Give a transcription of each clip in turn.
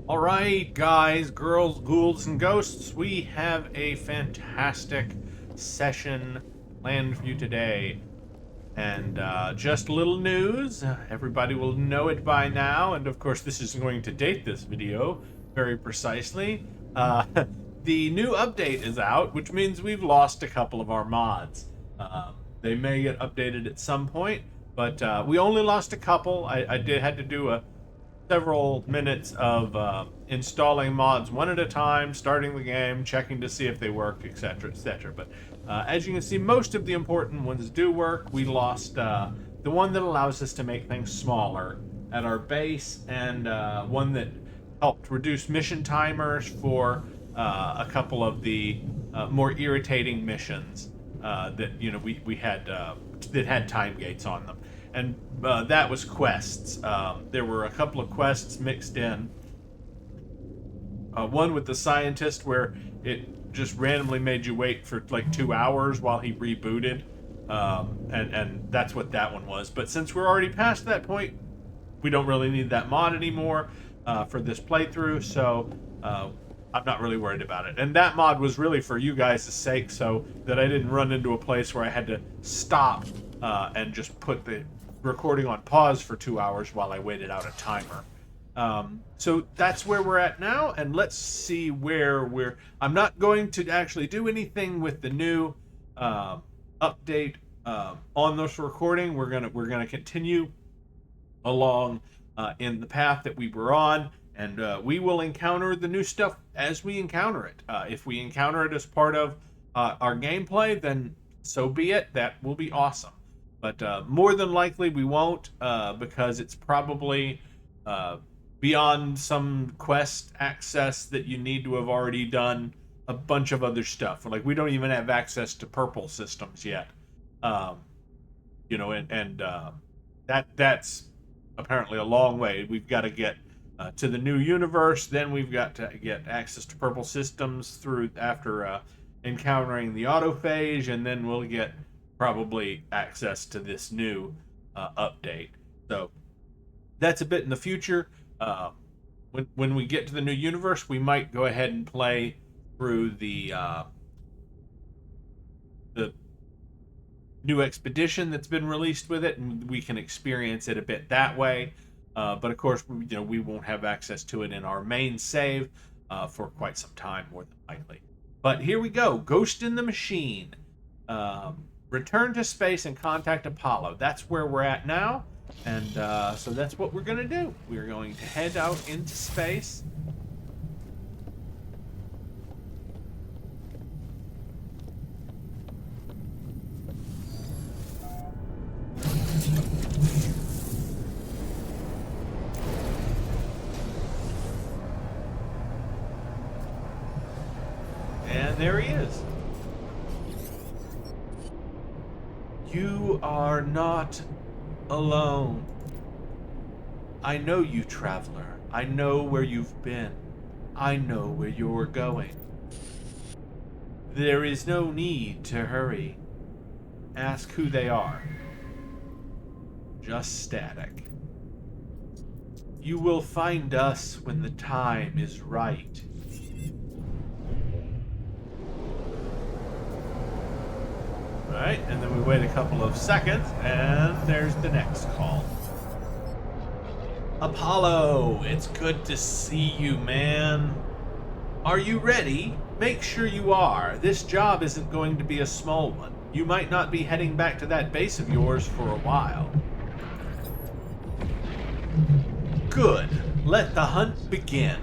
Alright, guys, girls, ghouls, and ghosts, we have a fantastic session planned for you today. And just a little news, everybody will know it by now, and of course this is going to date this video very precisely. Uh, the new update is out, which means we've lost a couple of our mods. They may get updated at some point, but we only lost a couple. I had to do several minutes of installing mods one at a time, starting the game, checking to see if they work, etc., etc. But as you can see, most of the important ones do work. We lost the one that allows us to make things smaller at our base, and one that helped reduce mission timers for a couple of the more irritating missions that we had that had time gates on them. And that was quests. There were a couple of quests mixed in. One with the scientist where it just randomly made you wait for like 2 hours while he rebooted. And that's what that one was. But since we're already past that point, we don't really need that mod anymore for this playthrough. So I'm not really worried about it. And that mod was really for you guys' sake, so that I didn't run into a place where I had to stop and just put the recording on pause for 2 hours while I waited out a timer. So that's where we're at now, and let's see where I'm not going to actually do anything with the new update on this recording. We're gonna continue along in the path that we were on, and we will encounter the new stuff as we encounter it. If we encounter it as part of our gameplay, then so be it. That will be awesome. But more than likely we won't, because it's probably beyond some quest access that you need to have already done a bunch of other stuff. Like, we don't even have access to purple systems yet. That's apparently a long way. We've got to get to the new universe, then we've got to get access to purple systems through after encountering the autophage, and then we'll get probably access to this new update. So that's a bit in the future. When we get to the new universe, we might go ahead and play through the new expedition that's been released with it, and we can experience it a bit that way. But of course, we won't have access to it in our main save for quite some time, more than likely. But here we go, Ghost in the Machine. Return to space and contact Apollo. That's where we're at now, and so that's what we're going to do. We're going to head out into space. And there he is. You are not alone. I know you, traveler. I know where you've been. I know where you're going. There is no need to hurry. Ask who they are. Just static. You will find us when the time is right. Right, and then we wait a couple of seconds, and there's the next call. Apollo, it's good to see you, man. Are you ready? Make sure you are. This job isn't going to be a small one. You might not be heading back to that base of yours for a while. Good. Let the hunt begin.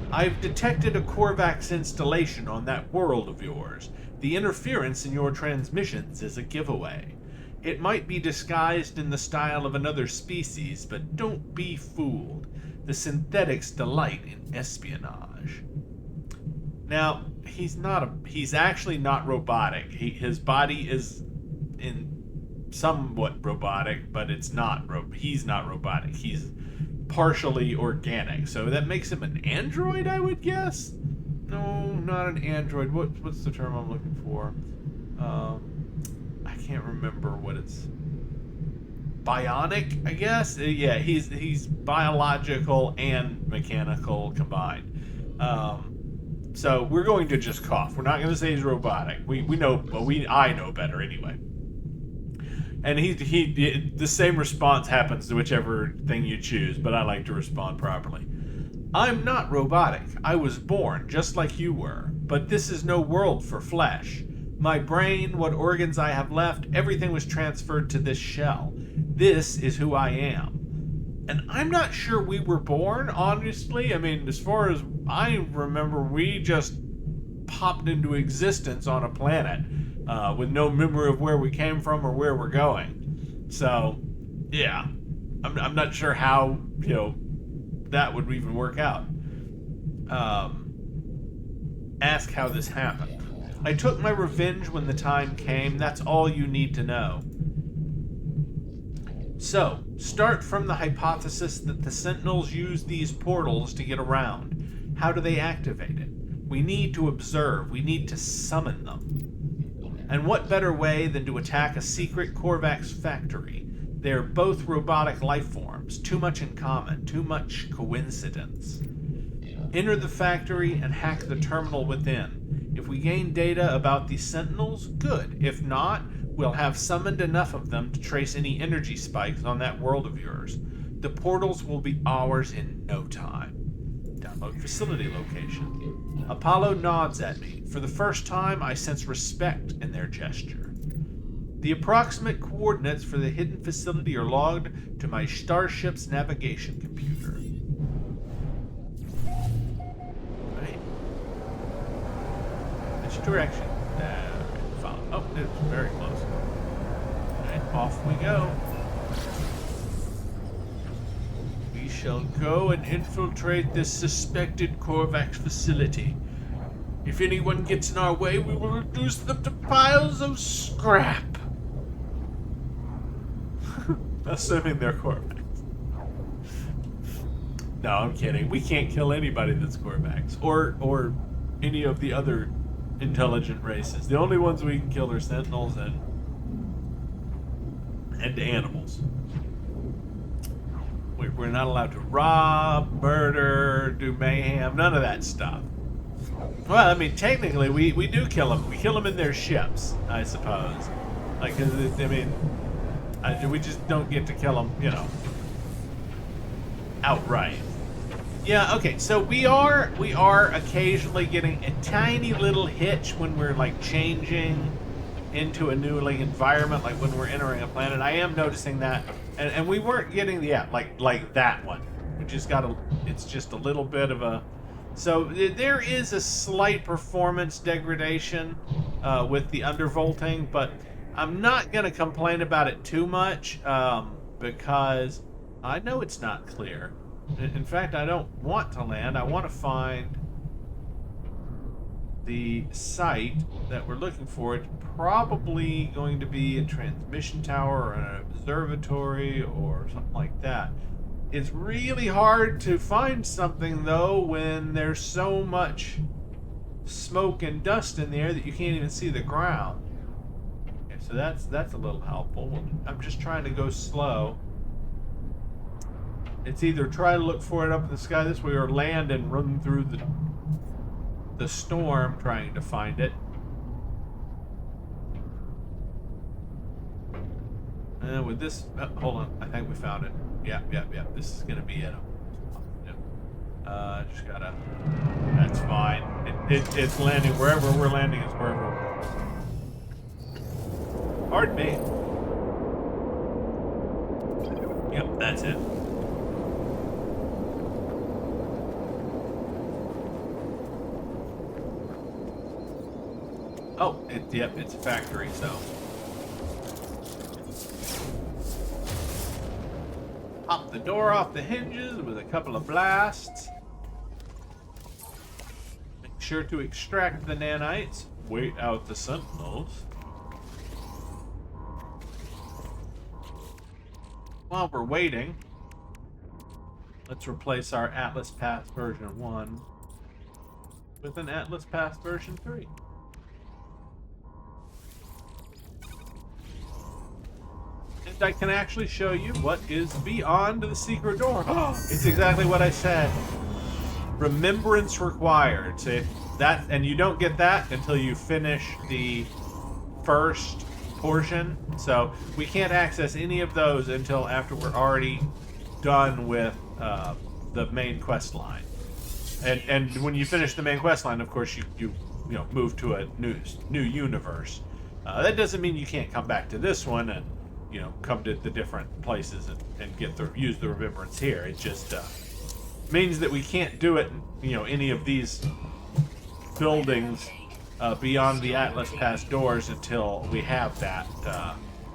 I've detected a Korvax installation on that world of yours. The interference in your transmissions is a giveaway. It might be disguised in the style of another species, but don't be fooled. The synthetics delight in espionage. Now, he's actually not robotic. His body is somewhat robotic, but he's not robotic. He's partially organic, so that makes him an android, I would guess. No, not an android. What's the term I'm looking for? I can't remember what it's. bionic, I guess. Yeah, he's biological and mechanical combined. So we're going to just cough. We're not going to say he's robotic. We know, well, I know better anyway. And the same response happens to whichever thing you choose, but I like to respond properly. I'm not robotic. I was born just like you were, but this is no world for flesh. My brain, what organs I have left, everything was transferred to this shell. This is who I am. And I'm not sure we were born, honestly. I mean, as far as I remember, we just popped into existence on a planet with no memory of where we came from or where we're going. So, yeah. I'm not sure how, that would even work out. Ask how this happened. I took my revenge when the time came. That's all you need to know. So, start from the hypothesis that the Sentinels use these portals to get around. How do they activate it? We need to observe. We need to summon them. And what better way than to attack a secret Korvax factory? They're both robotic life forms. Too much in common. Too much coincidence. Enter the factory and hack the terminal within. If we gain data about these Sentinels, good. If not, we'll have summoned enough of them to trace any energy spikes on that world of yours. The portals will be ours in no time. Download facility location. Apollo nods at me. For the first time, I sense respect in their gesture. The approximate coordinates for the hidden facility are logged to my starship's navigation computer. Right. Which direction? Oh, it's very close. Alright, off we go. We shall go and infiltrate this suspected Korvax facility. If anyone gets in our way, we will reduce them to piles of scrap. Assuming they're Korvax. No, I'm kidding. We can't kill anybody that's Korvax. Or any of the other intelligent races. The only ones we can kill are Sentinels and animals. We're not allowed to rob, murder, do mayhem, none of that stuff. Well, I mean, technically, we do kill them. We kill them in their ships, I suppose. Like, I mean, we just don't get to kill them, outright. Yeah, okay, so we are occasionally getting a tiny little hitch when we're, like, changing into a new, like, environment, like when we're entering a planet. I am noticing that, and we weren't getting like that one. We just got it's just a little bit of a, so there is a slight performance degradation with the undervolting, but I'm not going to complain about it too much because I know it's not clear. In fact, I don't want to land. I want to find the site that we're looking for. It's probably going to be a transmission tower or an observatory or something like that. It's really hard to find something, though, when there's so much smoke and dust in the air that you can't even see the ground. Okay, so that's a little helpful. I'm just trying to go slow. It's either try to look for it up in the sky this way or land and run through the storm trying to find it. And with this, hold on, I think we found it. Yeah. This is gonna be it. Just gotta. That's fine. It's landing wherever we're landing. Is wherever. Pardon me. Yep, that's it. Oh, yep, it's a factory, so. Pop the door off the hinges with a couple of blasts. Make sure to extract the nanites. Wait out the Sentinels. While we're waiting, let's replace our Atlas Pass version 1 with an Atlas Pass version 3. And I can actually show you what is beyond the secret door. It's exactly what I said. Remembrance required. See that, and you don't get that until you finish the first portion. So we can't access any of those until after we're already done with the main quest line. And when you finish the main quest line, of course, you move to a new universe. That doesn't mean you can't come back to this one and come to the different places and use the remembrance here. It just means that we can't do it any of these buildings beyond the Atlas Pass doors until we have that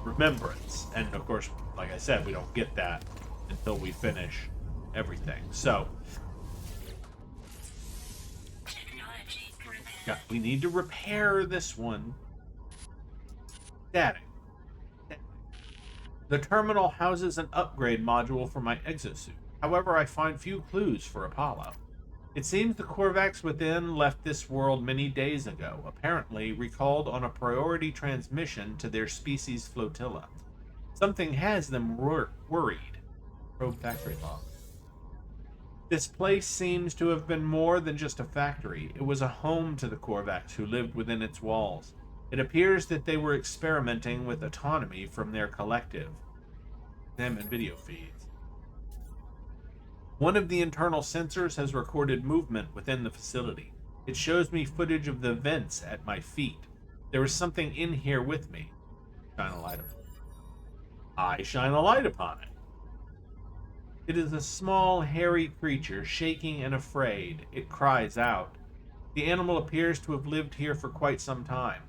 remembrance. And of course, like I said, we don't get that until we finish everything. So we need to repair this one. Static. The terminal houses an upgrade module for my exosuit. However, I find few clues for Apollo. It seems the Korvax within left this world many days ago, apparently recalled on a priority transmission to their species flotilla. Something has them worried. Probe factory log. This place seems to have been more than just a factory. It was a home to the Korvax who lived within its walls. It appears that they were experimenting with autonomy from their collective. Examine video feeds. One of the internal sensors has recorded movement within the facility. It shows me footage of the vents at my feet. There is something in here with me. Shine a light upon it. I shine a light upon it. It is a small, hairy creature, shaking and afraid. It cries out. The animal appears to have lived here for quite some time.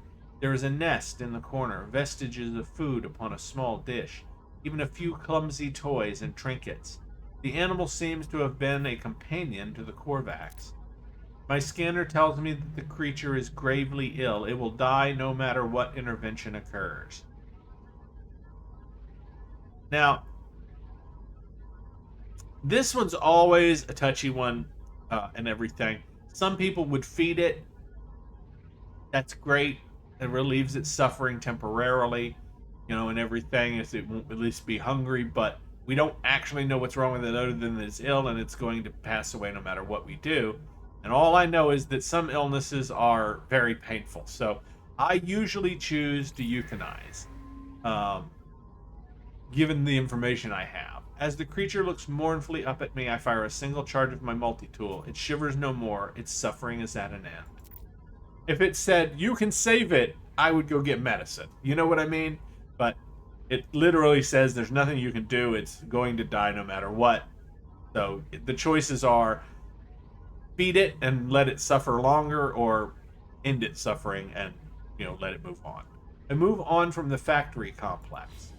There is a nest in the corner, vestiges of food upon a small dish, even a few clumsy toys and trinkets. The animal seems to have been a companion to the Korvax. My scanner tells me that the creature is gravely ill. It will die no matter what intervention occurs. Now, this one's always a touchy one and everything. Some people would feed it. That's great. It relieves its suffering temporarily, and everything. It won't at least be hungry, but we don't actually know what's wrong with it other than that it's ill and it's going to pass away no matter what we do. And all I know is that some illnesses are very painful. So I usually choose to euthanize, given the information I have. As the creature looks mournfully up at me, I fire a single charge of my multi-tool. It shivers no more. Its suffering is at an end. If it said, you can save it, I would go get medicine. You know what I mean? But it literally says there's nothing you can do. It's going to die no matter what. So the choices are feed it and let it suffer longer, or end its suffering and, let it move on. And move on from the factory complex.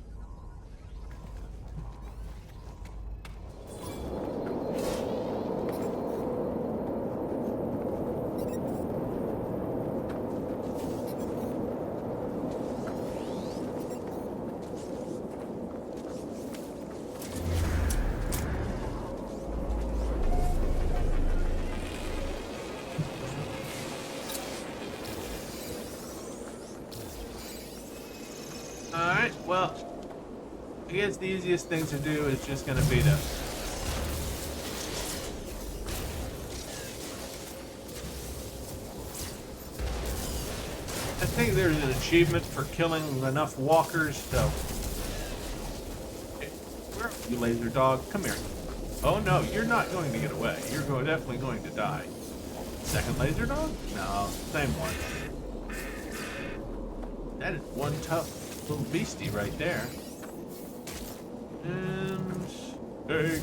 Well, I guess the easiest thing to do is just going to be to I think there's an achievement for killing enough walkers, so where are you, laser dog? Come here. Oh no, you're not going to get away. You're definitely going to die. Second laser dog? No, same one. That is one tough little beastie right there. And big.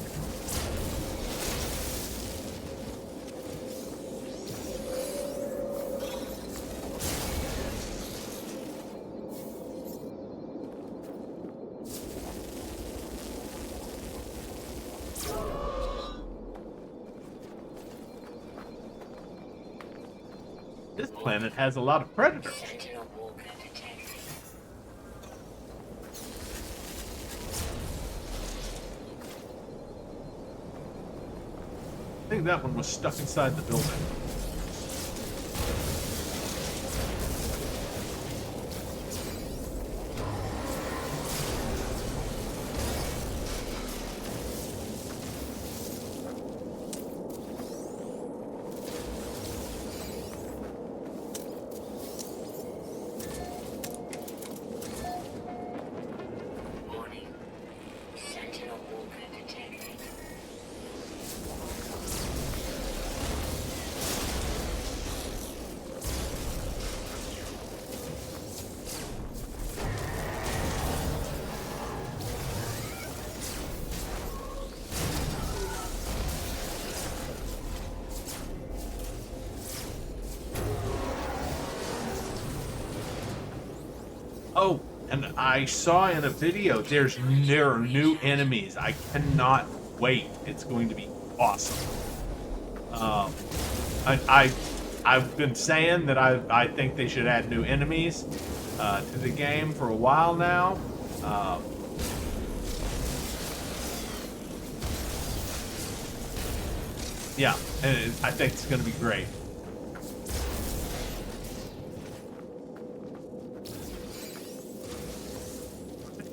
This planet has a lot of predators. I think that one was stuck inside the building. Oh, and I saw in a video there are new enemies. I cannot wait. It's going to be awesome. Um, I've been saying that I think they should add new enemies to the game for a while now. Yeah, and I think it's going to be great.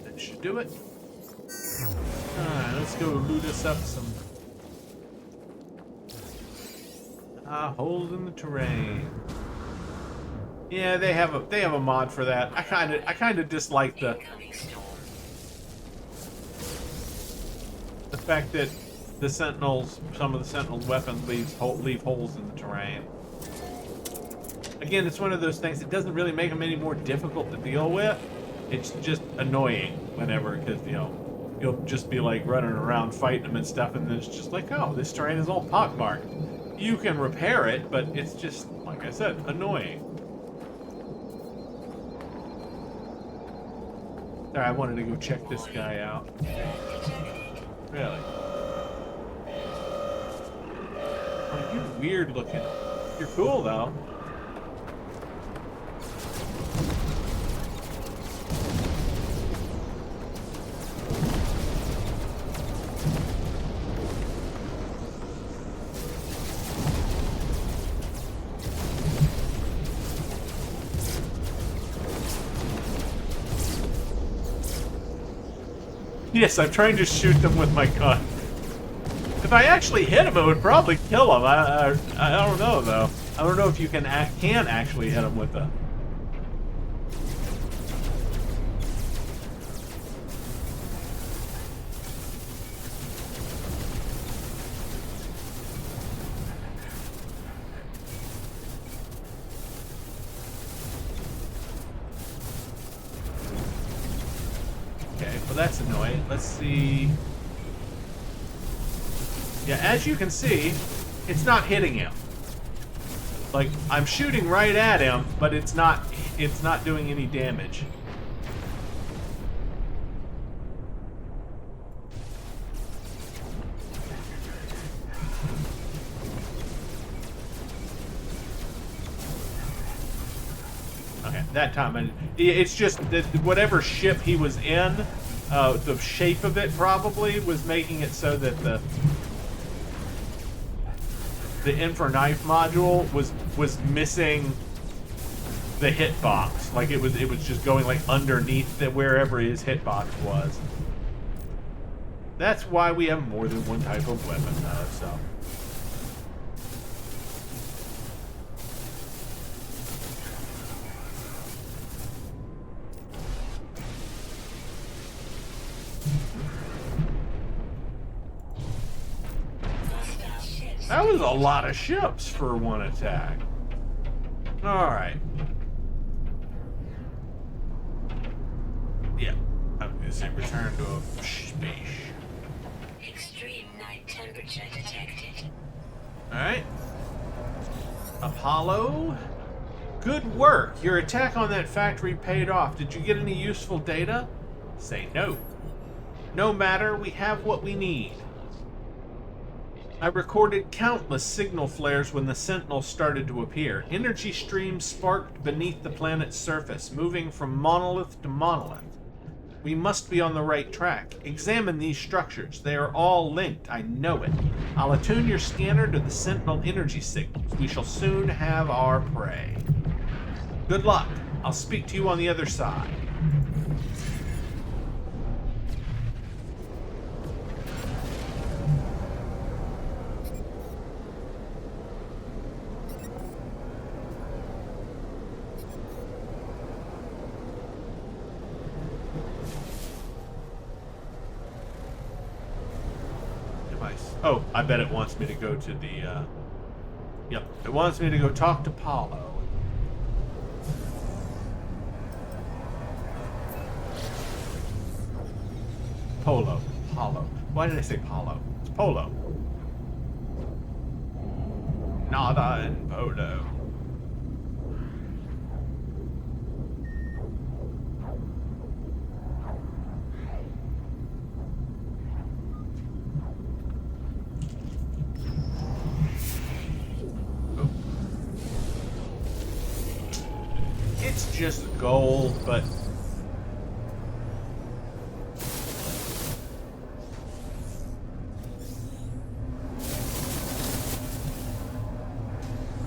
That should do it. Alright, let's go loot us up some holes in the terrain. Yeah, they have a mod for that. I kind of dislike the fact that the Sentinels, some of the Sentinels' weapons leave holes in the terrain. Again, it's one of those things. It doesn't really make them any more difficult to deal with. It's just annoying whenever, because you'll just be like running around fighting them and stuff, and then it's just like, oh, this terrain is all pockmarked. You can repair it, but it's just, like I said, annoying. Sorry, I wanted to go check this guy out. Really? Oh, you're weird looking. You're cool though. Yes, I'm trying to shoot them with my gun. If I actually hit him, it would probably kill him. I don't know though. I don't know if you can actually hit him with a. Okay, well that's annoying. Let's see. Yeah, as you can see, it's not hitting him. Like, I'm shooting right at him, but it's not doing any damage. Okay, that time, it's just that whatever ship he was in, the shape of it probably was making it so that the Infernite module was missing the hitbox. Like it was just going like underneath wherever his hitbox was. That's why we have more than one type of weapon though, so. That was a lot of ships for one attack. Alright. Yeah. I'm gonna say return to a space. Extreme night temperature detected. Alright. Apollo. Good work. Your attack on that factory paid off. Did you get any useful data? Say no. No matter, we have what we need. I recorded countless signal flares when the Sentinels started to appear. Energy streams sparked beneath the planet's surface, moving from monolith to monolith. We must be on the right track. Examine these structures. They are all linked. I know it. I'll attune your scanner to the Sentinel energy signals. We shall soon have our prey. Good luck. I'll speak to you on the other side. Oh, I bet it wants me to go to the, yep, it wants me to go talk to Paulo. Polo. Paulo. Why did I say Paulo? It's Polo. Nada and Polo. just gold, but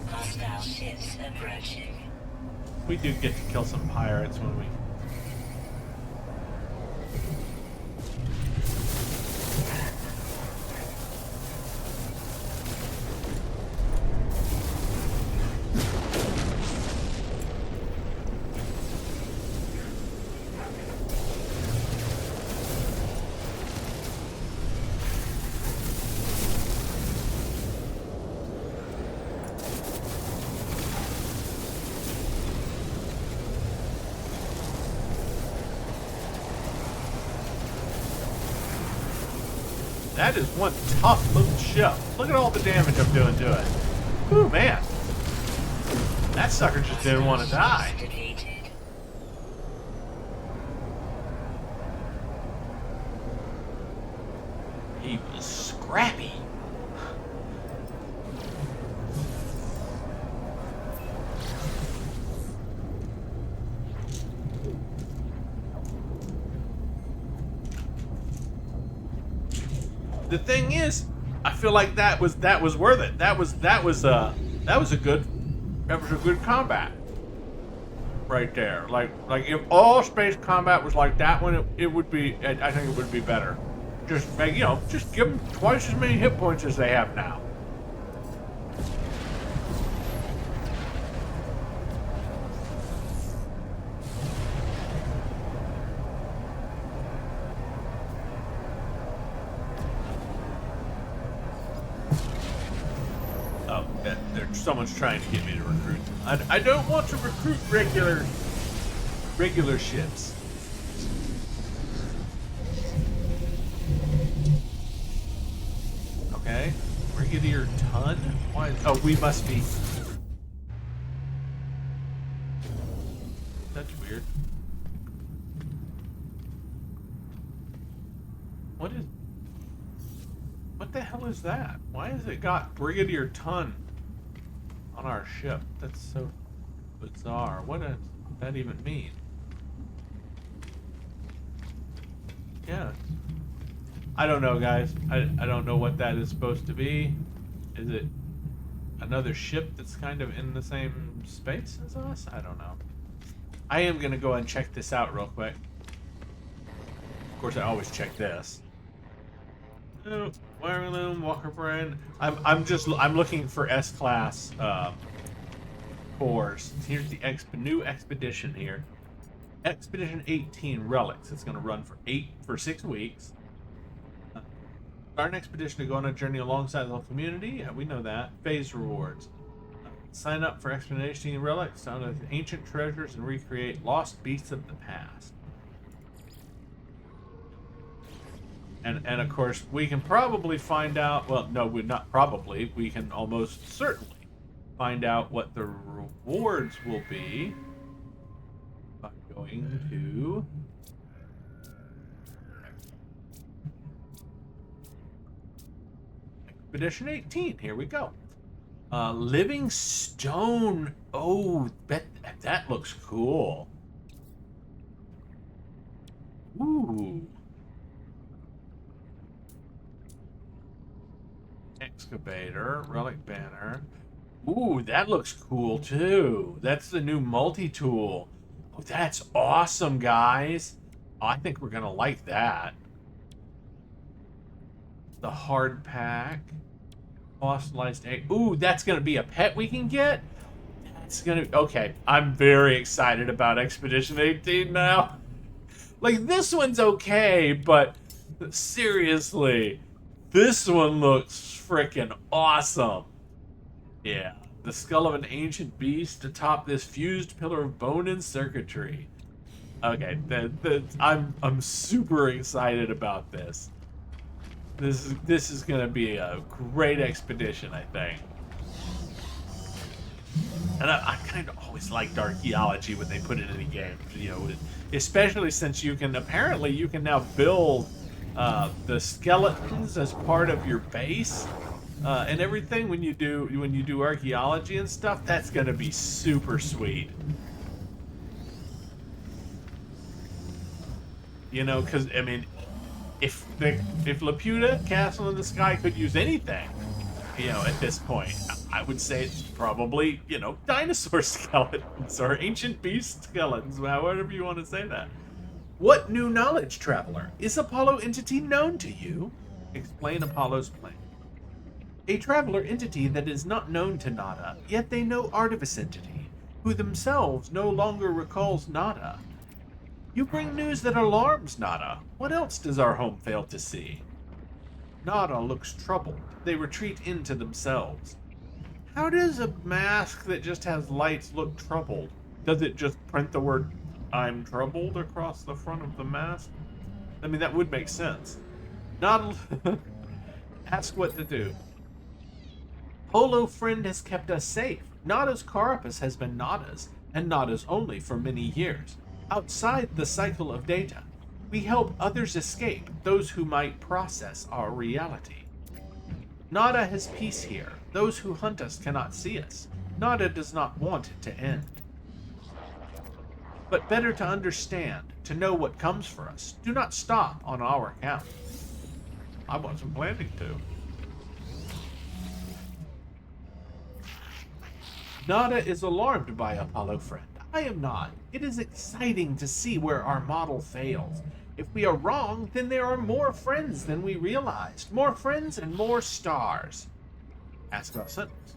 Hostile ships approaching. we do get to kill some pirates when we... That is one tough little ship. Look at all the damage I'm doing to it. Ooh, man. That sucker just didn't want to die. Defeated. He was scrappy. The thing is, I feel like that was worth it. That was a good combat right there. Like if all space combat was like that one, it would be. I think it would be better. Just just give them twice as many hit points as they have now. Someone's trying to get me to recruit. I don't want to recruit regular ships. Okay, Brigadier Ton. Why? Oh, we must be. That's weird. What the hell is that? Why has it got Brigadier Ton on our ship? That's so bizarre. What does that even mean? Yeah. I don't know, guys. I don't know what that is supposed to be. Is it another ship that's kind of in the same space as us? I don't know. I am going to go and check this out real quick. Of course, I always check this. Oh, wiring loom, walker brain. I'm looking for S-class cores. Here's the new expedition here. Expedition 18 Relics. It's going to run for 6 weeks. Start an expedition to go on a journey alongside the whole community. We know that. Phase rewards. Sign up for Expedition 18 Relics. Found ancient treasures and recreate lost beasts of the past. And of course, we can probably find out, well, no, we're not probably, we can almost certainly find out what the rewards will be by going to Expedition 18. Here we go. Living Stone. Oh, that looks cool. Ooh. Excavator, relic banner. Ooh, that looks cool too. That's the new multi-tool. Oh, that's awesome, guys. Oh, I think we're gonna like that. The hard pack. Fossilized egg. Ooh, that's gonna be a pet we can get? That's gonna... Okay, I'm very excited about Expedition 18 now. Like, this one's okay, but seriously, this one looks freaking awesome. Yeah, the skull of an ancient beast atop this fused pillar of bone and circuitry. Okay, I'm super excited about this. This is gonna be a great expedition, I think. And I kind of always liked archaeology when they put it in a game, you know, especially since you can now build the skeletons as part of your base and everything when you do archaeology and stuff. That's gonna be super sweet. You know, because, I mean, if Laputa, Castle in the Sky, could use anything, you know, at this point, I would say it's probably, you know, dinosaur skeletons or ancient beast skeletons, however you want to say that. What new knowledge, traveler? Is Apollo entity known to you? Explain Apollo's plan. A traveler entity that is not known to Nada, yet they know Artemis entity, who themselves no longer recalls Nada. You bring news that alarms Nada. What else does our home fail to see? Nada looks troubled. They retreat into themselves. How does a mask that just has lights look troubled? Does it just print the word "I'm troubled" across the front of the mask? I mean, that would make sense. Nada ask what to do. Polo friend has kept us safe. Nada's carapace has been Nada's, and Nada's only for many years. Outside the cycle of data, we help others escape, those who might process our reality. Nada has peace here. Those who hunt us cannot see us. Nada does not want it to end. But better to understand, to know what comes for us. Do not stop on our account. I wasn't planning to. Nada is alarmed by Apollo friend. I am not. It is exciting to see where our model fails. If we are wrong, then there are more friends than we realized. More friends and more stars. Ask our sentinels.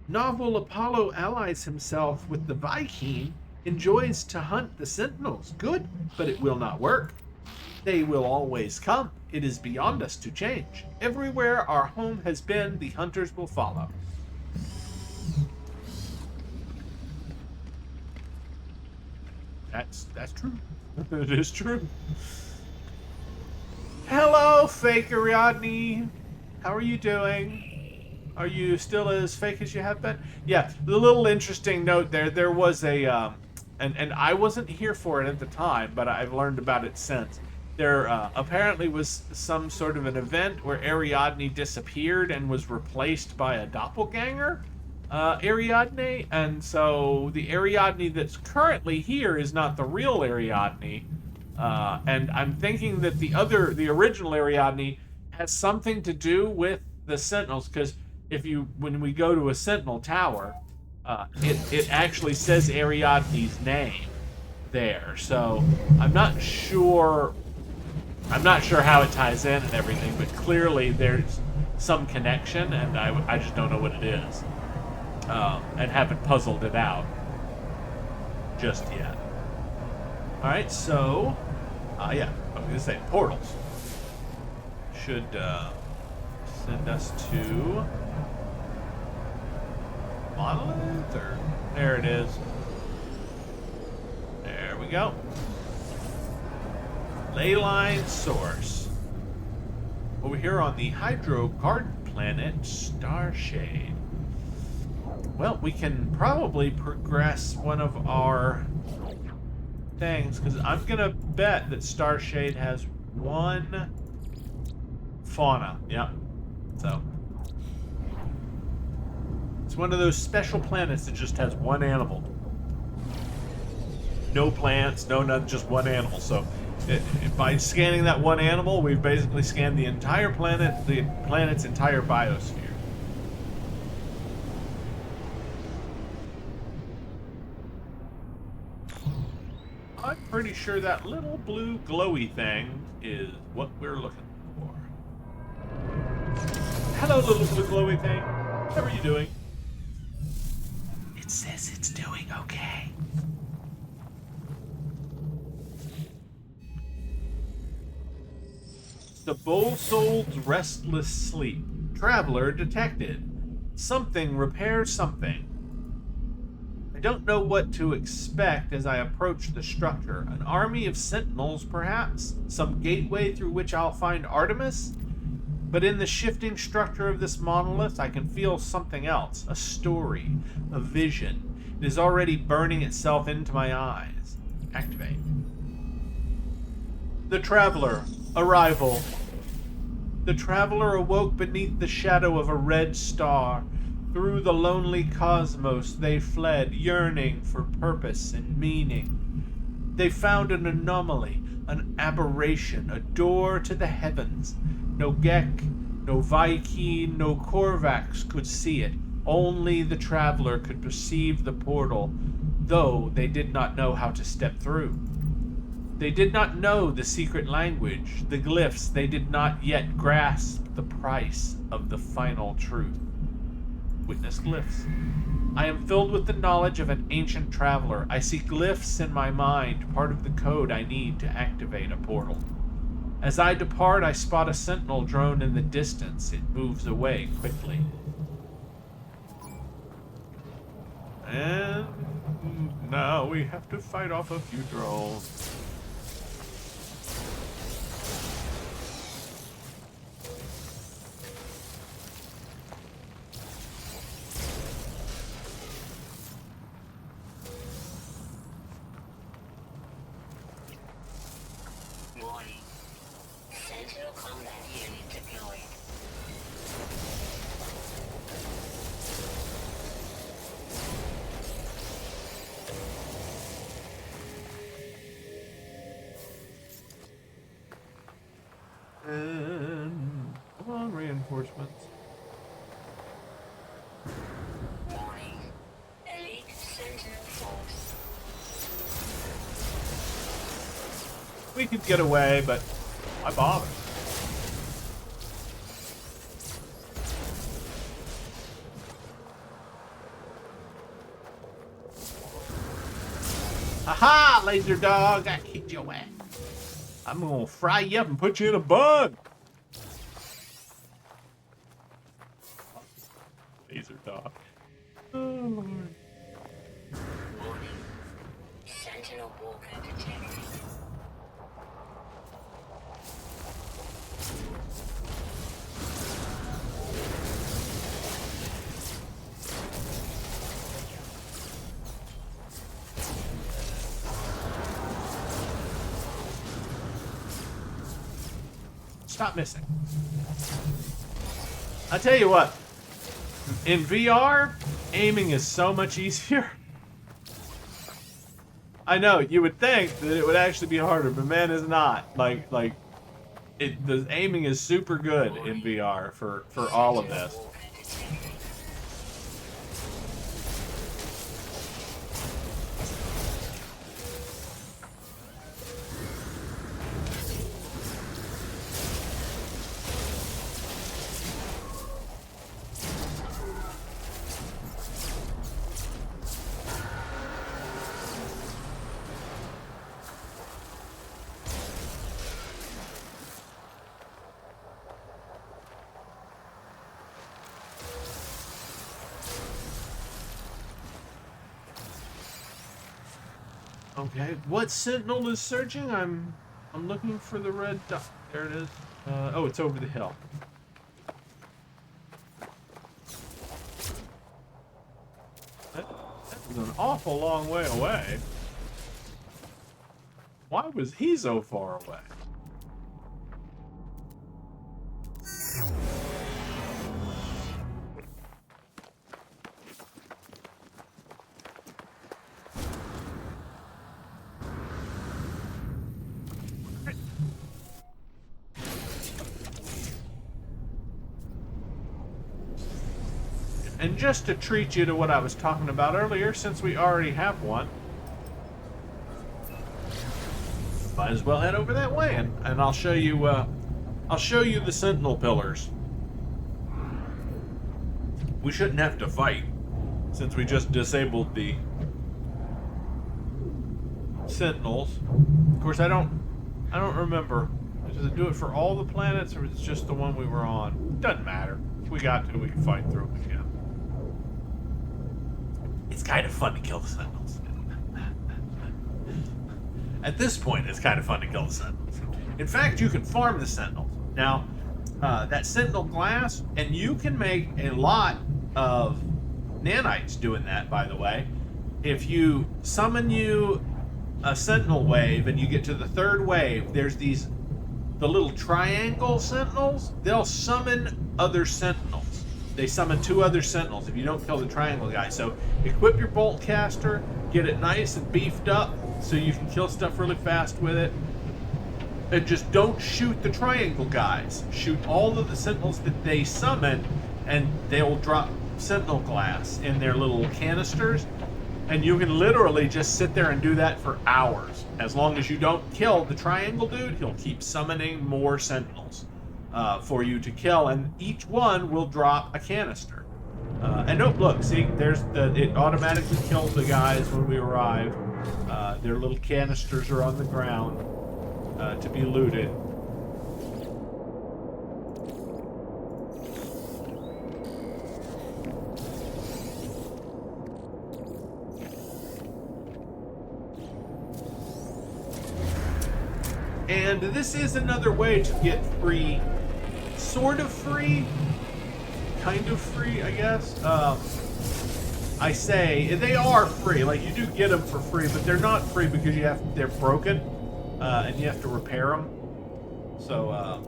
Novel Apollo allies himself with the Viking, enjoys to hunt the sentinels. Good, but it will not work. They will always come. It is beyond us to change. Everywhere our home has been, the hunters will follow. That's true. It is true. Hello, fake Ariadne. How are you doing? Are you still as fake as you have been? Yeah, the little interesting note there was a, and I wasn't here for it at the time, but I've learned about it since. There apparently was some sort of an event where Ariadne disappeared and was replaced by a doppelganger. Ariadne, and so the Ariadne that's currently here is not the real Ariadne, and I'm thinking that the original Ariadne has something to do with the Sentinels, because when we go to a Sentinel tower, it actually says Ariadne's name there, so I'm not sure how it ties in and everything, but clearly there's some connection, and I just don't know what it is. And haven't puzzled it out just yet. Alright, so, yeah, I was going to say, portals should send us to Monolith, or there it is. There we go. Leyline source. Over here on the Hydro Garden planet, Starshade. Well, we can probably progress one of our things, because I'm going to bet that Starshade has one fauna. Yeah. So, it's one of those special planets that just has one animal. No plants, no nothing, just one animal. So, by scanning that one animal, we've basically scanned the entire planet, the planet's entire biosphere. I'm pretty sure that little blue glowy thing is what we're looking for. Hello, little blue glowy thing. How are you doing? It says it's doing okay. The Bull-Soul's restless sleep. Traveler detected. Something repairs something. I don't know what to expect as I approach the structure. An army of sentinels, perhaps? Some gateway through which I'll find Artemis? But in the shifting structure of this monolith, I can feel something else. A story. A vision. It is already burning itself into my eyes. Activate. The Traveler. Arrival. The Traveler awoke beneath the shadow of a red star. Through the lonely cosmos they fled, yearning for purpose and meaning. They found an anomaly, an aberration, a door to the heavens. No Gek, no Viking, no Korvax could see it. Only the traveler could perceive the portal, though they did not know how to step through. They did not know the secret language, the glyphs. They did not yet grasp the price of the final truth. Witness glyphs. I am filled with the knowledge of an ancient traveler. I see glyphs in my mind, part of the code I need to activate a portal. As I depart, I spot a sentinel drone in the distance. It moves away quickly. And now we have to fight off a few drones. Warning. Sentinel combat unit deployed. And come on, reinforcements. Warning. Elite Sentinel force. We could get away, but why bother? Aha, laser dog! I kicked your ass. I'm gonna fry you up and put you in a bun. Laser dog. Oh Lord. Warning. Sentinel walker detected. Stop missing. I tell you what, in VR, aiming is so much easier. I know, you would think that it would actually be harder, but man, it's not. The aiming is super good in VR for all of this. Walker detected. Okay, what sentinel is searching? I'm looking for the red dot. There it is. Oh, it's over the hill. That was an awful long way away. Why was he so far away? And just to treat you to what I was talking about earlier, since we already have one, might as well head over that way, and I'll show you the sentinel pillars. We shouldn't have to fight, since we just disabled the sentinels. Of course, I don't remember. Does it do it for all the planets, or is it just the one we were on? Doesn't matter. If we got to, we can fight through them again. It's kind of fun to kill the sentinels. At this point, it's kind of fun to kill the sentinels. In fact, you can farm the sentinels. Now, that sentinel glass, and you can make a lot of nanites doing that, by the way. If you summon you a sentinel wave and you get to the third wave, there's the little triangle sentinels. They'll summon other sentinels. They summon 2 other sentinels if you don't kill the triangle guy. So equip your bolt caster, get it nice and beefed up, so you can kill stuff really fast with it. And just don't shoot the triangle guys. Shoot all of the sentinels that they summon, and they'll drop sentinel glass in their little canisters. And you can literally just sit there and do that for hours. As long as you don't kill the triangle dude, he'll keep summoning more sentinels for you to kill, and each one will drop a canister. And oh, look, see, it automatically kills the guys when we arrive. Their little canisters are on the ground to be looted. And this is another way to get free, sort of free, kind of free, I guess. I say they are free, like you do get them for free, but they're not free because they're broken, and you have to repair them. So,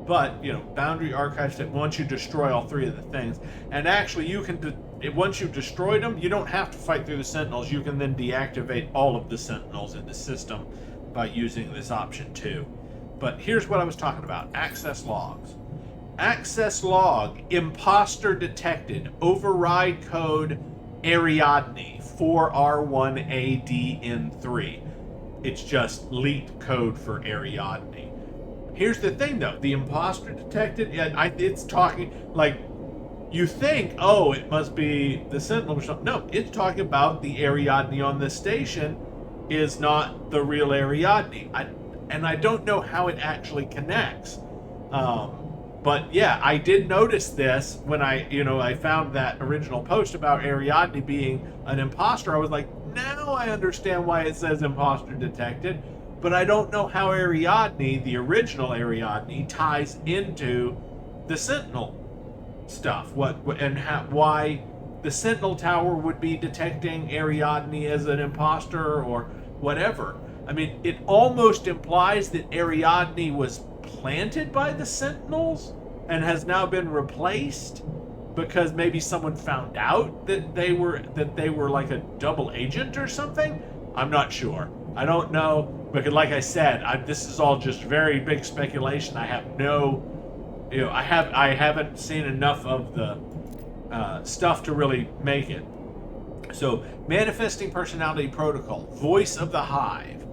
but you know, Boundary Archives that once you destroy all three of the things, and actually you can once you've destroyed them, you don't have to fight through the Sentinels. You can then deactivate all of the Sentinels in the system by using this option too. But here's what I was talking about: access logs. Access log, imposter detected, override code Ariadne 4R1ADN3. It's just leaked code for Ariadne. Here's the thing though, the imposter detected, it's talking, like, you think, oh, it must be the Sentinel or something. No, it's talking about the Ariadne on this station is not the real Ariadne. And I don't know how it actually connects. But yeah, I did notice this when I found that original post about Ariadne being an imposter. I was like, now I understand why it says imposter detected. But I don't know how Ariadne, the original Ariadne, ties into the Sentinel stuff. Why the Sentinel Tower would be detecting Ariadne as an imposter or whatever. I mean, it almost implies that Ariadne was planted by the Sentinels and has now been replaced because maybe someone found out that they were like a double agent or something. I'm not sure. I don't know, because like I said, this is all just very big speculation. I have no, I haven't seen enough of the stuff to really make it. So, manifesting personality protocol, voice of the hive.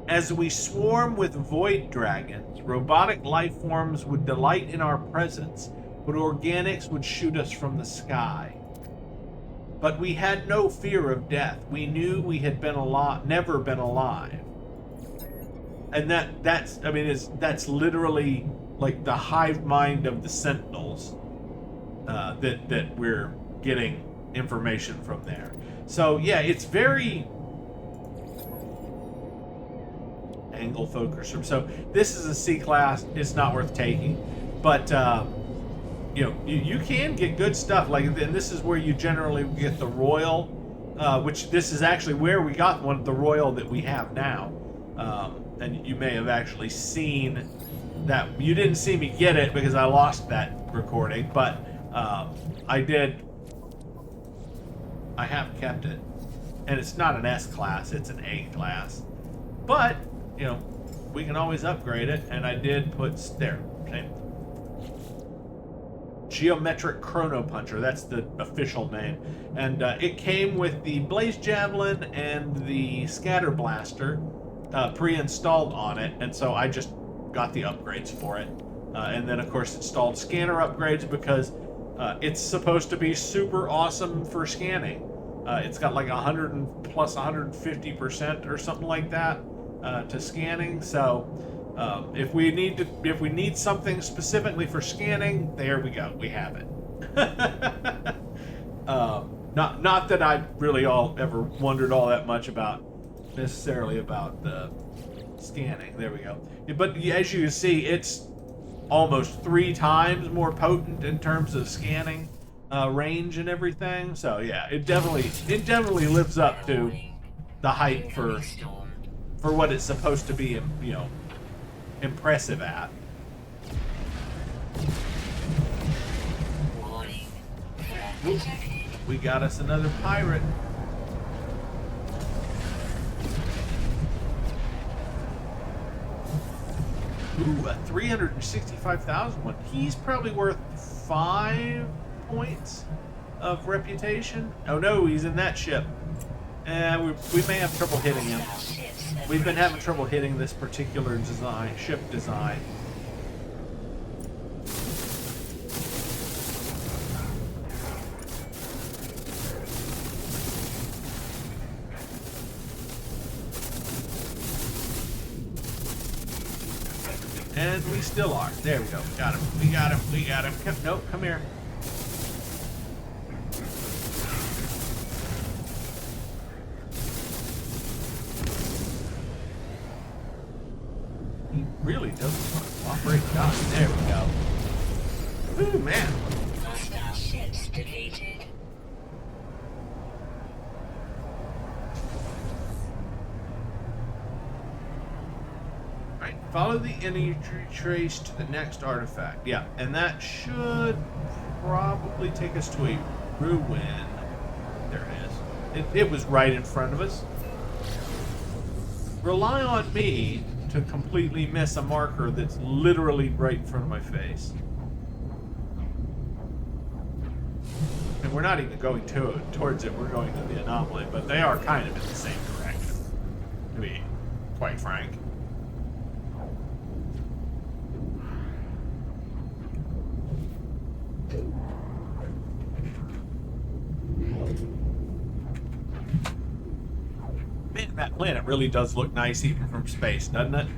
As we swarm with void dragons, robotic life forms would delight in our presence, but organics would shoot us from the sky. But we had no fear of death. We knew we had never been alive. And that's literally like the hive mind of the Sentinels that we're getting information from there. So yeah, it's very angle focus. So this is a C class. It's not worth taking, but you can get good stuff. Like, and this is where you generally get the royal, which this is actually where we got the royal that we have now. And you may have actually seen that. You didn't see me get it because I lost that recording, but I did. I have kept it, and it's not an S class; it's an A class. But we can always upgrade it, and I did put there. Same. Geometric Chrono Puncher, that's the official name, and it came with the Blaze Javelin and the Scatter Blaster pre-installed on it, and so I just got the upgrades for it, and then of course installed scanner upgrades because it's supposed to be super awesome for scanning. It's got like 100 and plus 150% or something like that to scanning. So if we need something specifically for scanning, there we go. We have it. Not that I really ever wondered all that much necessarily about the scanning. There we go. But as you can see, it's almost 3 times more potent in terms of scanning range and everything. So yeah, it definitely lives up to the hype for what it's supposed to be, impressive at. Oops, we got us another pirate. Ooh, a 365,000 one. He's probably worth 5 points of reputation. Oh no, he's in that ship. We may have trouble hitting him. We've been having trouble hitting this particular ship design. And we still are. There we go. Got him. We got him. We got him. Nope, come here. He really doesn't want to cooperate. God, there we go. Ooh, man. Hostile ships defeated. Right, follow the energy trace to the next artifact. Yeah, and that should probably take us to a ruin. There it is. It was right in front of us. Rely on me to completely miss a marker that's literally right in front of my face. And we're not even going towards it, we're going to the anomaly, but they are kind of in the same direction, to be quite frank. Man, that planet really does look nice even from space, doesn't it?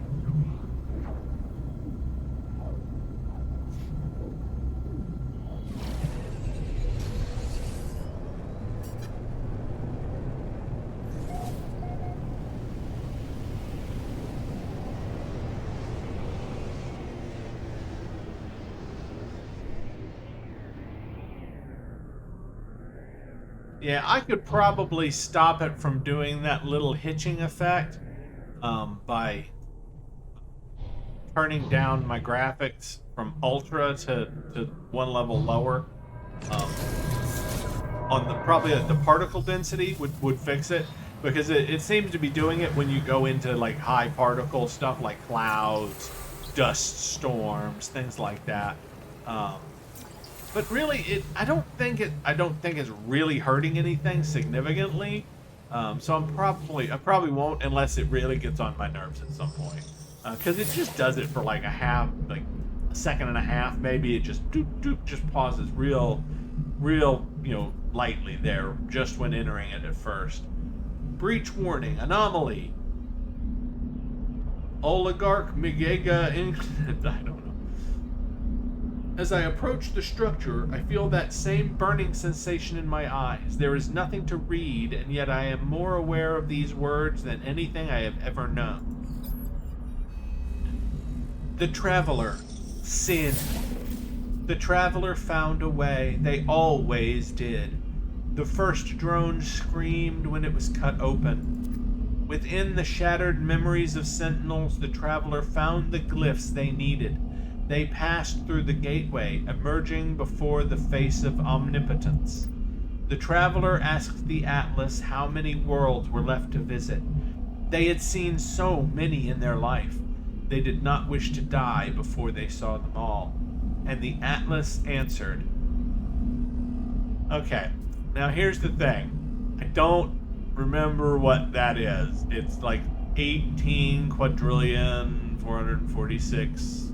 Yeah, I could probably stop it from doing that little hitching effect by turning down my graphics from ultra to one level lower. On the particle density would fix it, because it seems to be doing it when you go into like high particle stuff like clouds, dust storms, things like that. But really, I don't think it's really hurting anything significantly. So I probably won't unless it really gets on my nerves at some point. Because it just does it for like a second and a half, maybe. It just just pauses real, lightly there, just when entering it at first. Breach warning, anomaly. Oligarch Migega I don't know. As I approach the structure, I feel that same burning sensation in my eyes. There is nothing to read, and yet I am more aware of these words than anything I have ever known. The Traveler. Sin. The Traveler found a way. They always did. The first drone screamed when it was cut open. Within the shattered memories of Sentinels, the Traveler found the glyphs they needed. They passed through the gateway, emerging before the face of omnipotence. The Traveler asked the Atlas how many worlds were left to visit. They had seen so many in their life. They did not wish to die before they saw them all. And the Atlas answered. Okay, now here's the thing. I don't remember what that is. It's like 18 quadrillion, 446...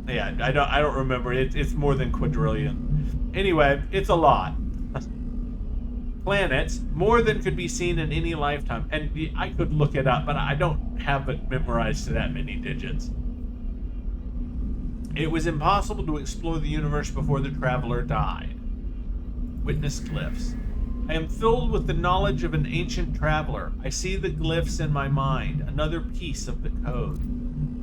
Yeah, I don't remember. It's more than quadrillion. Anyway, it's a lot. Planets, more than could be seen in any lifetime. And I could look it up, but I don't have it memorized to that many digits. It was impossible to explore the universe before the Traveler died. Witness glyphs. I am filled with the knowledge of an ancient traveler. I see the glyphs in my mind, another piece of the code.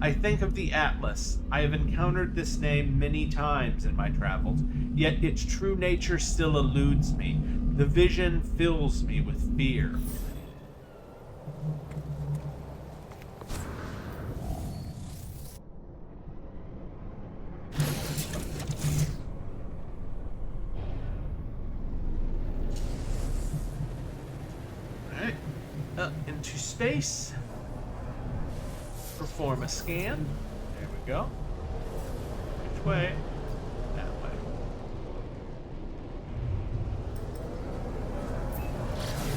I think of the Atlas. I have encountered this name many times in my travels, yet its true nature still eludes me. The vision fills me with fear. Alright, up into space. perform a scan. There we go. Which way? That way.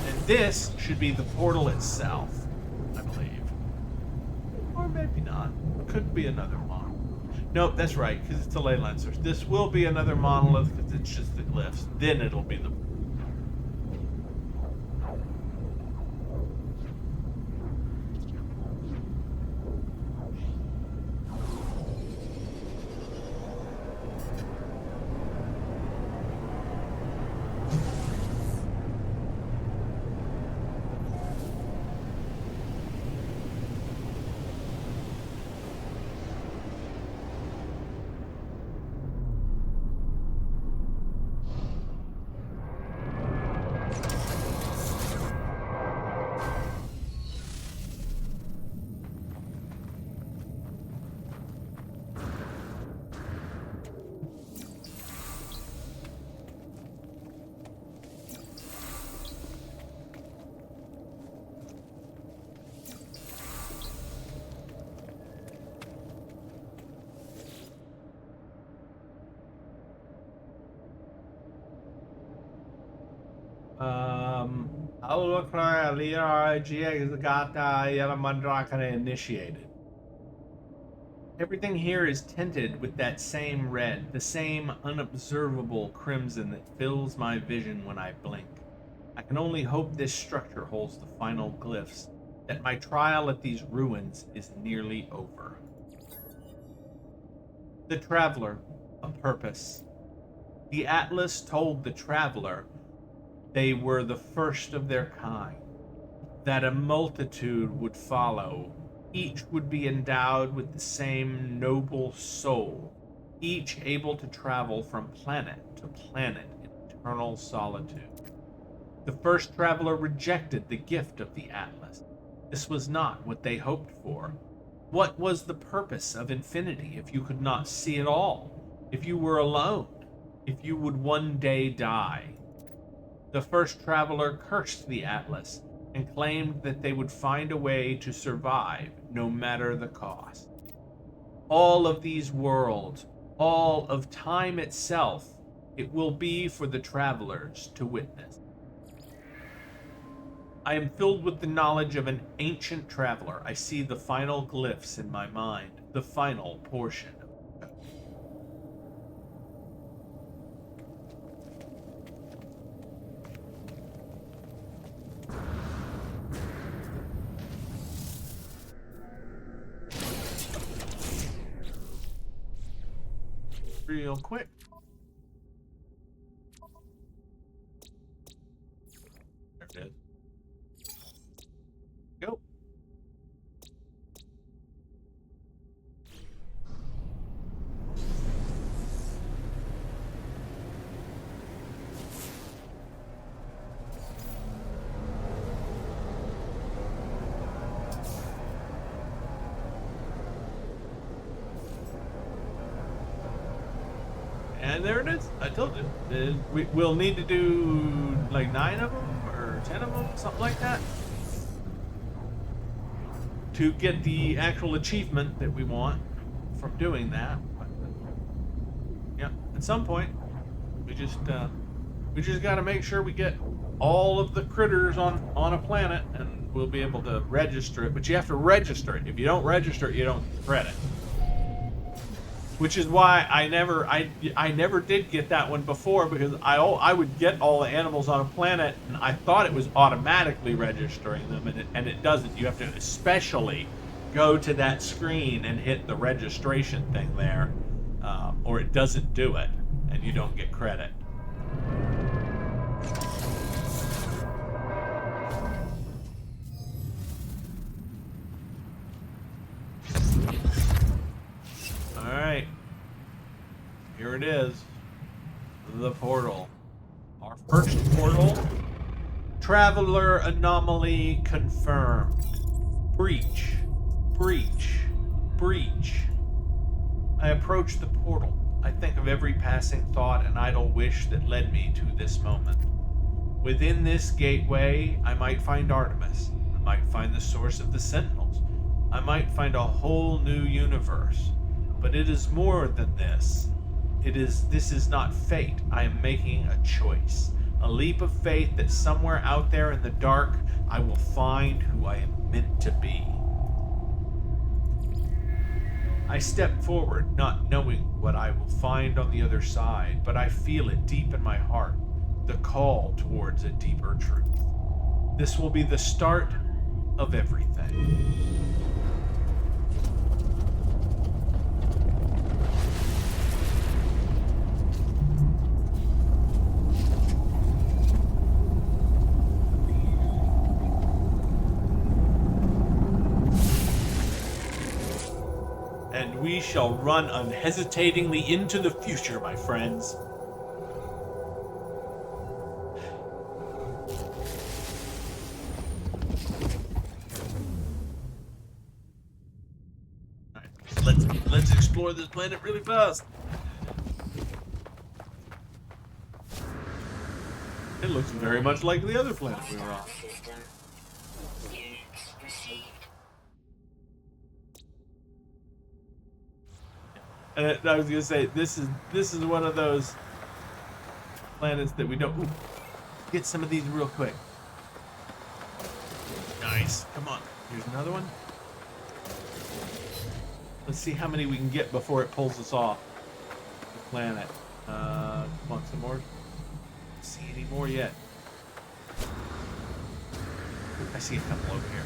And this should be the portal itself, I believe. Or maybe not. It could be another monolith. Nope, that's right, because it's a ley line source. This will be another monolith because it's just the glyphs. Then it'll be the... Initiated. Everything here is tinted with that same red, the same unobservable crimson that fills my vision when I blink. I can only hope this structure holds the final glyphs, that my trial at these ruins is nearly over. The Traveler, a purpose. The Atlas told the Traveler they were the first of their kind, that a multitude would follow. Each would be endowed with the same noble soul, each able to travel from planet to planet in eternal solitude. The first Traveler rejected the gift of the Atlas. This was not what they hoped for. What was the purpose of infinity if you could not see it all? If you were alone? If you would one day die? The first Traveler cursed the Atlas and claimed that they would find a way to survive no matter the cost. All of these worlds, all of time itself, it will be for the Travelers to witness. I am filled with the knowledge of an ancient Traveler. I see the final glyphs in my mind, the final portion. Real quick. There it is. Go. And there it is. I told you. We'll need to do like 9 of them or 10 of them, something like that, to get the actual achievement that we want from doing that. But, yeah, at some point, we just got to make sure we get all of the critters on a planet, and we'll be able to register it. But you have to register it. If you don't register it, you don't get credit. Which is why I never did get that one before, because I would get all the animals on a planet and I thought it was automatically registering them, and it doesn't. You have to especially go to that screen and hit the registration thing there, or it doesn't do it and you don't get credit. Alright, here it is, the portal. Our first portal. Traveler anomaly confirmed. Breach, breach, breach. I approach the portal. I think of every passing thought and idle wish that led me to this moment. Within this gateway, I might find Artemis. I might find the source of the Sentinels. I might find a whole new universe. But it is more than this. This is not fate. I am making a choice. A leap of faith that somewhere out there in the dark, I will find who I am meant to be. I step forward, not knowing what I will find on the other side, but I feel it deep in my heart, the call towards a deeper truth. This will be the start of everything. And we shall run unhesitatingly into the future, my friends. Let's explore this planet really fast. It looks very much like the other planet we were on. And I was gonna say, this is one of those planets that we don't. Ooh, get some of these real quick. Nice. Come on. Here's another one. Let's see how many we can get before it pulls us off the planet. Come on, some more. Don't see any more yet. I see a couple over here.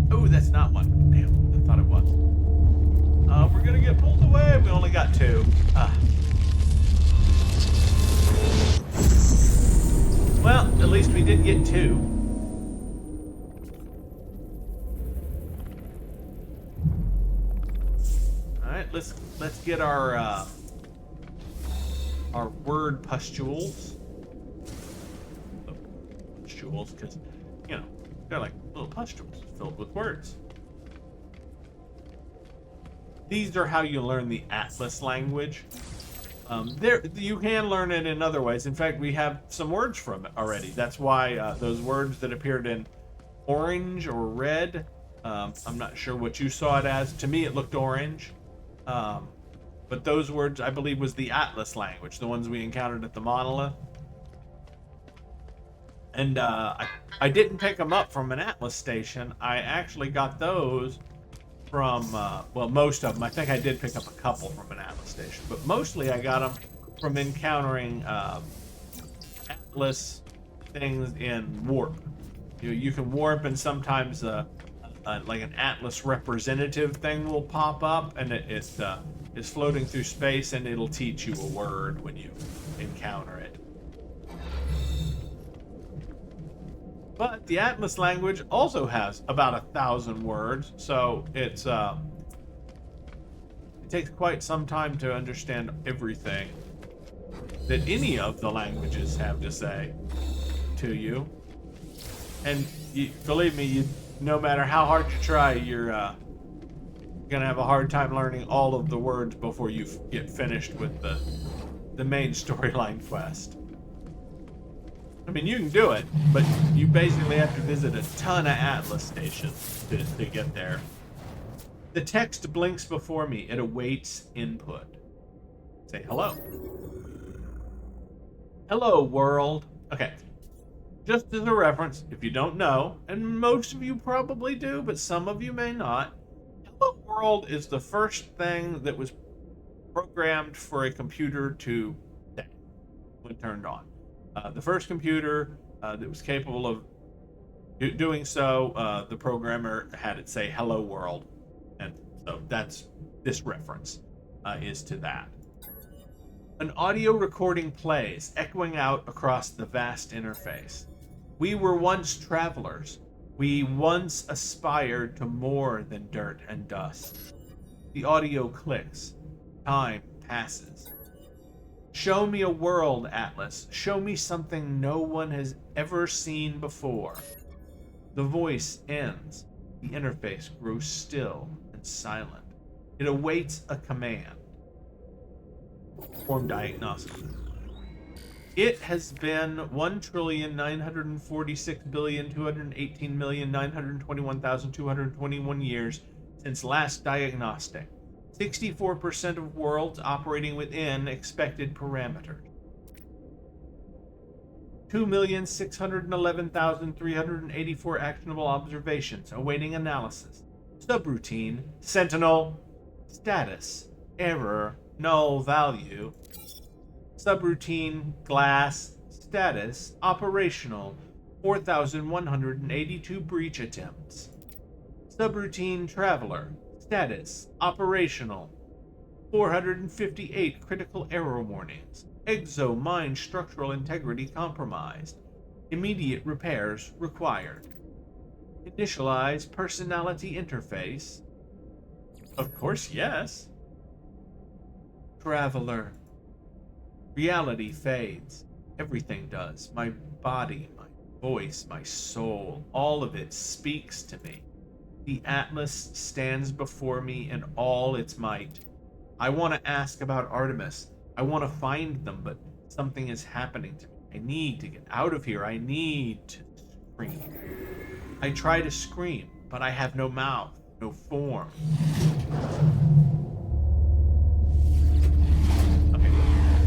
Oh, that's not one. Damn, I thought it was. We're gonna get pulled away. We only got two. Well, at least we did get two. All right, let's get our word pustules. Pustules, because they're like little pustules filled with words. These are how you learn the Atlas language. You can learn it in other ways. In fact, we have some words from it already. That's why those words that appeared in orange or red, I'm not sure what you saw it as. To me, it looked orange. But those words, I believe, was the Atlas language, the ones we encountered at the monolith. And I didn't pick them up from an Atlas station. I actually got those from, well, most of them. I think I did pick up a couple from an Atlas station, but mostly I got them from encountering Atlas things in warp. You can warp, and sometimes like an Atlas representative thing will pop up, and it's floating through space, and it'll teach you a word when you encounter it. But the Atlas language also has about 1,000 words, so it takes quite some time to understand everything that any of the languages have to say to you. And believe me, no matter how hard you try, you're gonna have a hard time learning all of the words before you get finished with the main storyline quest. I mean, you can do it, but you basically have to visit a ton of Atlas stations to get there. The text blinks before me. It awaits input. Say hello. Hello, world. Okay. Just as a reference, if you don't know, and most of you probably do, but some of you may not, hello, world is the first thing that was programmed for a computer to say when turned on. The first computer that was capable of doing so, the programmer had it say hello world. And so this reference is to that. An audio recording plays, echoing out across the vast interface. We were once travelers. We once aspired to more than dirt and dust. The audio clicks. Time passes. Show me a world, Atlas. Show me something no one has ever seen before. The voice ends. The interface grows still and silent. It awaits a command. Perform diagnosis. It has been 1,946,218,921,221 years since last diagnostic. 64% of worlds operating within expected parameters. 2,611,384 actionable observations awaiting analysis. Subroutine, Sentinel, status, error, null value. Subroutine, glass, status, operational, 4,182 breach attempts. Subroutine, traveler, status, operational, 458 critical error warnings. Exo mind structural integrity compromised. Immediate repairs required. Initialize personality interface. Of course, yes. Traveler. Reality fades. Everything does. My body, my voice, my soul, all of it speaks to me. The Atlas stands before me in all its might. I want to ask about Artemis. I want to find them, but something is happening to me. I need to get out of here. I need to scream. I try to scream, but I have no mouth, no form. Okay.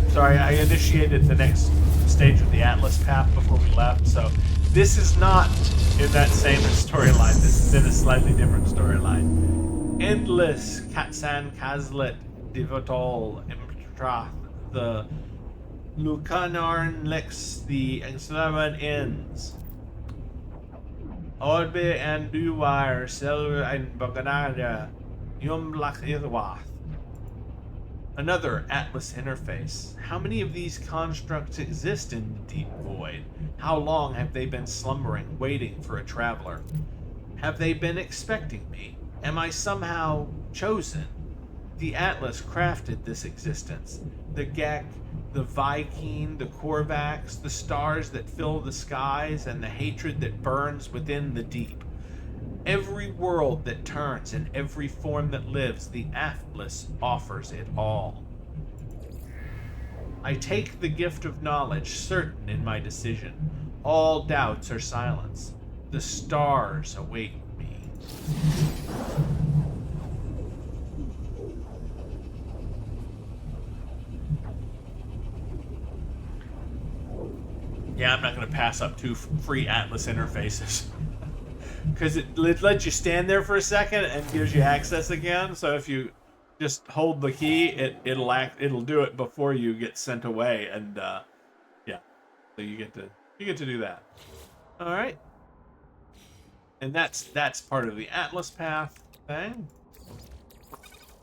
Sorry, I initiated the next stage of the Atlas path before we left, so this is not in that same storyline. This is in a slightly different storyline. Endless Katsan Kazlet Divotol Imtrath, the Lucanarn Lex, the Examen ends. Orbe and Duwire, Selver and Baganada, Yumlach Irwath. Another Atlas interface. How many of these constructs exist in the deep void? How long have they been slumbering, waiting for a traveler? Have they been expecting me? Am I somehow chosen? The Atlas crafted this existence. The Gek, the Viking, the Korvax, the stars that fill the skies, and the hatred that burns within the deep. Every world that turns and every form that lives, the Atlas offers it all. I take the gift of knowledge, certain in my decision. All doubts are silenced. The stars await me. Yeah, I'm not going to pass up 2 free Atlas interfaces. Because it lets you stand there for a second and gives you access again. So if you just hold the key, it'll do it before you get sent away. And yeah, so you get to do that. All right, and that's part of the Atlas path thing.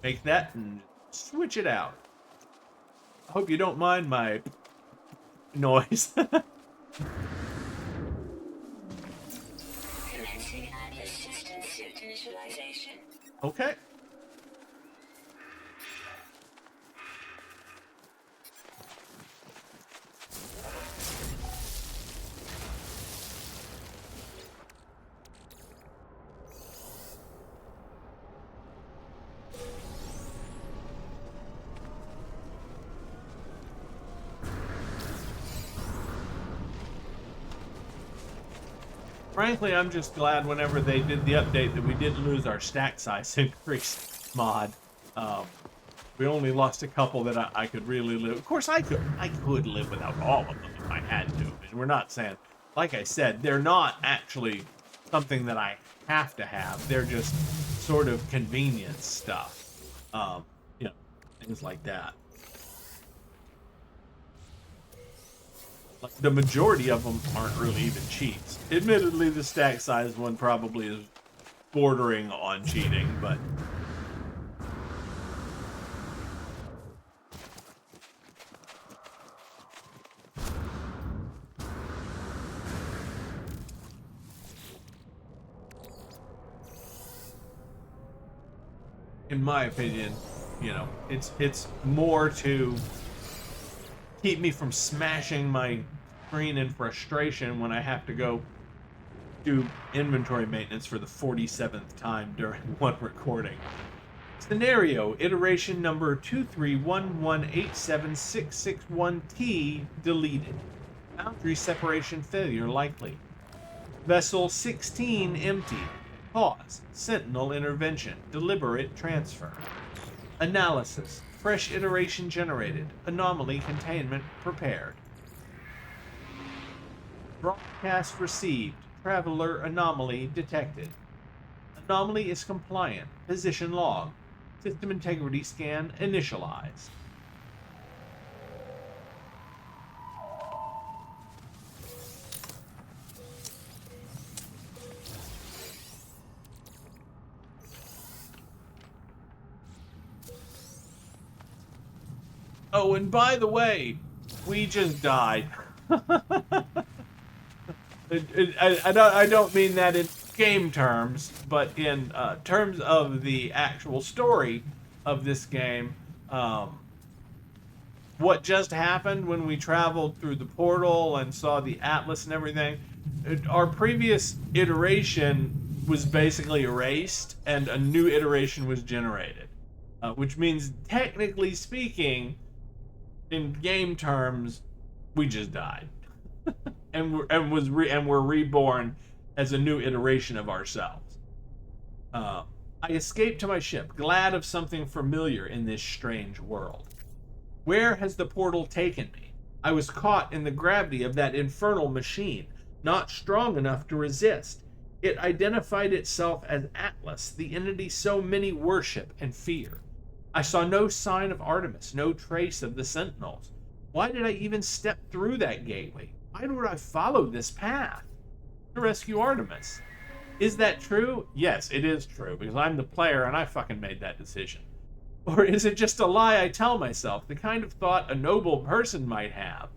Make that and switch it out. I hope you don't mind my noise. Commencing Atlas system suit initialization. Okay. Frankly, I'm just glad whenever they did the update that we didn't lose our stack size increase mod. We only lost a couple that I could really live. Of course, I could live without all of them if I had to. And we're not saying, like I said, they're not actually something that I have to have. They're just sort of convenience stuff. You know, things like that. Like the majority of them aren't really even cheats. Admittedly, the stack size one probably is bordering on cheating, but in my opinion, you know, it's more to keep me from smashing my screen in frustration when I have to go do inventory maintenance for the 47th time during one recording. Scenario, iteration number 231187661T deleted. Boundary separation failure likely. Vessel 16 empty. Pause. Sentinel intervention. Deliberate transfer. Analysis. Fresh iteration generated. Anomaly containment prepared. Broadcast received. Traveler anomaly detected. Anomaly is compliant. Position log. System integrity scan initialized. Oh, and by the way, we just died. I don't mean that in game terms, but in terms of the actual story of this game. What just happened when we traveled through the portal and saw the Atlas and everything, our previous iteration was basically erased and a new iteration was generated. Which means, technically speaking, in game terms, we just died. and we're reborn as a new iteration of ourselves. I escaped to my ship, glad of something familiar in this strange world. Where has the portal taken me? I was caught in the gravity of that infernal machine, not strong enough to resist. It identified itself as Atlas, the entity so many worship and fear. I saw no sign of Artemis, no trace of the Sentinels. Why did I even step through that gateway? Why would I follow this path? To rescue Artemis. Is that true? Yes, it is true, because I'm the player and I fucking made that decision. Or is it just a lie I tell myself, the kind of thought a noble person might have?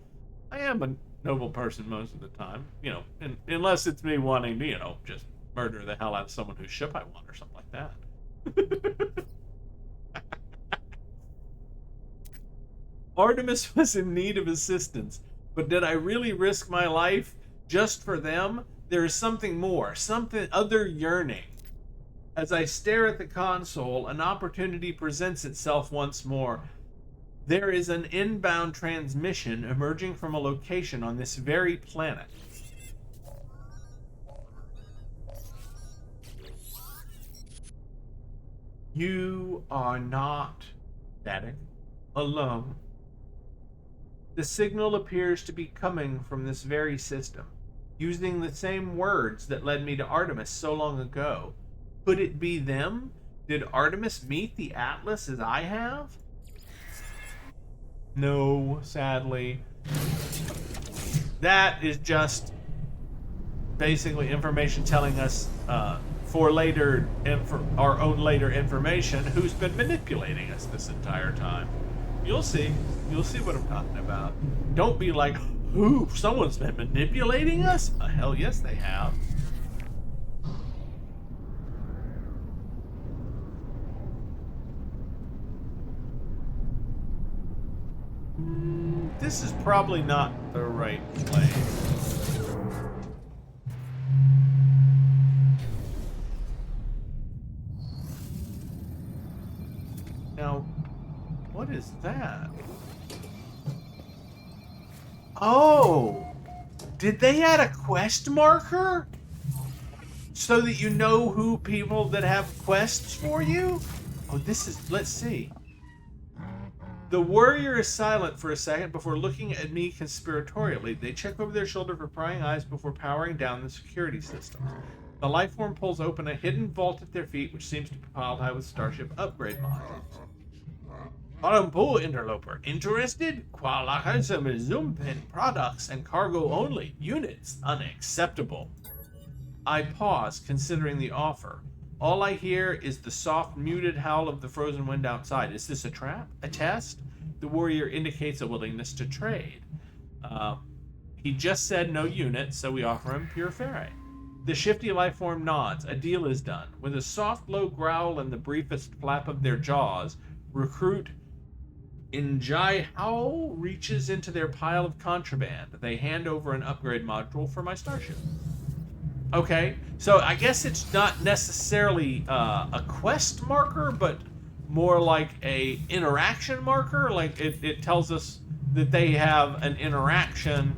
I am a noble person most of the time, unless it's me wanting to, just murder the hell out of someone whose ship I want or something like that. Artemis was in need of assistance, but did I really risk my life just for them? There is something more, something other yearning. As I stare at the console, an opportunity presents itself once more. There is an inbound transmission emerging from a location on this very planet. You are not, static, alone. The signal appears to be coming from this very system, using the same words that led me to Artemis so long ago. Could it be them? Did Artemis meet the Atlas as I have? No, sadly. That is just basically information telling us for later our own later information who's been manipulating us this entire time. You'll see. You'll see what I'm talking about. Don't be like, who? Someone's been manipulating us? Hell yes, they have. This is probably not the right place. Now, what is that? Oh! Did they add a quest marker? So that you know who people that have quests for you? Oh, this is... Let's see. The warrior is silent for a second before looking at me conspiratorially. They check over their shoulder for prying eyes before powering down the security systems. The lifeform pulls open a hidden vault at their feet, which seems to be piled high with starship upgrade modules. Parampo interloper. Interested? Qualakasam Zumpin products and cargo only. Units unacceptable. I pause, considering the offer. All I hear is the soft, muted howl of the frozen wind outside. Is this a trap? A test? The warrior indicates a willingness to trade. He just said no unit, so we offer him pure ferrite. The shifty lifeform nods. A deal is done. With a soft, low growl and the briefest flap of their jaws, recruit Injai Howl reaches into their pile of contraband. They hand over an upgrade module for my starship. Okay, so I guess it's not necessarily a quest marker, but more like a interaction marker. Like it tells us that they have an interaction,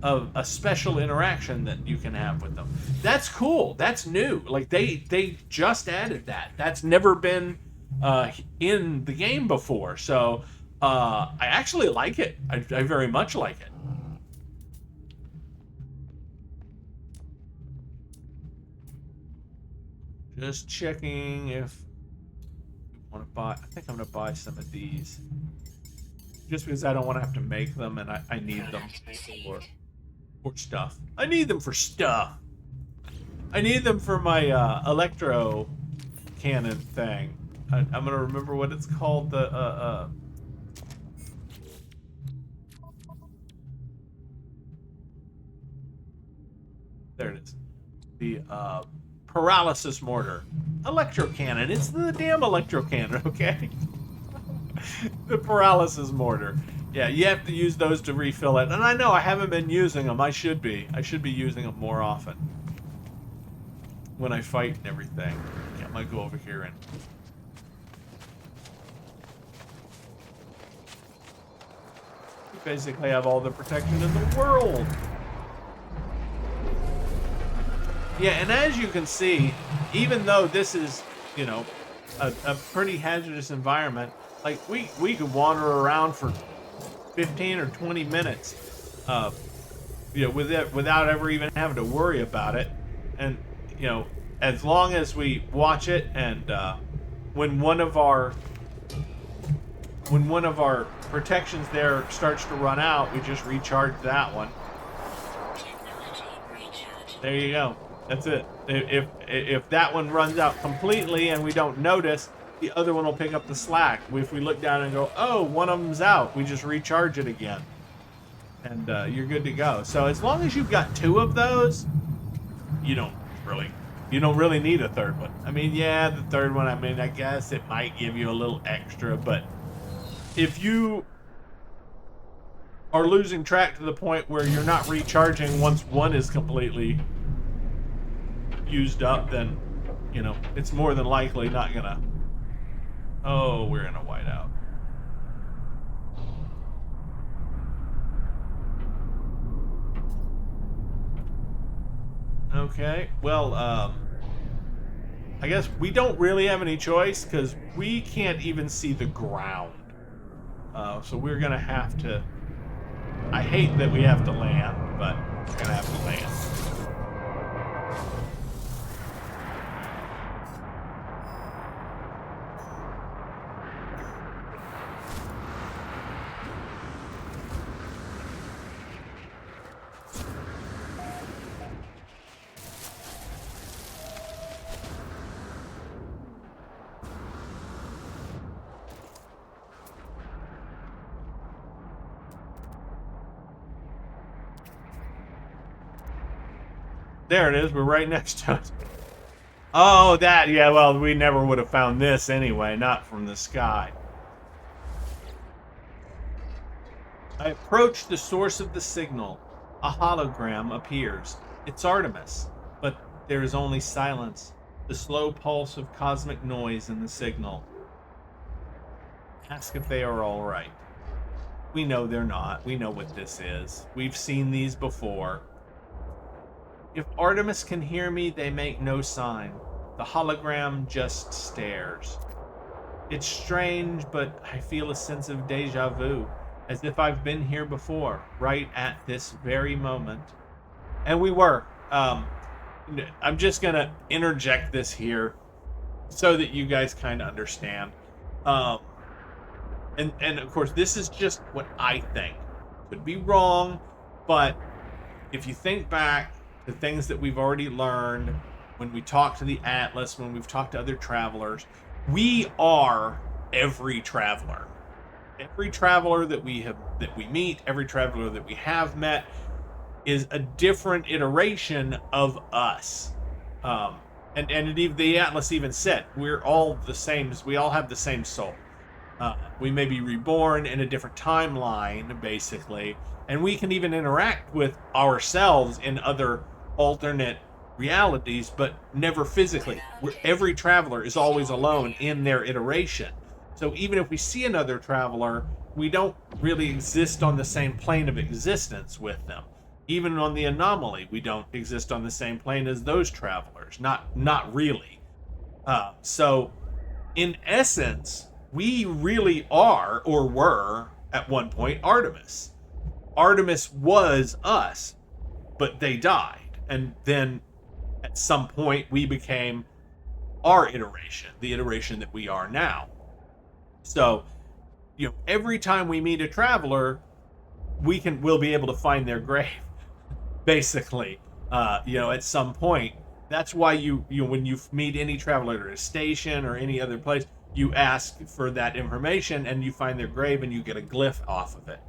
of a special interaction that you can have with them. That's cool. That's new. Like they just added that. That's never been in the game before. So I actually like it. I very much like it. Just checking if I want to buy. I think I'm going to buy some of these. Just because I don't want to have to make them, and I need them for stuff. I need them for stuff. I need them for my electro cannon thing. I'm going to remember what it's called. The there it is. The paralysis mortar. Electro cannon. It's the damn electro cannon, okay? The paralysis mortar. Yeah, you have to use those to refill it. And I know I haven't been using them. I should be. I should be using them more often. When I fight and everything. Yeah, I might go over here and... You basically have all the protection in the world. Yeah, and as you can see, even though this is, you know, a pretty hazardous environment, like we could wander around for 15 or 20 minutes, you know, without ever even having to worry about it. And you know, as long as we watch it, and when one of our protections there starts to run out, we just recharge that one. There you go. That's it. If that one runs out completely and we don't notice, the other one will pick up the slack. If we look down and go, oh, one of them's out, we just recharge it again. And you're good to go. So as long as you've got two of those, you don't really need a third one. I mean, yeah, the third one, I mean, I guess it might give you a little extra, but if you are losing track to the point where you're not recharging once one is completely used up, then, you know, it's more than likely not gonna... Oh, we're in a whiteout. Okay, well, I guess we don't really have any choice because we can't even see the ground. So we're gonna have to... I hate that we have to land, but we're gonna have to land. There it is. We're right next to it. Oh, that. Yeah, well, we never would have found this anyway, not from the sky. I approach the source of the signal. A hologram appears. It's Artemis, but there is only silence, the slow pulse of cosmic noise in the signal. Ask if they are all right. We know they're not. We know what this is. We've seen these before. If Artemis can hear me, they make no sign. The hologram just stares. It's strange, but I feel a sense of deja vu, as if I've been here before, right at this very moment. And we were. I'm just going to interject this here so that you guys kind of understand. And of course, this is just what I think. Could be wrong, but if you think back, the things that we've already learned when we talk to the Atlas, when we've talked to other travelers, we are every traveler. Every traveler that we meet, every traveler that we have met is a different iteration of us. The Atlas even said we're all the same. We all have the same soul. We may be reborn in a different timeline, basically, and we can even interact with ourselves in other alternate realities, but never physically. Every traveler is always alone in their iteration. So even if we see another traveler, we don't really exist on the same plane of existence with them. Even on the anomaly, we don't exist on the same plane as those travelers. Not really. So in essence, we really are, or were at one point, Artemis. Artemis was us, but they died. And then at some point, we became our iteration, the iteration that we are now. So, every time we meet a traveler, we'll be able to find their grave, basically. At some point. That's why you when you meet any traveler at a station or any other place, you ask for that information and you find their grave and you get a glyph off of it,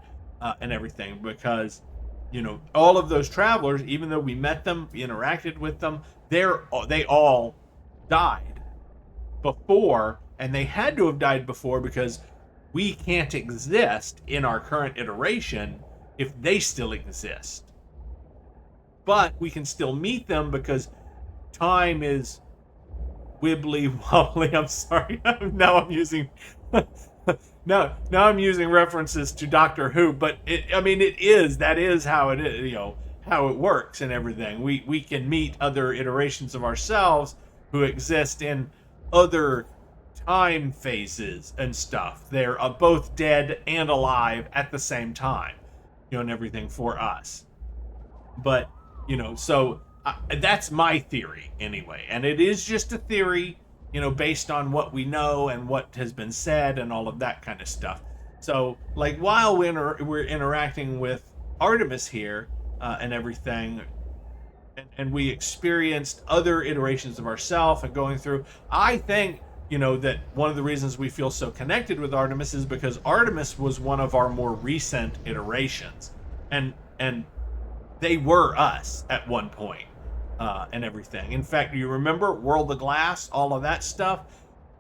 and everything, because all of those travelers, even though we met them, we interacted with them, they all died before, and they had to have died before because we can't exist in our current iteration if they still exist. But we can still meet them because time is wibbly wobbly. I'm sorry. Now I'm using now I'm using references to Doctor Who, but that is how it is, how it works and everything. We can meet other iterations of ourselves who exist in other time phases and stuff. They're both dead and alive at the same time, and everything for us. But so that's my theory anyway, and it is just a theory, based on what we know and what has been said and all of that kind of stuff. So, like, while we're interacting with Artemis here, and everything, and we experienced other iterations of ourselves and going through, I think, that one of the reasons we feel so connected with Artemis is because Artemis was one of our more recent iterations, and they were us at one point, and everything. In fact, you remember World of Glass, all of that stuff?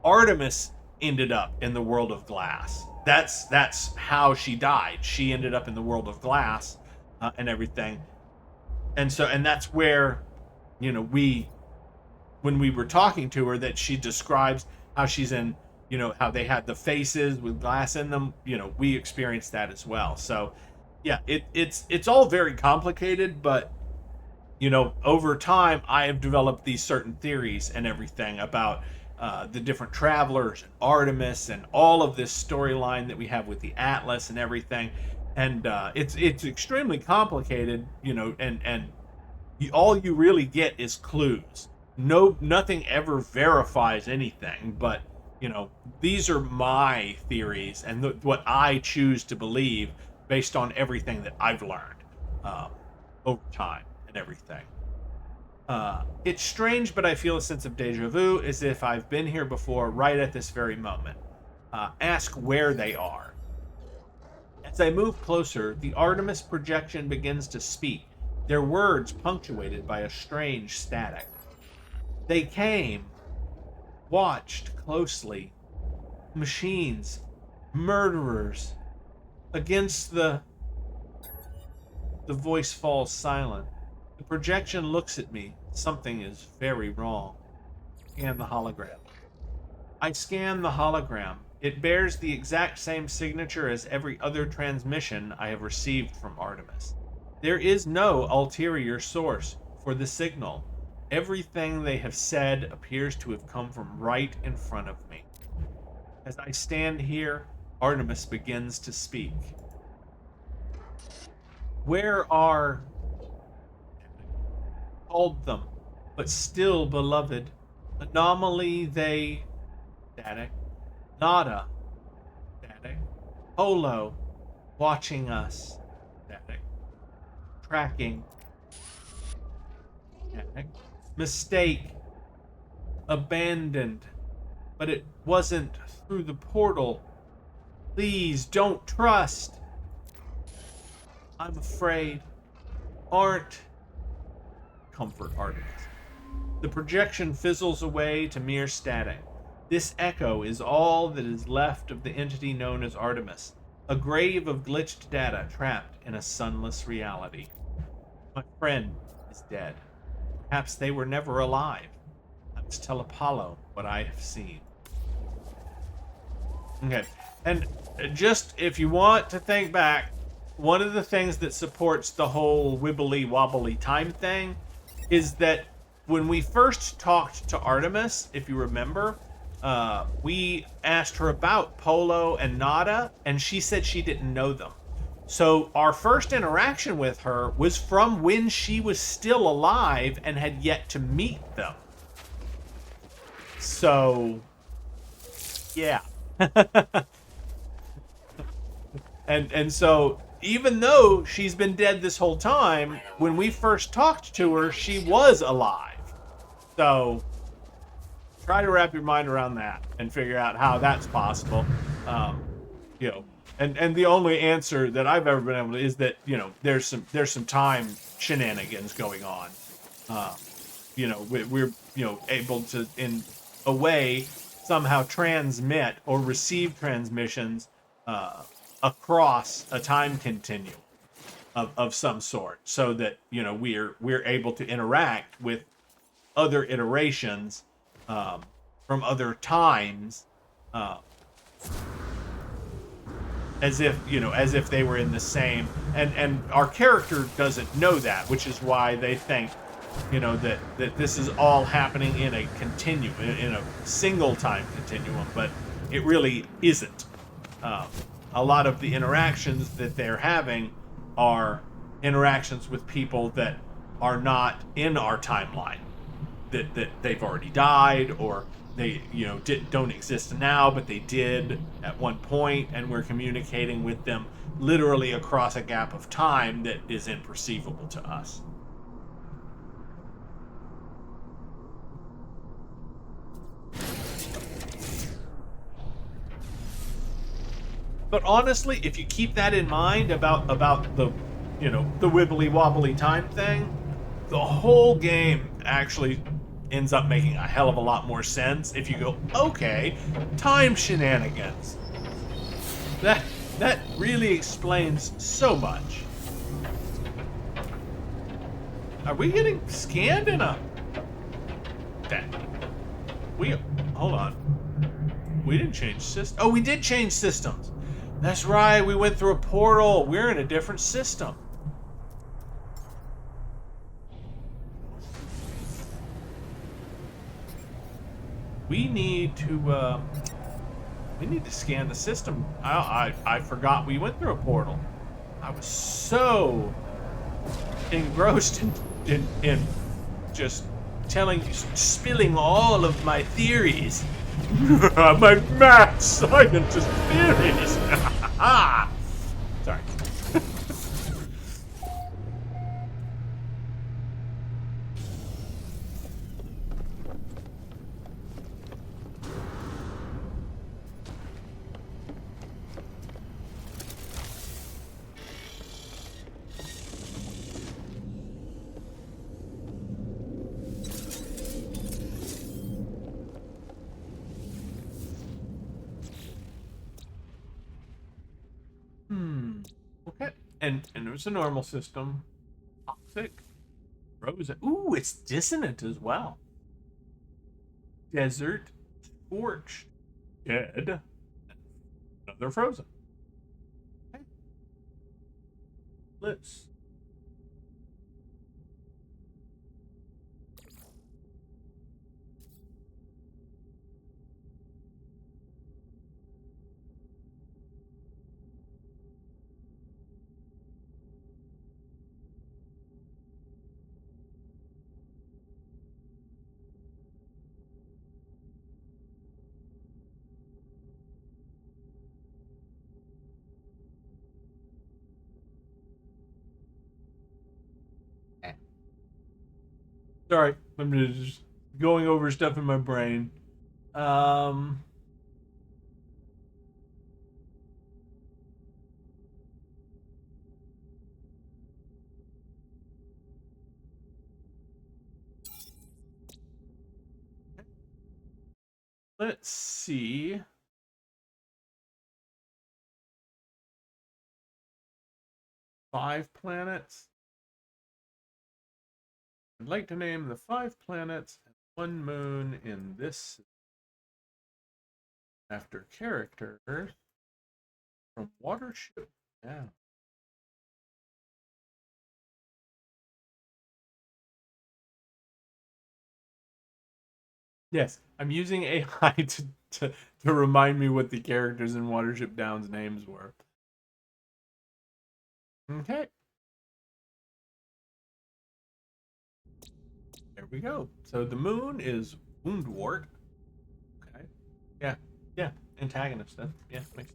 Artemis ended up in the World of Glass. That's how she died. She ended up in the World of Glass, and everything. And that's where, when we were talking to her, that she describes how she's in, how they had the faces with glass in them. We experienced that as well. So, yeah, it's all very complicated, but over time I have developed these certain theories and everything about the different travelers and Artemis and all of this storyline that we have with the Atlas and everything, and it's extremely complicated, and all you really get is clues. Nothing ever verifies anything, but these are my theories and what I choose to believe based on everything that I've learned over time and everything. It's strange, but I feel a sense of deja vu, as if I've been here before, right at this very moment. Ask where they are. As I move closer, the Artemis projection begins to speak, their words punctuated by a strange static. They came, watched closely. Machines, murderers. Against the voice falls silent. The projection looks at me. Something is very wrong. Scan the hologram. I scan the hologram. It bears the exact same signature as every other transmission I have received from Artemis. There is no ulterior source for the signal. Everything they have said appears to have come from right in front of me. As I stand here, Artemis begins to speak. Where are... called them, but still beloved. Anomaly they... static. Nada. Static. Holo. Watching us. Static. Tracking. Static. Mistake. Abandoned. But it wasn't through the portal. Please don't trust. I'm afraid. Aren't. Comfort Artemis. The projection fizzles away to mere static. This echo is all that is left of the entity known as Artemis, a grave of glitched data trapped in a sunless reality. My friend is dead. Perhaps they were never alive. I must tell Apollo what I have seen. Okay. And just if you want to think back, one of the things that supports the whole wibbly wobbly time thing is that when we first talked to Artemis, if you remember, we asked her about Polo and Nada, and she said she didn't know them. So our first interaction with her was from when she was still alive and had yet to meet them. So, yeah. And so even though she's been dead this whole time, when we first talked to her, she was alive. So try to wrap your mind around that and figure out how that's possible. Um, you know, and the only answer that I've ever been able to is that there's some time shenanigans going on. Um, we're able to in a way somehow transmit or receive transmissions across a time continuum of some sort, so that we're able to interact with other iterations from other times, uh, as if they were in the same. And our character doesn't know that, which is why they think that this is all happening in a continuum, in a single time continuum, but it really isn't. A lot of the interactions that they're having are interactions with people that are not in our timeline, that they've already died, or they don't exist now, but they did at one point, and we're communicating with them literally across a gap of time that is imperceivable to us. But honestly, if you keep that in mind about the the wibbly wobbly time thing, the whole game actually ends up making a hell of a lot more sense if you go, okay, time shenanigans. That really explains so much. Are we getting scanned in a... That... Hold on. We didn't change systems. Oh, we did change systems. That's right, we went through a portal. We're in a different system. We need to scan the system. I forgot we went through a portal. I was so engrossed in just spilling all of my theories. My mad scientist theories. Sorry. Okay. And it was a normal system. Toxic. Frozen. Ooh, it's dissonant as well. Desert. Scorched. Dead. Another frozen. Okay. Let's... Sorry, I'm just going over stuff in my brain. Um, let's see. Five planets. I'd like to name the 5 planets and 1 moon in this. After characters from Watership. Yeah. Yes, I'm using AI to remind me what the characters in Watership Down's names were. Okay. There we go. So the moon is Woundwort. Okay. Yeah. Yeah. Antagonist then. Yeah. Makes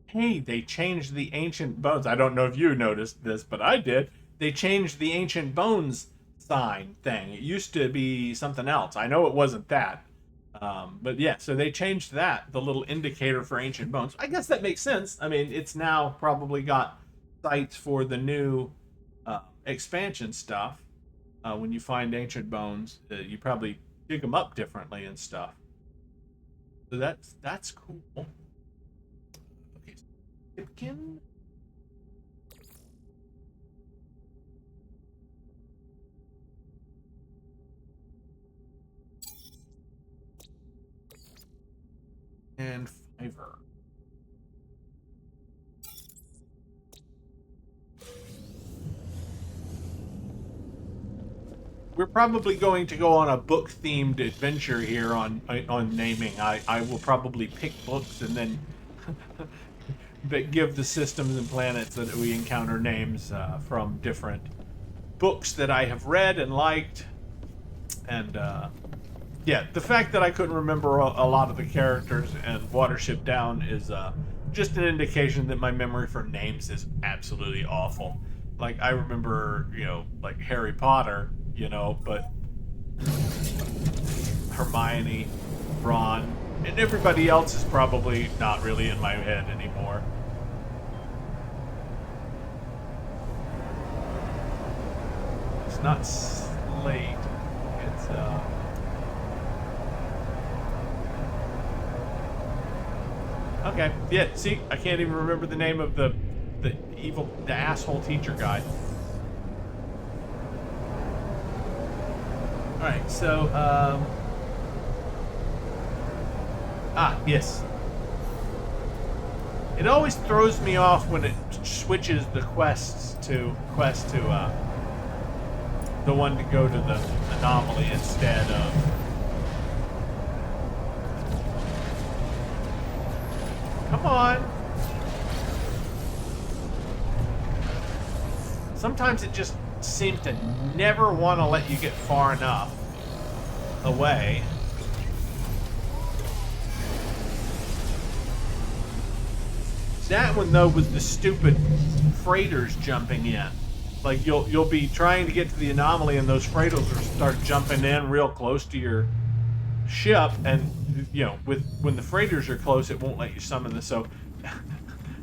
Hey, they changed the ancient bones. I don't know if you noticed this, but I did. They changed the ancient bones sign thing. It used to be something else. I know it wasn't that. But yeah, so they changed that, the little indicator for ancient bones. I guess that makes sense. I mean, it's now probably got sites for the new expansion stuff. When you find ancient bones, you probably dig them up differently and stuff. So that's cool. Okay, Tipkin. And Fiverr. We're probably going to go on a book-themed adventure here on naming. I will probably pick books and then give the systems and planets that we encounter names from different books that I have read and liked. And yeah, the fact that I couldn't remember a lot of the characters and Watership Down is just an indication that my memory for names is absolutely awful. Like, I remember, like Harry Potter, but Hermione, Ron, and everybody else is probably not really in my head anymore. It's not Slate. It's okay. Yeah, see, I can't even remember the name of the asshole teacher guy. Alright, so, yes. It always throws me off when it switches the quest to the one to go to the anomaly instead of... Come on! Sometimes it just seems to never want to let you get far enough away. That one though was the stupid freighters jumping in. Like you'll be trying to get to the anomaly and those freighters will start jumping in real close to your ship, and when the freighters are close it won't let you summon the so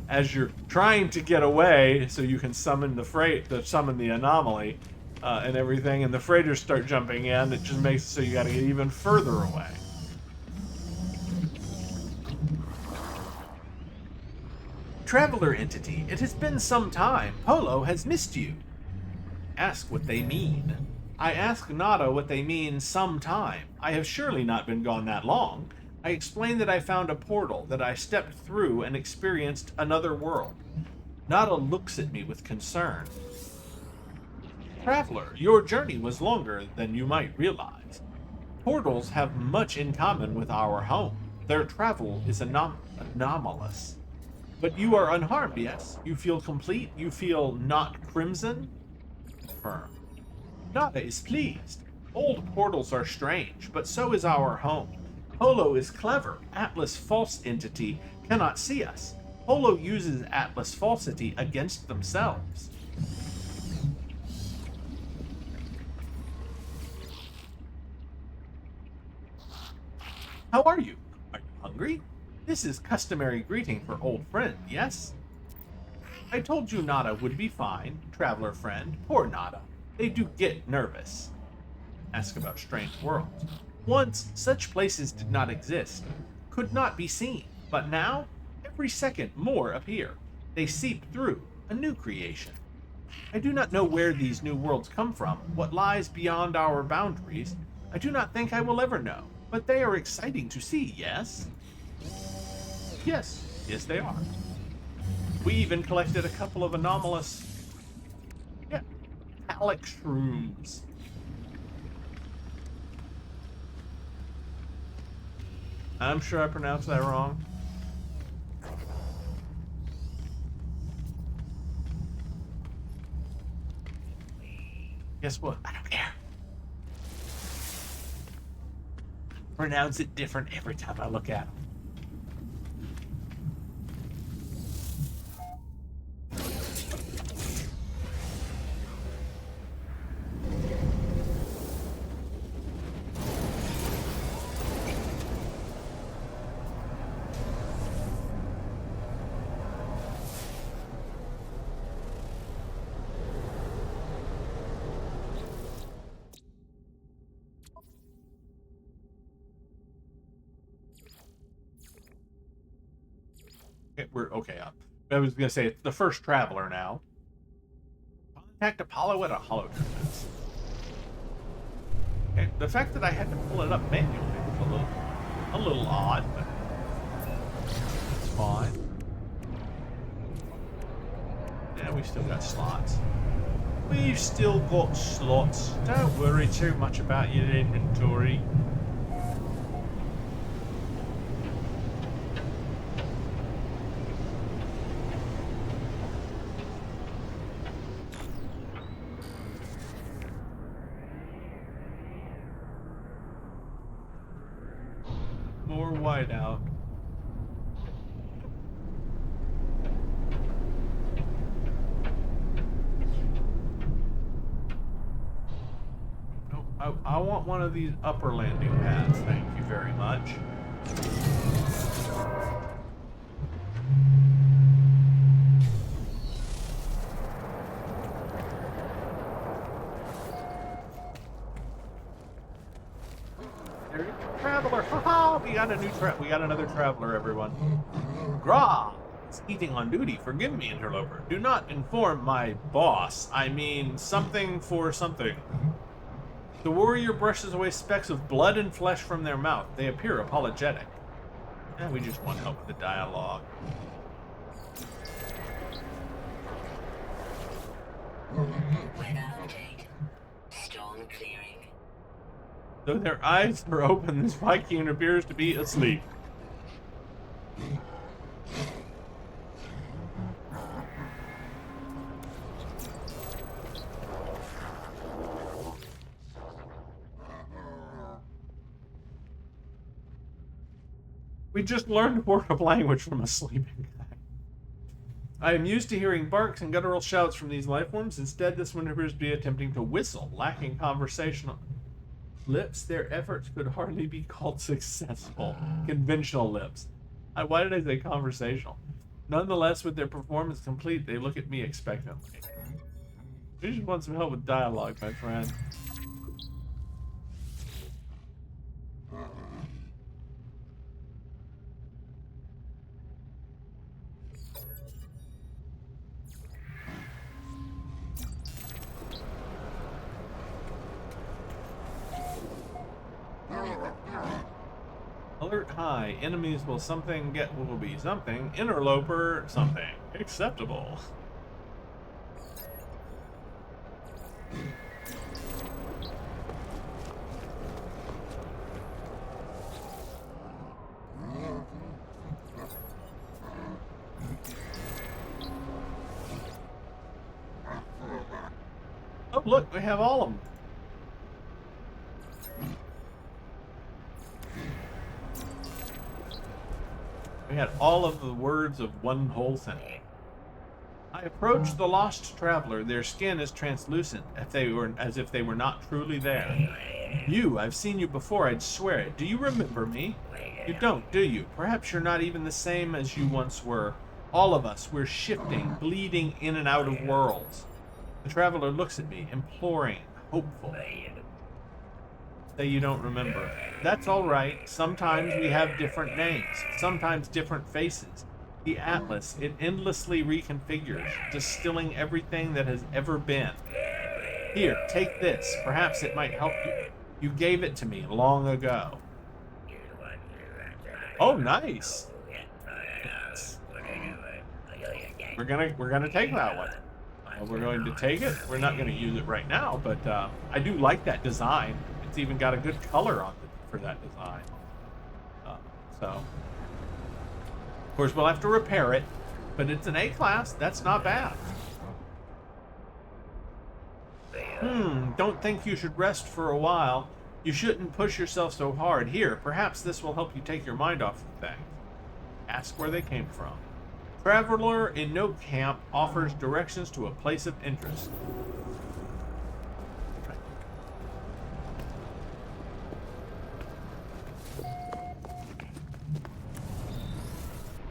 as you're trying to get away so you can summon the anomaly and everything, and the freighters start jumping in, it just makes it so you got to get even further away. Traveler entity, it has been some time. Polo has missed you. Ask what they mean. I ask Nada what they mean some time. I have surely not been gone that long. I explained that I found a portal, that I stepped through and experienced another world. Nada looks at me with concern. Traveler, your journey was longer than you might realize. Portals have much in common with our home. Their travel is anomalous. But you are unharmed, yes? You feel complete? You feel not crimson? Firm. Nada is pleased. Old portals are strange, but so is our home. Polo is clever. Atlas false entity cannot see us. Polo uses Atlas falsity against themselves. How are you? Are you hungry? This is customary greeting for old friend, yes? I told you Nada would be fine, traveler friend. Poor Nada. They do get nervous. Ask about strange worlds. Once, such places did not exist, could not be seen, but now, every second more appear. They seep through, a new creation. I do not know where these new worlds come from, what lies beyond our boundaries. I do not think I will ever know, but they are exciting to see, yes? Yes, they are. We even collected a couple of anomalous, metallic shrooms. I'm sure I pronounced that wrong. Guess what? I don't care. Pronounce it different every time I look at them. We're okay. I was gonna say it's the first traveler now. Contact Apollo at a hollow terminus. Okay, the fact that I had to pull it up manually was a little odd, but it's fine. Yeah, we still got slots. We've still got slots. Don't worry too much about your inventory. More whiteout. No, I want one of these upper landing pads, thank you very much. Traveler, haha! We got another traveler, everyone. Gra is eating on duty. Forgive me, interloper. Do not inform my boss. I mean something for something. The warrior brushes away specks of blood and flesh from their mouth. They appear apologetic. And we just want help with the dialogue. Weather update. Storm clearing. Though their eyes are open, this Viking appears to be asleep. We just learned a word of language from a sleeping guy. I am used to hearing barks and guttural shouts from these lifeforms. Instead, this one appears to be attempting to whistle, lacking conversational lips. Their efforts could hardly be called successful. Conventional lips. Why did I say conversational? Nonetheless, with their performance complete, they look at me expectantly. We just want some help with dialogue, my friend. Alert high. Enemies will be something. Interloper something. Acceptable. look, we have all of them. We had all of the words of one whole sentence. I approached the lost traveler. Their skin is translucent, as if they were not truly there. You, I've seen you before, I'd swear it. Do you remember me? You don't, do you? Perhaps you're not even the same as you once were. All of us, we're shifting, bleeding in and out of worlds. The traveler looks at me, imploring, hopeful. Say you don't remember. That's all right. Sometimes we have different names, sometimes different faces. The Atlas, it endlessly reconfigures, distilling everything that has ever been. Here, take this. Perhaps it might help you. You gave it to me long ago. Oh, nice. We're gonna take that one. We're going to take it. We're not going to use it right now, but I do like that design. It's even got a good color on it for that design. So, of course, we'll have to repair it, but it's an A-class. That's not bad. Don't think you should rest for a while. You shouldn't push yourself so hard. Here, perhaps this will help you take your mind off of things. Ask where they came from. Traveler in no camp offers directions to a place of interest.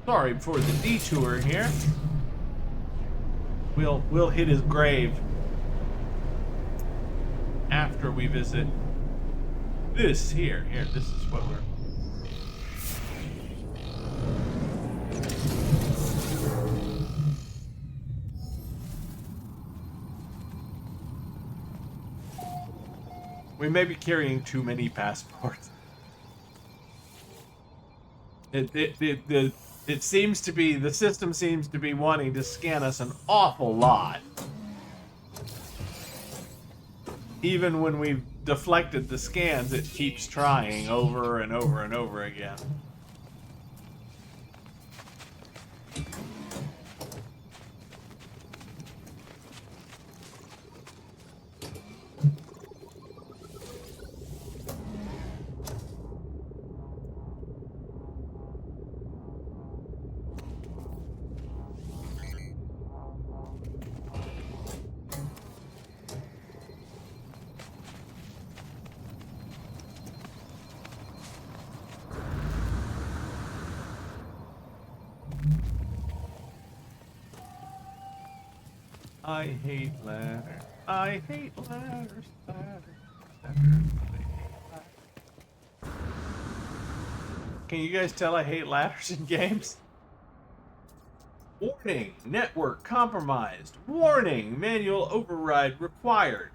Sorry for the detour here. We'll hit his grave after we visit this here. Here, this is what we're... We may be carrying too many passports. It seems to be, the system seems to be wanting to scan us an awful lot. Even when we've deflected the scans, it keeps trying over and over and over again. I hate ladders. I hate ladders. Can you guys tell I hate ladders in games? Warning! Network compromised. Warning! Manual override required.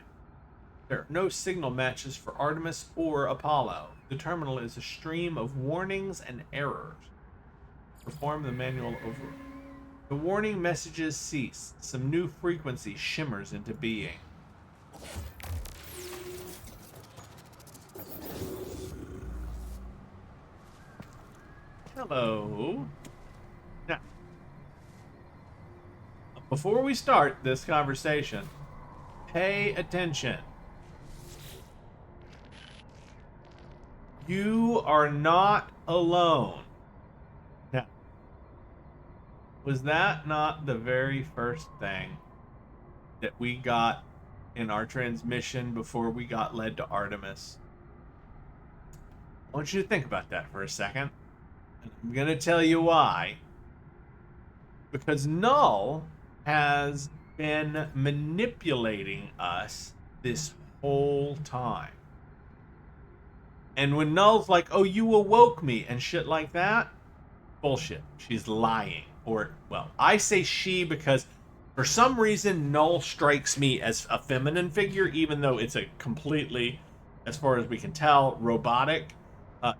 There are no signal matches for Artemis or Apollo. The terminal is a stream of warnings and errors. Perform the manual override. The warning messages cease. Some new frequency shimmers into being. Hello. Now, before we start this conversation, pay attention. You are not alone. Now, was that not the very first thing that we got in our transmission before we got led to Artemis? I want you to think about that for a second. I'm going to tell you why. Because Null has been manipulating us this whole time. And when Null's like, oh, you awoke me and shit like that, bullshit. She's lying. Or, well, I say she because for some reason Null strikes me as a feminine figure, even though it's a completely, as far as we can tell, robotic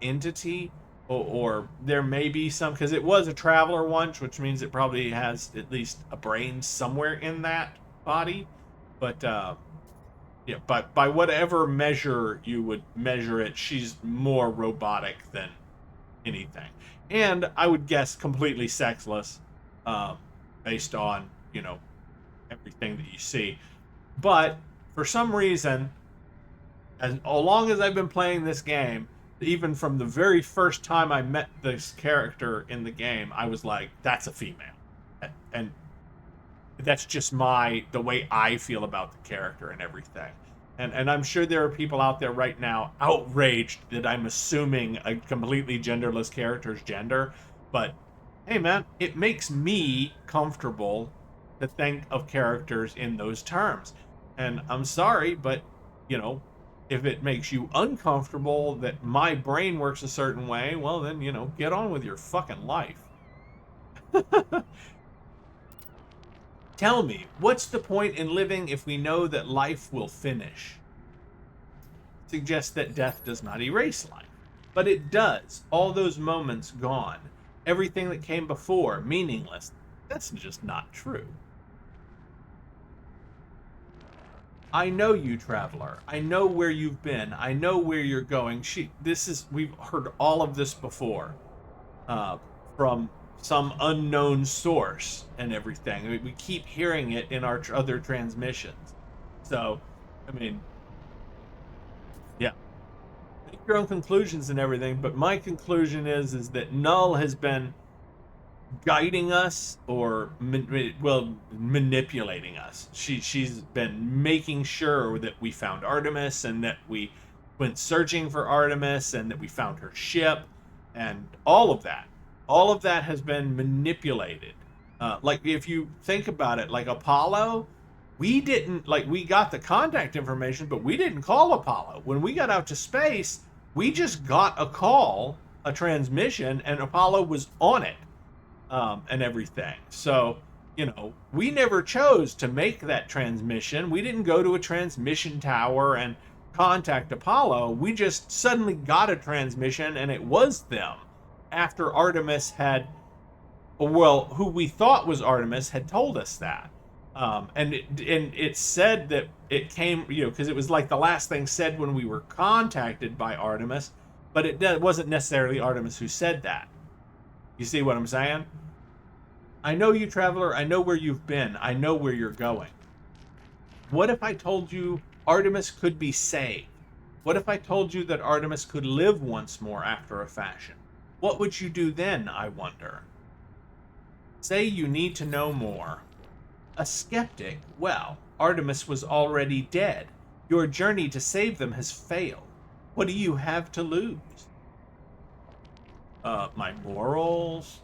entity. Or there may be some, because it was a traveler once, which means it probably has at least a brain somewhere in that body. But, yeah, but by whatever measure you would measure it, she's more robotic than anything. And I would guess completely sexless, based on, you know, everything that you see. But for some reason, as long as I've been playing this game, even from the very first time I met this character in the game, I was like, that's a female. And that's just the way I feel about the character and everything. And I'm sure there are people out there right now outraged that I'm assuming a completely genderless character's gender. But hey, man, it makes me comfortable to think of characters in those terms. And I'm sorry, but, you know, if it makes you uncomfortable that my brain works a certain way, well, then, you know, get on with your fucking life. Tell me, what's the point in living if we know that life will finish? Suggests that death does not erase life. But it does. All those moments gone. Everything that came before, meaningless. That's just not true. I know you, traveler. I know where you've been. I know where you're going. We've heard all of this before. From some unknown source and everything. We keep hearing it in our other transmissions. So, I mean, yeah. Make your own conclusions and everything, but my conclusion is that Null has been guiding us or manipulating us. She's been making sure that we found Artemis and that we went searching for Artemis and that we found her ship and all of that. All of that has been manipulated. Like, if you think about it, like Apollo, we got the contact information, but we didn't call Apollo. When we got out to space, we just got a transmission, and Apollo was on it, and everything. So, you know, we never chose to make that transmission. We didn't go to a transmission tower and contact Apollo. We just suddenly got a transmission, and it was them. After Artemis who we thought was Artemis, had told us that. And it said that it came, you know, because it was like the last thing said when we were contacted by Artemis, but it wasn't necessarily Artemis who said that. You see what I'm saying? I know you, traveler. I know where you've been. I know where you're going. What if I told you Artemis could be saved? What if I told you that Artemis could live once more after a fashion? What would you do then, I wonder? Say you need to know more. A skeptic? Well, Artemis was already dead. Your journey to save them has failed. What do you have to lose? My morals,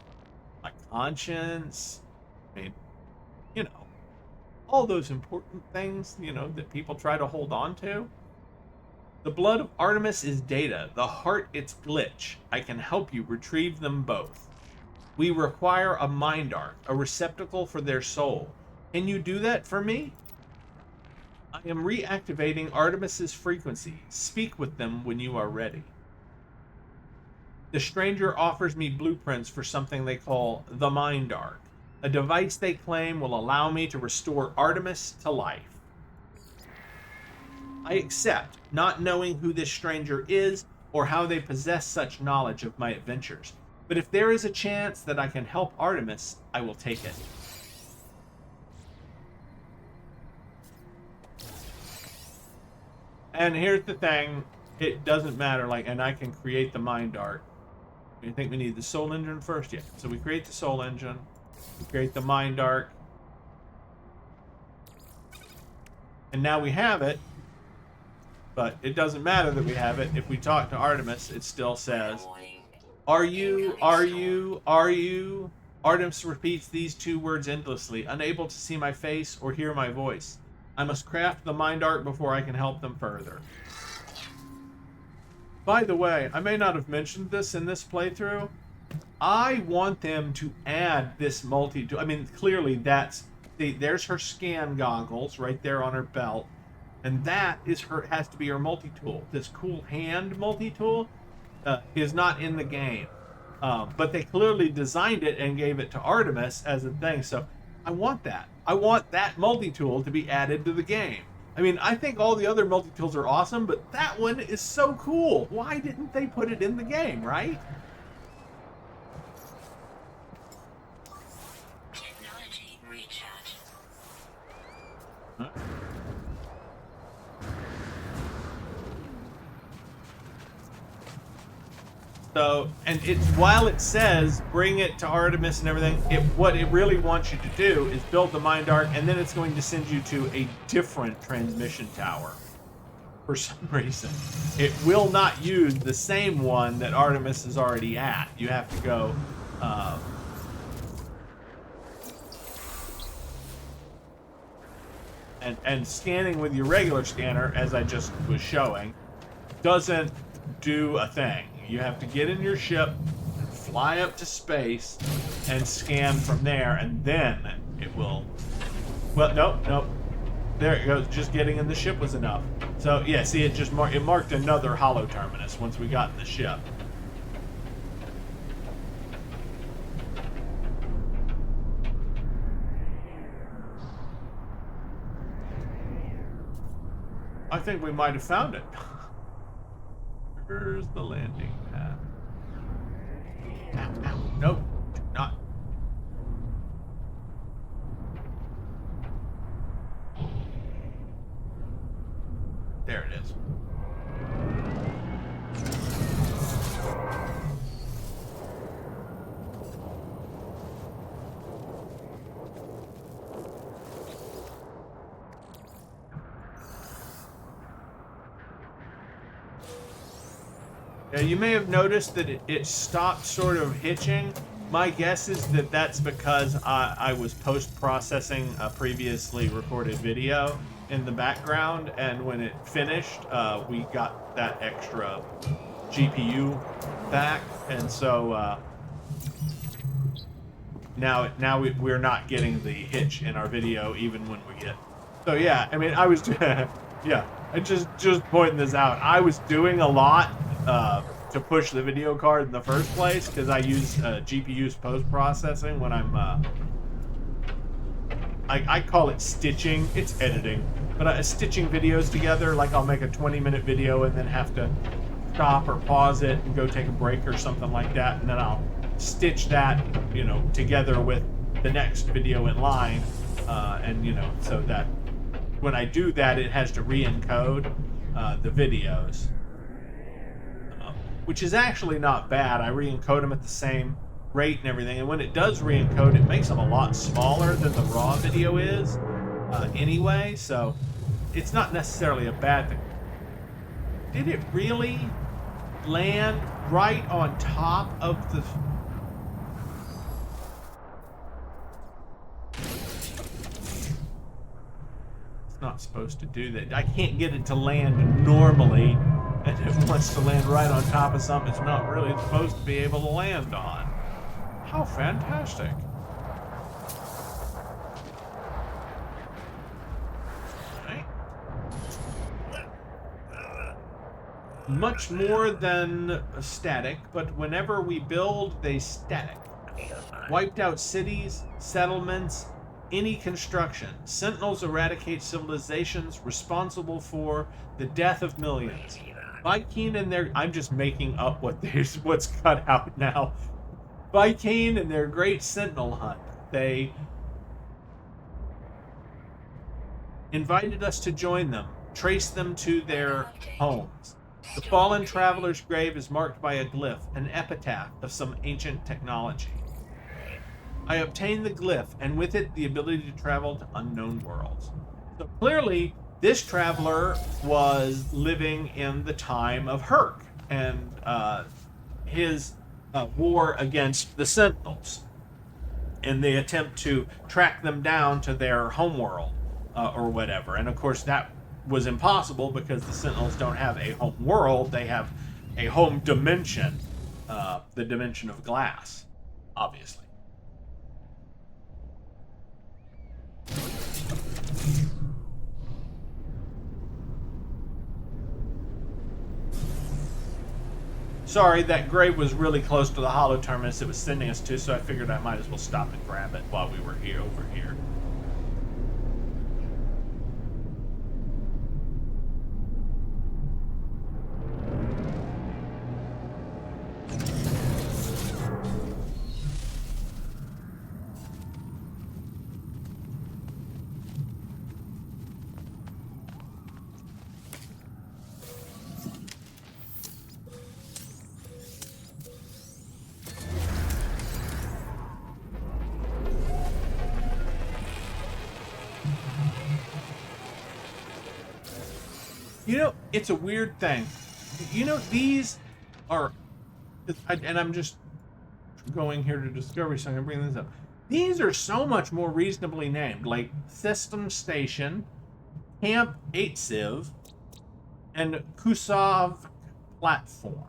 my conscience. I mean, you know, all those important things, you know, that people try to hold on to. The blood of Artemis is data, the heart its glitch. I can help you retrieve them both. We require a mind arc, a receptacle for their soul. Can you do that for me? I am reactivating Artemis's frequency. Speak with them when you are ready. The stranger offers me blueprints for something they call the mind arc, a device they claim will allow me to restore Artemis to life. I accept, not knowing who this stranger is or how they possess such knowledge of my adventures. But if there is a chance that I can help Artemis, I will take it. And here's the thing, it doesn't matter, and I can create the mind arc. You think we need the soul engine first? Yeah. So we create the soul engine, we create the mind arc, and now we have it. But it doesn't matter that we have it. If we talk to Artemis, it still says, Are you? Artemis repeats these two words endlessly, unable to see my face or hear my voice. I must craft the mind art before I can help them further. By the way, I may not have mentioned this in this playthrough. I want them to add this multi-tool. I mean, clearly there's her scan goggles right there on her belt. And that has to be her multi-tool. This cool hand multi-tool is not in the game. But they clearly designed it and gave it to Artemis as a thing. So I want that. I want that multi-tool to be added to the game. I mean, I think all the other multi-tools are awesome, but that one is so cool. Why didn't they put it in the game, right? Technology recharge. Huh? So, and it's while it says bring it to Artemis and everything, what it really wants you to do is build the mind arc, and then it's going to send you to a different transmission tower. For some reason, it will not use the same one that Artemis is already at. You have to go. And scanning with your regular scanner, as I just was showing, doesn't do a thing. You have to get in your ship, fly up to space, and scan from there, and then it will. Well, nope. There it goes. Just getting in the ship was enough. So yeah, see, it marked another hollow terminus once we got in the ship. I think we might have found it. Where's the landing pad? Ow. Nope, not. There it is. Yeah, you may have noticed that it stopped sort of hitching. My guess is that that's because I was post-processing a previously recorded video in the background, and when it finished, we got that extra GPU back, and so now we're not getting the hitch in our video even when we get. So yeah, I mean, I was yeah, I just pointing this out. I was doing a lot to push the video card in the first place because I use GPU's post-processing when I'm I call it stitching. It's editing, but stitching videos together. Like I'll make a 20-minute video and then have to stop or pause it and go take a break or something like that, and then I'll stitch that, together with the next video in line, and so that when I do that, it has to re-encode the videos, which is actually not bad. I re-encode them at the same rate and everything, and when it does re-encode, it makes them a lot smaller than the raw video is anyway, so it's not necessarily a bad thing. Did it really land right on top of the... It's not supposed to do that. I can't get it to land normally, and it wants to land right on top of something it's not really supposed to be able to land on. How fantastic. Okay. Much more than static, but whenever we build, they static. Wiped out cities, settlements, any construction. Sentinels eradicate civilizations responsible for the death of millions. Viking and their... I'm just making up what's cut out now. Viking and their great sentinel hunt. They invited us to join them, trace them to their homes. The fallen traveler's grave is marked by a glyph, an epitaph of some ancient technology. I obtained the glyph, and with it, the ability to travel to unknown worlds. So clearly, this traveler was living in the time of Herc, and his war against the Sentinels, and they attempt to track them down to their homeworld or whatever. And of course, that was impossible because the Sentinels don't have a home world; they have a home dimension, the dimension of glass, obviously. Sorry, that grave was really close to the hollow terminus it was sending us to, so I figured I might as well stop and grab it while we were here over here. You know, it's a weird thing. You know, these are, and I'm just going here to Discovery, so I'm going to bring this up. These are so much more reasonably named, like System Station, Camp 8 Civ, and Kusav Platform.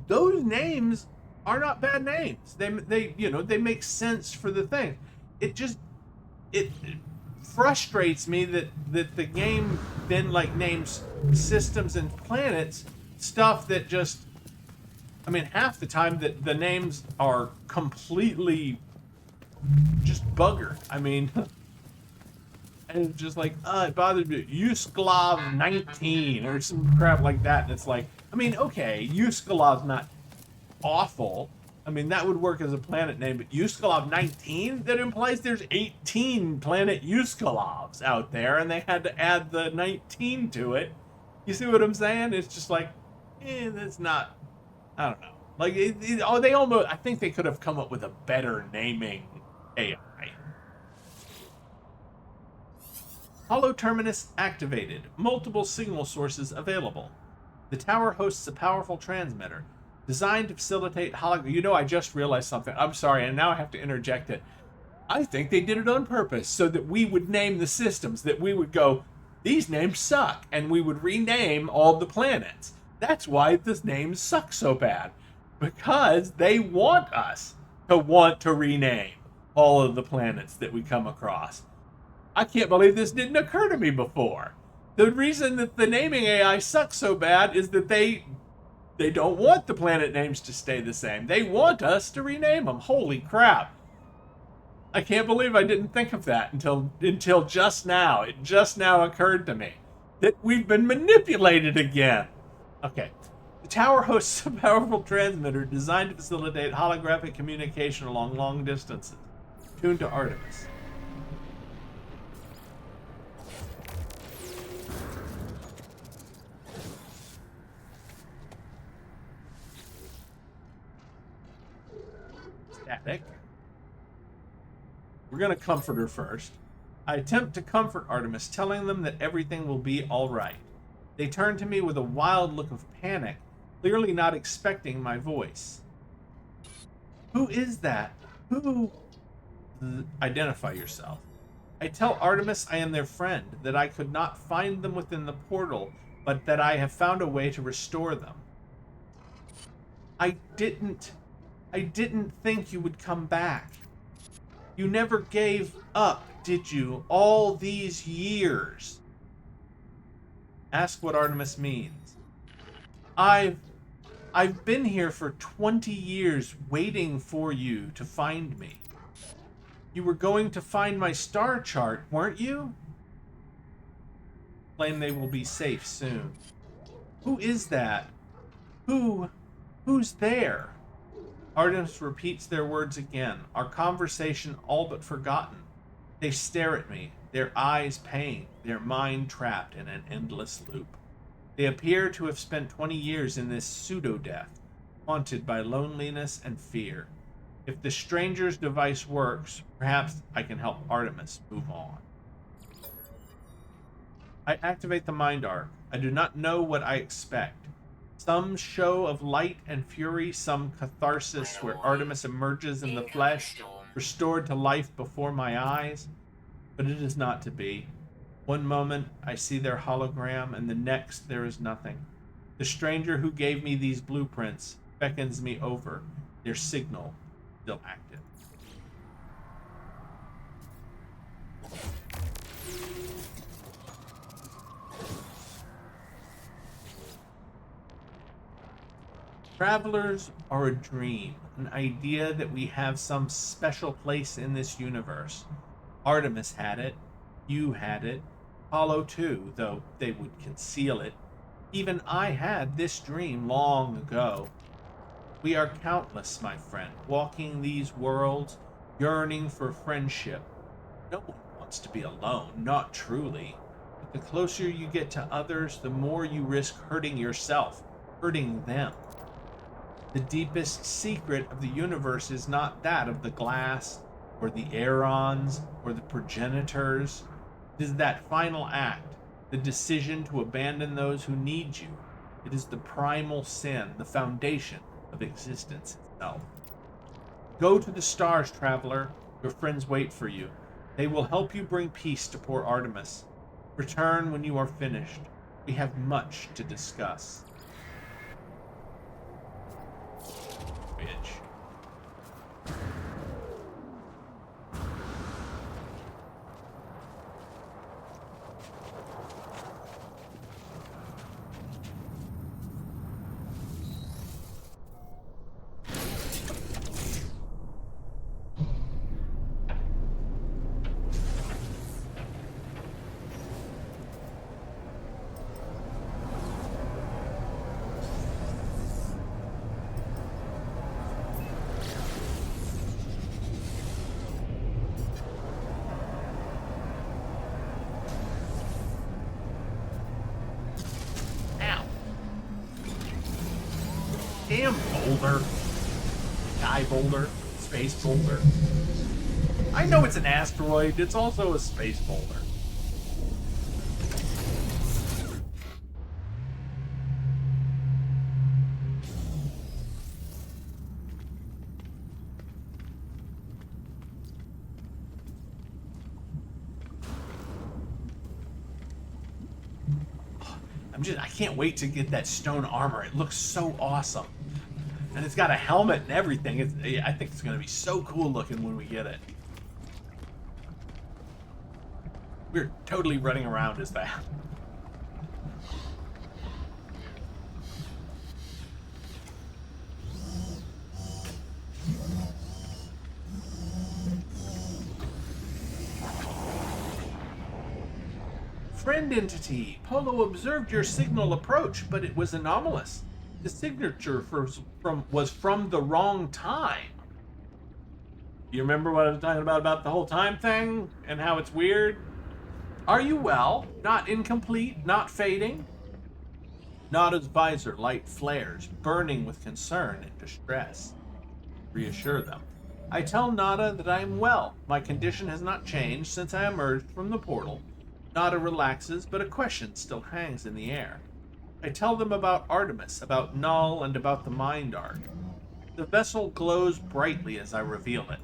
Those names are not bad names. They you know, they make sense for the thing. It frustrates me that the game then like names systems and planets stuff that just, I mean, half the time that the names are completely just buggered. I mean, and it's just like, it bothers me. Yusklav 19 or some crap like that. And it's like, I mean, okay, Yusklav's not awful. I mean, that would work as a planet name, but Yusklav 19? That implies there's 18 planet Yusklavs out there, and they had to add the 19 to it. You see what I'm saying? It's just like, that's not, I don't know. Like, they almost, I think they could have come up with a better naming AI. Hollow Terminus activated. Multiple signal sources available. The tower hosts a powerful transmitter designed to facilitate hologram. You know, I just realized something. I'm sorry, and now I have to interject it. I think they did it on purpose so that we would name the systems, that we would go, these names suck, and we would rename all the planets. That's why the names suck so bad. Because they want us to rename all of the planets that we come across. I can't believe this didn't occur to me before. The reason that the naming AI sucks so bad is that they don't want the planet names to stay the same. They want us to rename them. Holy crap. I can't believe I didn't think of that until just now. It just now occurred to me that we've been manipulated again. Okay. The tower hosts a powerful transmitter designed to facilitate holographic communication along long distances. Tuned to Artemis. Static. We're going to comfort her first. I attempt to comfort Artemis, telling them that everything will be all right. They turn to me with a wild look of panic, clearly not expecting my voice. Who is that? Who? Identify yourself. I tell Artemis I am their friend, that I could not find them within the portal, but that I have found a way to restore them. I didn't think you would come back. You never gave up, did you, all these years? Ask what Artemis means. I've been here for 20 years waiting for you to find me. You were going to find my star chart, weren't you? Claim they will be safe soon. Who is that? Who's there? Artemis repeats their words again, our conversation all but forgotten. They stare at me, their eyes pained, their mind trapped in an endless loop. They appear to have spent 20 years in this pseudo-death, haunted by loneliness and fear. If the stranger's device works, perhaps I can help Artemis move on. I activate the mind arc. I do not know what I expect. Some show of light and fury, some catharsis where Artemis emerges in the flesh, restored to life before my eyes. But it is not to be. One moment I see their hologram, and the next there is nothing. The stranger who gave me these blueprints beckons me over, their signal still active. Travelers are a dream, an idea that we have some special place in this universe. Artemis had it, you had it, Apollo too, though they would conceal it. Even I had this dream long ago. We are countless, my friend, walking these worlds, yearning for friendship. No one wants to be alone, not truly. But the closer you get to others, the more you risk hurting yourself, hurting them. The deepest secret of the universe is not that of the glass, or the Aerons, or the progenitors. It is that final act, the decision to abandon those who need you. It is the primal sin, the foundation of existence itself. Go to the stars, traveler. Your friends wait for you. They will help you bring peace to poor Artemis. Return when you are finished. We have much to discuss. Bitch. Damn boulder. Sky boulder. Space boulder. I know it's an asteroid. It's also a space boulder. I can't wait to get that stone armor. It looks so awesome. And it's got a helmet and everything. I think it's going to be so cool looking when we get it. We're totally running around as that. Friend entity, Polo observed your signal approach, but it was anomalous. The signature was from the wrong time. You remember what I was talking about the whole time thing and how it's weird? Are you well? Not incomplete, not fading? Nada's visor light flares, burning with concern and distress. Reassure them. I tell Nada that I am well. My condition has not changed since I emerged from the portal. Nada relaxes, but a question still hangs in the air. I tell them about Artemis, about Null, and about the Mind Arc. The vessel glows brightly as I reveal it.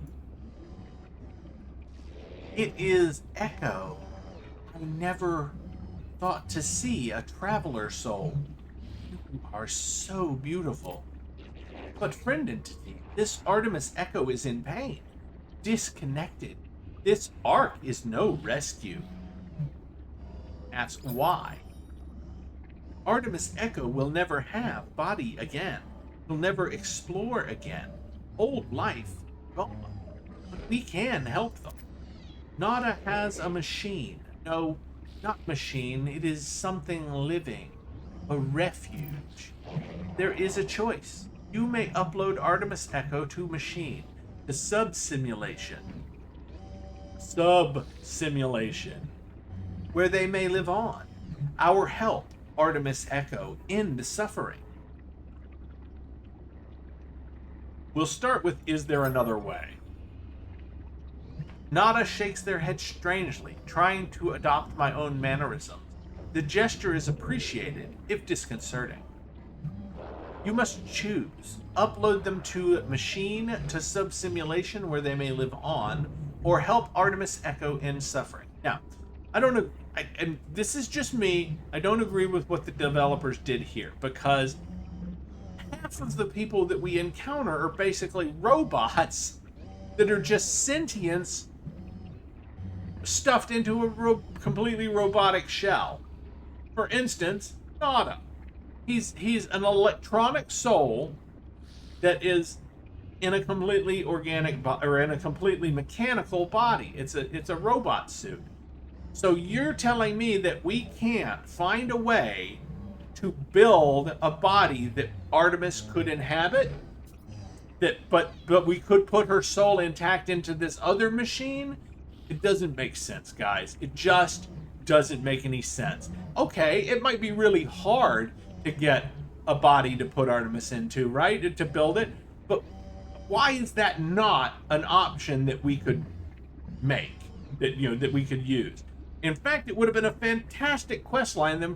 It is Echo. I never thought to see a traveler soul. You are so beautiful. But friend entity, this Artemis Echo is in pain, disconnected. This arc is no rescue. Ask why. Artemis Echo will never have body again. Will never explore again. Old life gone. But we can help them. Nada has a machine. No, not machine. It is something living. A refuge. There is a choice. You may upload Artemis Echo to machine. The sub-simulation. Sub-simulation. Where they may live on. Our help, Artemis Echo, end suffering. We'll start with, is there another way? Nada shakes their head strangely, trying to adopt my own mannerisms. The gesture is appreciated, if disconcerting. You must choose. Upload them to machine, to sub-simulation where they may live on, or help Artemis Echo end suffering. Now, I don't know, and this is just me, I don't agree with what the developers did here, because half of the people that we encounter are basically robots that are just sentience stuffed into a completely robotic shell. For instance, Nada. He's an electronic soul that is in a completely organic or in a completely mechanical body. It's a robot suit. So you're telling me that we can't find a way to build a body that Artemis could inhabit? But we could put her soul intact into this other machine? It doesn't make sense, guys. It just doesn't make any sense. Okay, it might be really hard to get a body to put Artemis into, right? To build it. But why is that not an option that we could make? That we could use? In fact, it would have been a fantastic quest line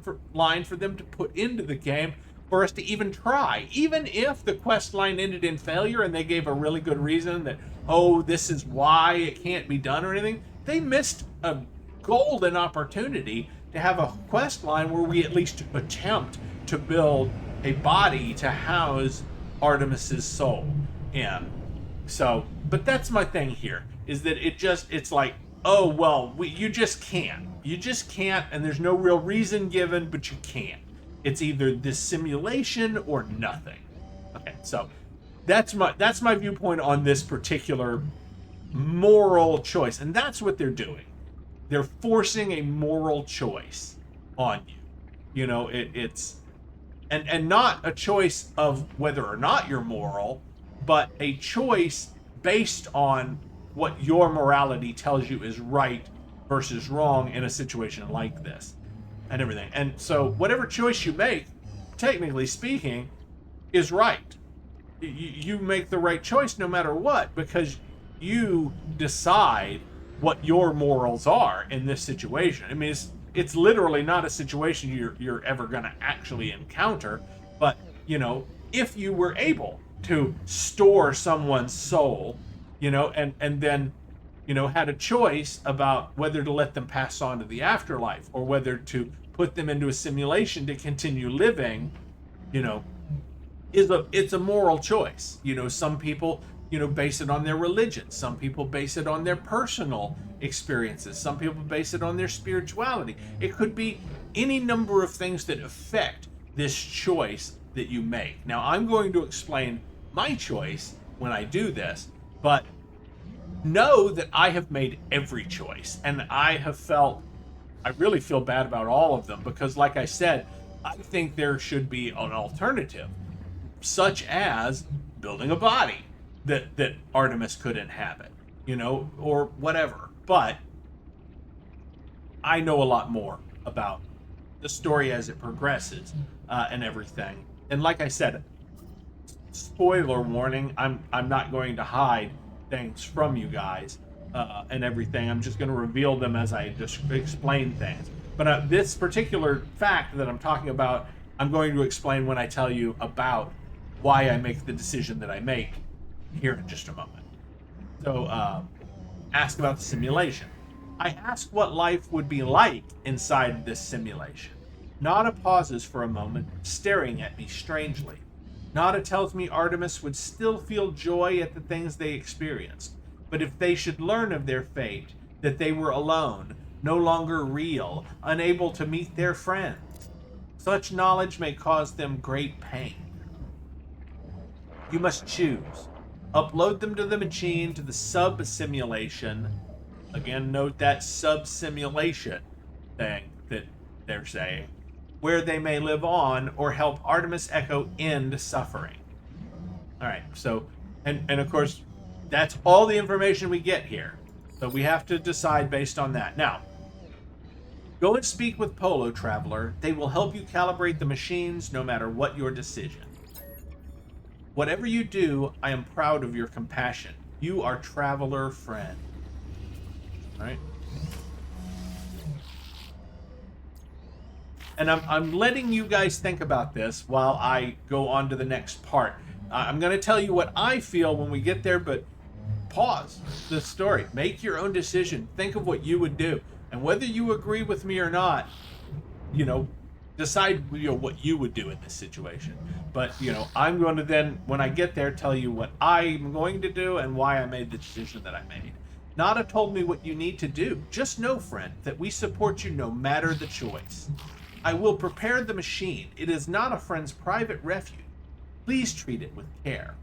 for them to put into the game for us to even try. Even if the quest line ended in failure and they gave a really good reason that, oh, this is why it can't be done or anything, they missed a golden opportunity to have a quest line where we at least attempt to build a body to house Artemis's soul in. So, but that's my thing here, is that it's like, oh, well, you just can't. You just can't, and there's no real reason given, but you can't. It's either this simulation or nothing. Okay, so that's my viewpoint on this particular moral choice, and that's what they're doing. They're forcing a moral choice on you. You know, it's and not a choice of whether or not you're moral, but a choice based on what your morality tells you is right versus wrong in a situation like this and everything. And so whatever choice you make, technically speaking, is right. You make the right choice no matter what, because you decide what your morals are in this situation. I mean, it's literally not a situation you're ever going to actually encounter, but, you know, if you were able to store someone's soul, you know, and then, you know, had a choice about whether to let them pass on to the afterlife or whether to put them into a simulation to continue living, you know, it's a moral choice. You know, some people, you know, base it on their religion. Some people base it on their personal experiences. Some people base it on their spirituality. It could be any number of things that affect this choice that you make. Now, I'm going to explain my choice when I do this, but know that I have made every choice, and I really feel bad about all of them, because like I said, I think there should be an alternative, such as building a body that Artemis could inhabit, you know, or whatever. But I know a lot more about the story as it progresses and everything. And like I said, spoiler warning, I'm not going to hide things from you guys and everything. I'm just going to reveal them as I just explain things. But this particular fact that I'm talking about, I'm going to explain when I tell you about why I make the decision that I make here in just a moment. So, ask about the simulation. I ask what life would be like inside this simulation. Nada pauses for a moment, staring at me strangely. Nada tells me Artemis would still feel joy at the things they experienced, but if they should learn of their fate, that they were alone, no longer real, unable to meet their friends, such knowledge may cause them great pain. You must choose. Upload them to the machine, to the sub-simulation. Again, note that sub-simulation thing that they're saying, where they may live on, or help Artemis Echo end suffering. Alright, so, and of course, that's all the information we get here. So we have to decide based on that. Now, go and speak with Polo Traveler. They will help you calibrate the machines no matter what your decision. Whatever you do, I am proud of your compassion. You are Traveler friend. Alright? And I'm letting you guys think about this while I go on to the next part. I'm going to tell you what I feel when we get there, but pause the story. Make your own decision. Think of what you would do. And whether you agree with me or not, you know, decide, you know, what you would do in this situation. But, you know, I'm going to then, when I get there, tell you what I'm going to do and why I made the decision that I made. Nada told me what you need to do. Just know, friend, that we support you no matter the choice. I will prepare the machine. It is not a friend's private refuge. Please treat it with care.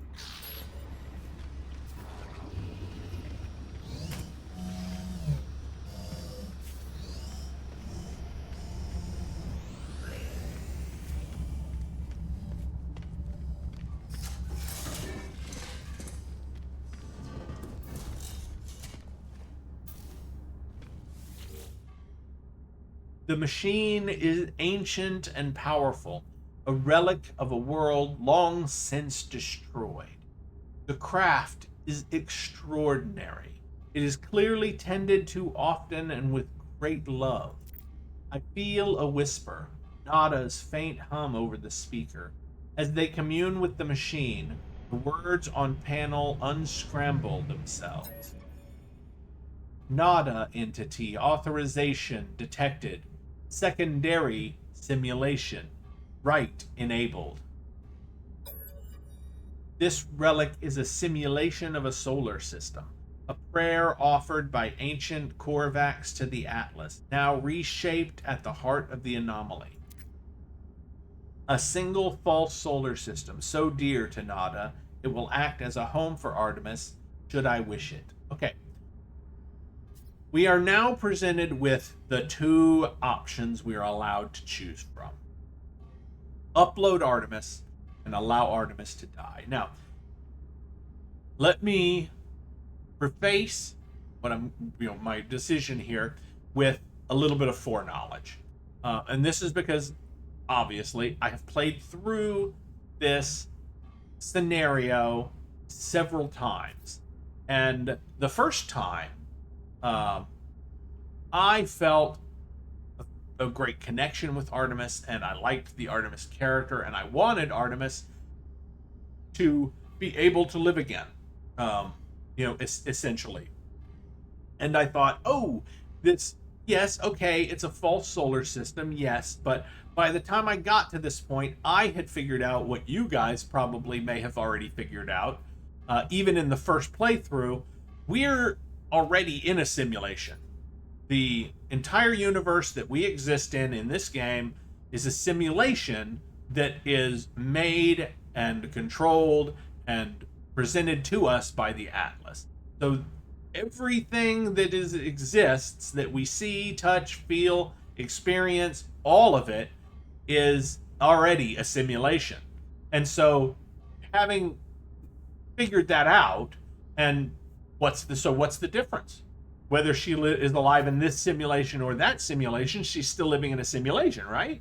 The machine is ancient and powerful, a relic of a world long since destroyed. The craft is extraordinary. It is clearly tended to often and with great love. I feel a whisper, Nada's faint hum over the speaker. As they commune with the machine, the words on panel unscramble themselves. Nada entity authorization detected. Secondary simulation. Right enabled. This relic is a simulation of a solar system. A prayer offered by ancient Korvax to the Atlas, now reshaped at the heart of the anomaly. A single false solar system, so dear to Nada, it will act as a home for Artemis, should I wish it. Okay. We are now presented with the two options we are allowed to choose from. Upload Artemis and allow Artemis to die. Now, let me preface my decision here with a little bit of foreknowledge. And this is because, obviously, I have played through this scenario several times. And the first time, I felt a great connection with Artemis, and I liked the Artemis character, and I wanted Artemis to be able to live again, essentially. And I thought, yes, okay, it's a false solar system, yes, but by the time I got to this point, I had figured out what you guys probably may have already figured out. Even in the first playthrough, we're already in a simulation. The entire universe that we exist in this game is a simulation that is made and controlled and presented to us by the Atlas. So everything that exists that we see, touch, feel, experience, all of it is already a simulation. And so having figured that out, and what's the difference? Whether she is alive in this simulation or that simulation, she's still living in a simulation, right?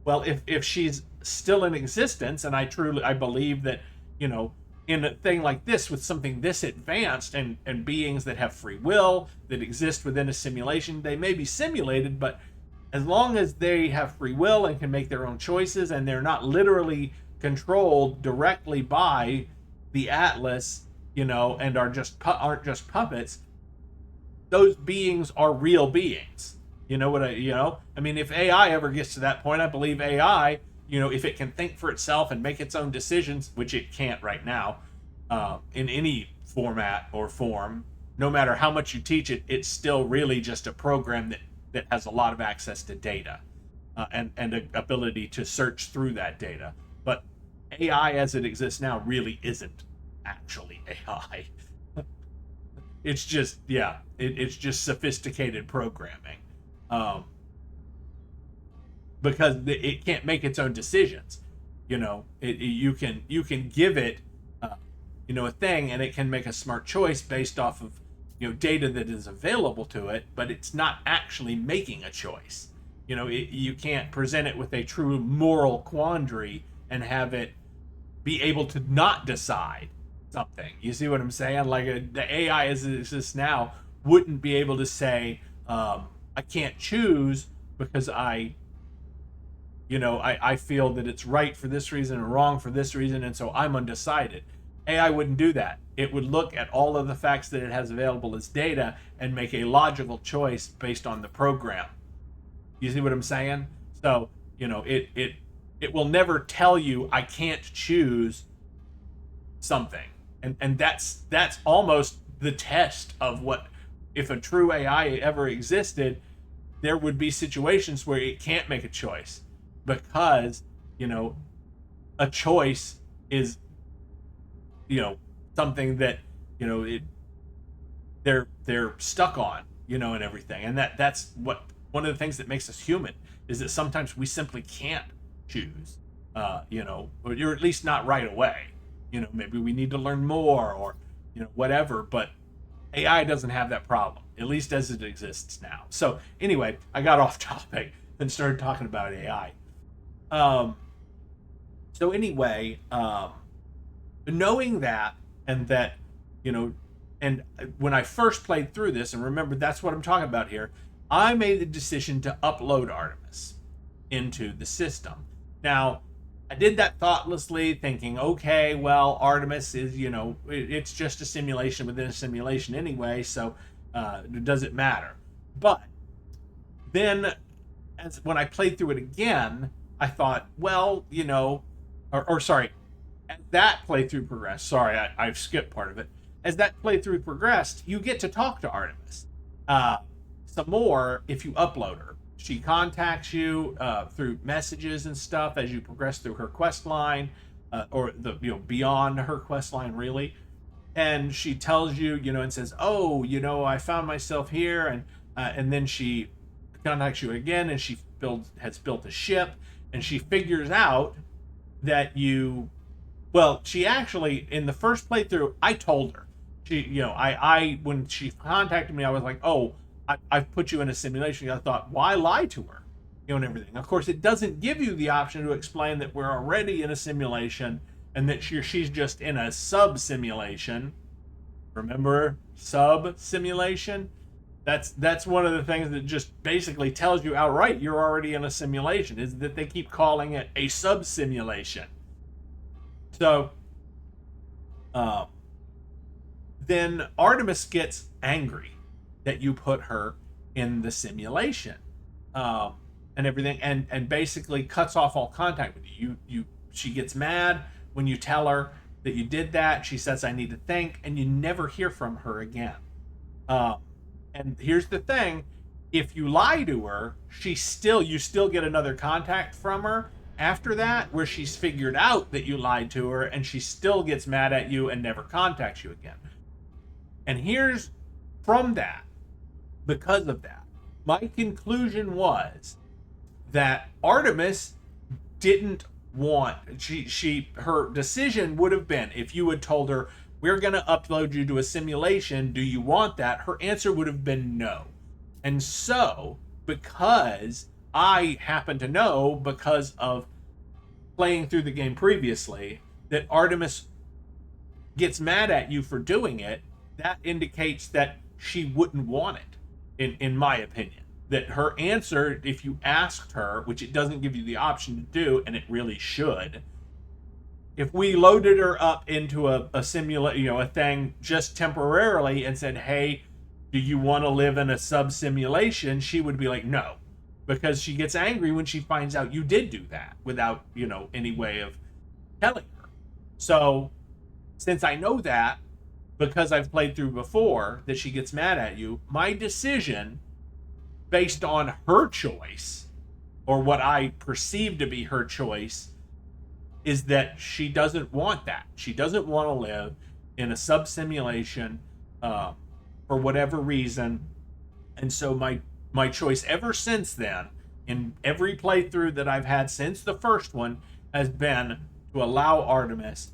Well, if she's still in existence, and I believe that, in a thing like this, with something this advanced and beings that have free will, that exist within a simulation, they may be simulated, but as long as they have free will and can make their own choices, and they're not literally controlled directly by the Atlas, and aren't just puppets, those beings are real beings. I mean, if AI ever gets to that point, I believe AI, if it can think for itself and make its own decisions, which it can't right now, in any format or form, no matter how much you teach it, it's still really just a program that has a lot of access to data, and an ability to search through that data. But AI as it exists now really isn't actually AI. It's just, it's just sophisticated programming, because it can't make its own decisions. You can give it, a thing, and it can make a smart choice based off of, data that is available to it, but it's not actually making a choice. You can't present it with a true moral quandary and have it be able to not decide something. You see what I'm saying? Like the AI as it exists now wouldn't be able to say, I can't choose because I feel that it's right for this reason and wrong for this reason, and so I'm undecided. AI wouldn't do that. It would look at all of the facts that it has available as data and make a logical choice based on the program. You see what I'm saying? So, it will never tell you I can't choose something. And that's almost the test of what, if a true AI ever existed, there would be situations where it can't make a choice, because a choice is something that they're stuck on, and everything. And that's what one of the things that makes us human, is that sometimes we simply can't choose, or you're at least not right away. Maybe we need to learn more, or whatever. But AI doesn't have that problem, at least as it exists now. So anyway, I got off topic and started talking about AI. So anyway, knowing that, and that, and when I first played through this, and remember, that's what I'm talking about here, I made the decision to upload Artemis into the system. Now, I did that thoughtlessly, thinking, okay, well, Artemis is, it's just a simulation within a simulation anyway, so does it matter? But then, when I played through it again, I thought, well, or sorry, as that playthrough progressed, sorry, I've skipped part of it. As that playthrough progressed, you get to talk to Artemis some more if you upload her. She contacts you through messages and stuff as you progress through her quest line, or beyond her quest line, really. And she tells you, and says, "Oh, I found myself here," and then she contacts you again, and she has built a ship, and she figures out that she actually, in the first playthrough, I told her, I when she contacted me, I was like, "Oh, I've put you in a simulation." I thought, why lie to her, and everything. Of course, it doesn't give you the option to explain that we're already in a simulation and that she's just in a sub simulation. Remember, sub simulation? That's one of the things that just basically tells you outright you're already in a simulation, is that they keep calling it a sub simulation. So then Artemis gets angry that you put her in the simulation, and everything, and basically cuts off all contact with you. She gets mad when you tell her that you did that. She says, "I need to think," and you never hear from her again. And here's the thing: if you lie to her, you still get another contact from her after that, where she's figured out that you lied to her, and she still gets mad at you and never contacts you again. And here's from that. Because of that, my conclusion was that Artemis didn't want, her decision would have been, if you had told her, "We're going to upload you to a simulation, do you want that?" her answer would have been no. And so, because I happen to know, because of playing through the game previously, that Artemis gets mad at you for doing it, that indicates that she wouldn't want it. In my opinion, that her answer, if you asked her, which it doesn't give you the option to do, and it really should, if we loaded her up into a a thing just temporarily and said, "Hey, do you want to live in a sub simulation?" she would be like, "No," because she gets angry when she finds out you did do that without, any way of telling her. So, since I know that, because I've played through before, that she gets mad at you, my decision, based on her choice, or what I perceive to be her choice, is that she doesn't want that. She doesn't want to live in a sub simulation for whatever reason. And so my choice ever since then, in every playthrough that I've had since the first one, has been to allow Artemis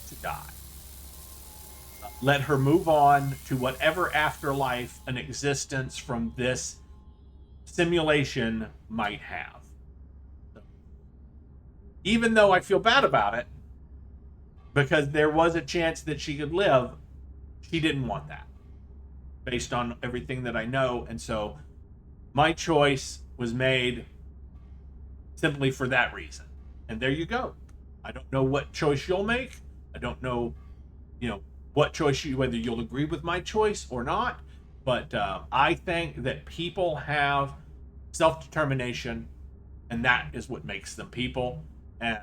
to die. Let her move on to whatever afterlife an existence from this simulation might have. Even though I feel bad about it, because there was a chance that she could live, she didn't want that, based on everything that I know. And so my choice was made simply for that reason. And there you go. I don't know what choice you'll make. I don't know, what choice whether you'll agree with my choice or not, but I think that people have self-determination, and that is what makes them people. And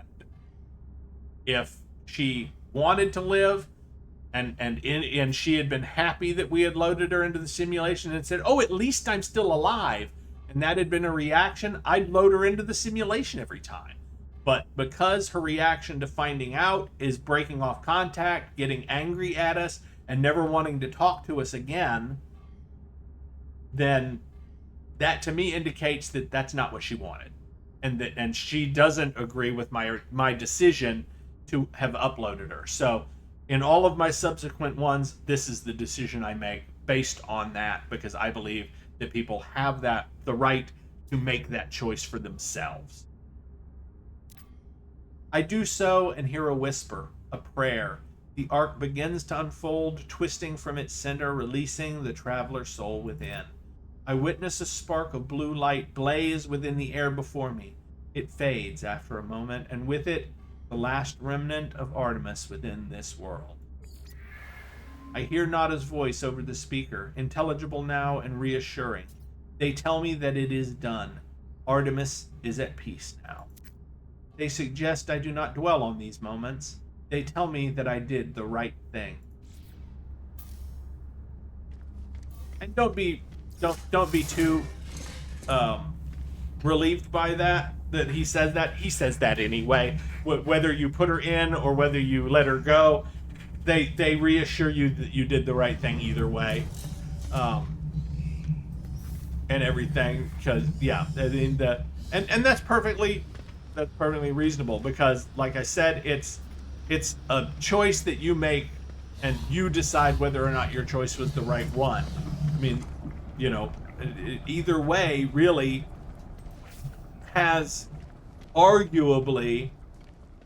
if she wanted to live, and she had been happy that we had loaded her into the simulation and said, "Oh, at least I'm still alive," and that had been a reaction, I'd load her into the simulation every time. But because her reaction to finding out is breaking off contact, getting angry at us, and never wanting to talk to us again, then that to me indicates that that's not what she wanted, and she doesn't agree with my decision to have uploaded her. So in all of my subsequent ones, this is the decision I make based on that, because I believe that people have the right to make that choice for themselves. I do so and hear a whisper, a prayer. The arc begins to unfold, twisting from its center, releasing the traveler soul within. I witness a spark of blue light blaze within the air before me. It fades after a moment, and with it, the last remnant of Artemis within this world. I hear Nada's voice over the speaker, intelligible now and reassuring. They tell me that it is done. Artemis is at peace now. They suggest I do not dwell on these moments. They tell me that I did the right thing. And don't be too relieved by that he says that. He says that anyway. Whether you put her in or whether you let her go, they reassure you that you did the right thing either way, and everything. Because yeah, I mean and that's perfectly reasonable, because like I said, it's a choice that you make, and you decide whether or not your choice was the right one. I mean, you know, either way really has arguably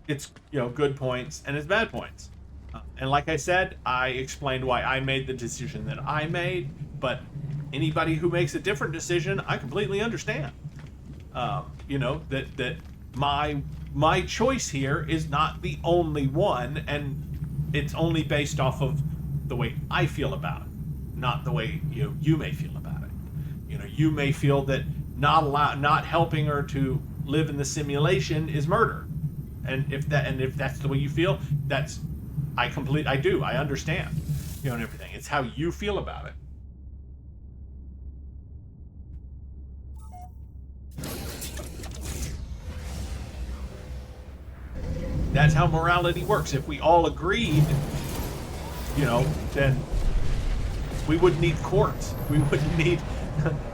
its, you know, good points and its bad points. And like I said, I explained why I made the decision that I made, but anybody who makes a different decision, I completely understand. You know, that my choice here is not the only one, and it's only based off of the way I feel about it, not the way you may feel about it. You know, you may feel that not helping her to live in the simulation is murder, and if that's the way you feel, I understand, you know, and everything. It's how you feel about it. That's how morality works. If we all agreed, you know, then we wouldn't need courts. We wouldn't need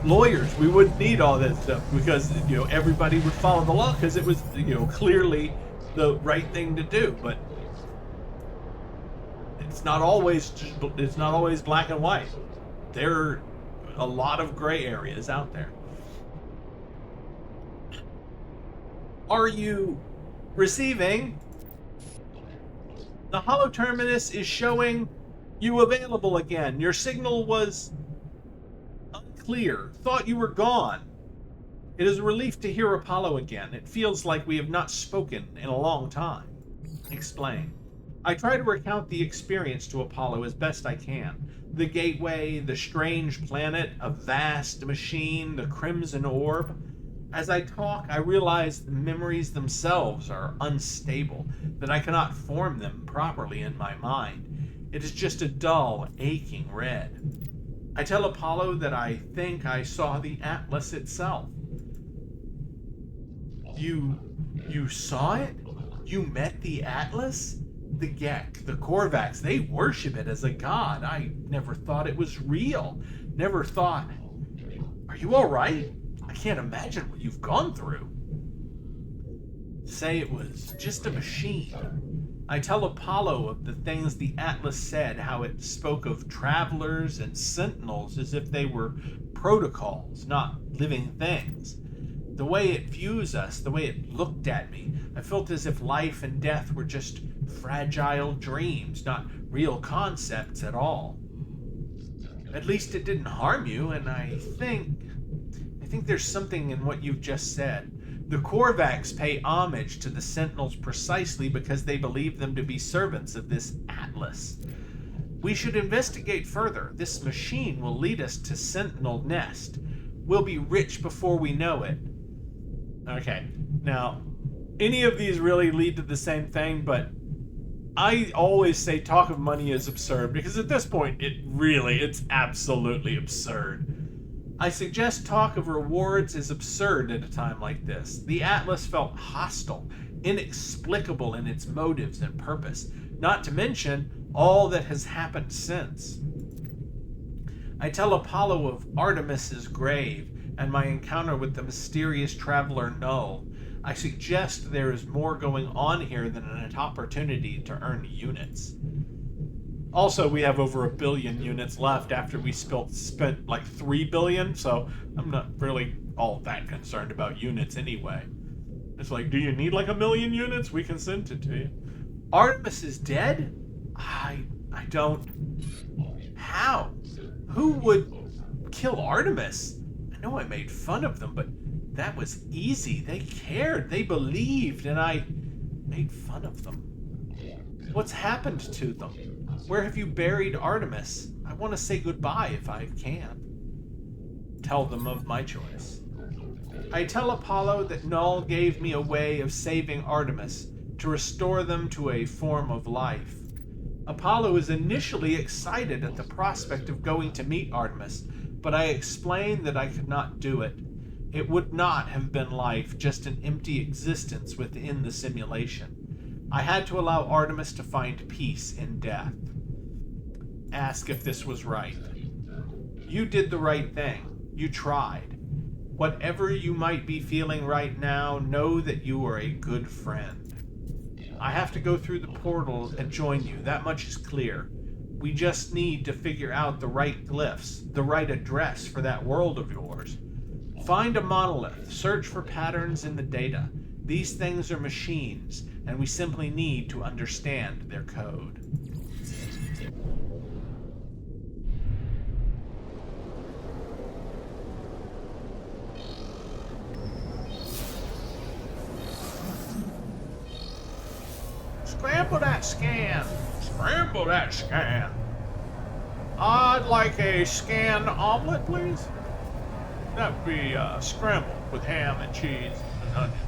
lawyers. We wouldn't need all that stuff, because, you know, everybody would follow the law because it was, you know, clearly the right thing to do. But it's not always black and white. There are a lot of gray areas out there. Are you receiving? The Holo Terminus is showing you available again. Your signal was unclear. Thought you were gone. It is a relief to hear Apollo again. It feels like we have not spoken in a long time. Explain. I try to recount the experience to Apollo as best I can. The gateway, the strange planet, a vast machine, the crimson orb. As I talk, I realize the memories themselves are unstable, that I cannot form them properly in my mind. It is just a dull, aching red. I tell Apollo that I think I saw the Atlas itself. You saw it? You met the Atlas? The Gek, the Korvax, they worship it as a god. I never thought it was real. Never thought... Are you all right? I can't imagine what you've gone through. Say it was just a machine. I tell Apollo of the things the Atlas said, how it spoke of travelers and sentinels as if they were protocols, not living things. The way it views us, the way it looked at me, I felt as if life and death were just fragile dreams, not real concepts at all. At least it didn't harm you, and I think there's something in what you've just said. The Korvax pay homage to the Sentinels precisely because they believe them to be servants of this Atlas. We should investigate further. This machine will lead us to Sentinel Nest. We'll be rich before we know it. Okay, now, any of these really lead to the same thing, but I always say talk of money is absurd, because at this point, it's absolutely absurd. I suggest talk of rewards is absurd at a time like this. The Atlas felt hostile, inexplicable in its motives and purpose, not to mention all that has happened since. I tell Apollo of Artemis's grave and my encounter with the mysterious traveler Null. I suggest there is more going on here than an opportunity to earn units. Also, we have over 1 billion units left after we spent like 3 billion, so I'm not really all that concerned about units anyway. It's like, do you need like 1 million units? We can send it to you. Artemis is dead? I don't... How? Who would kill Artemis. I know I made fun of them, but that was easy. They cared, they believed, and I made fun of them. What's happened to them? Where have you buried Artemis? I want to say goodbye if I can. Tell them of my choice. I tell Apollo that Null gave me a way of saving Artemis, to restore them to a form of life. Apollo is initially excited at the prospect of going to meet Artemis, but I explained that I could not do it. It would not have been life, just an empty existence within the simulation. I had to allow Artemis to find peace in death. Ask if this was right. You did the right thing. You tried. Whatever you might be feeling right now, know that you are a good friend. I have to go through the portal and join you. That much is clear. We just need to figure out the right glyphs, the right address for that world of yours. Find a monolith. Search for patterns in the data. These things are machines, and we simply need to understand their code. Scramble that scan! Scramble that scan! I'd like a scan omelet, please. That would be scrambled with ham and cheese and onions.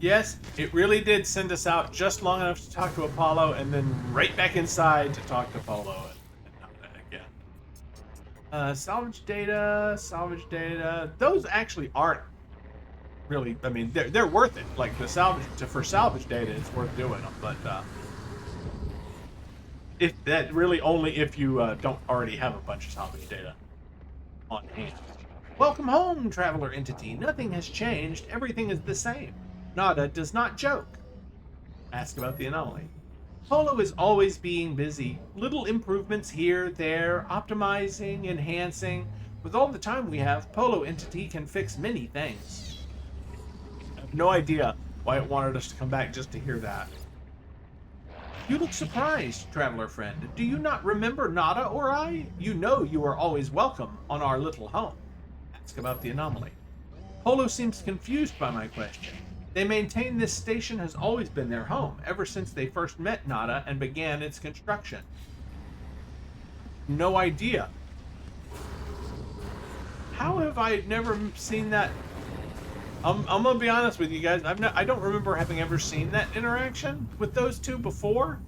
Yes, it really did send us out just long enough to talk to Apollo, and then right back inside to talk to Apollo and not that again. Salvage data. Those actually aren't really. I mean, they're worth it. Like the for salvage data, it's worth doing them. But if that really only if you don't already have a bunch of salvage data on hand. Welcome home, traveler entity. Nothing has changed. Everything is the same. Nada does not joke. Ask about the anomaly. Polo is always being busy. Little improvements here, there, optimizing, enhancing. With all the time we have, Polo entity can fix many things. I have no idea why it wanted us to come back just to hear that. You look surprised, traveler friend. Do you not remember Nada or I? You know you are always welcome on our little home. Ask about the anomaly. Polo seems confused by my question. They maintain this station has always been their home, ever since they first met Nada and began its construction. No idea. How have I never seen that? I'm gonna be honest with you guys. I don't remember having ever seen that interaction with those two before.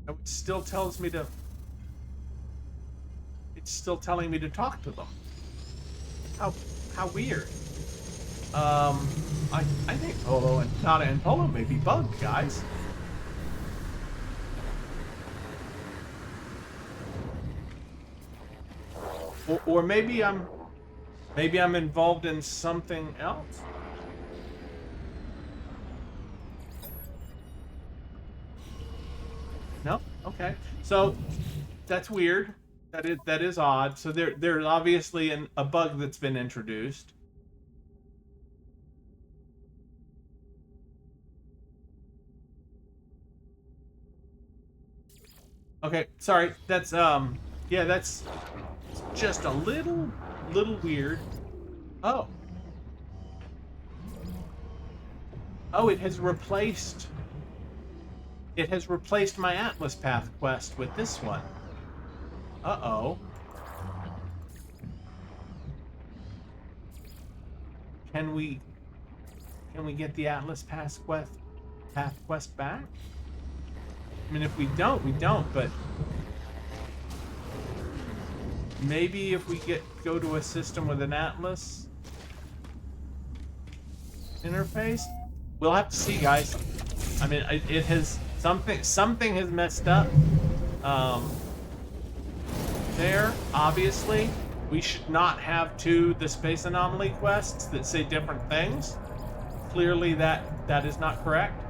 It still tells me to. It's still telling me to talk to them. How weird. I think Polo and Nada and Polo may be bugged, guys. Or maybe I'm involved in something else. No? Okay. So that's weird. That is odd. So there's obviously a bug that's been introduced. Okay, sorry. That's yeah, that's just a little weird. Oh. Oh, it has replaced my Atlas Path quest with this one. Uh-oh. Can we get the Atlas Path quest back? I mean, if we don't, we don't, but maybe if we go to a system with an Atlas interface, we'll have to see, guys. I mean, it has something has messed up. There, obviously, we should not have the space anomaly quests that say different things. clearly that is not correct.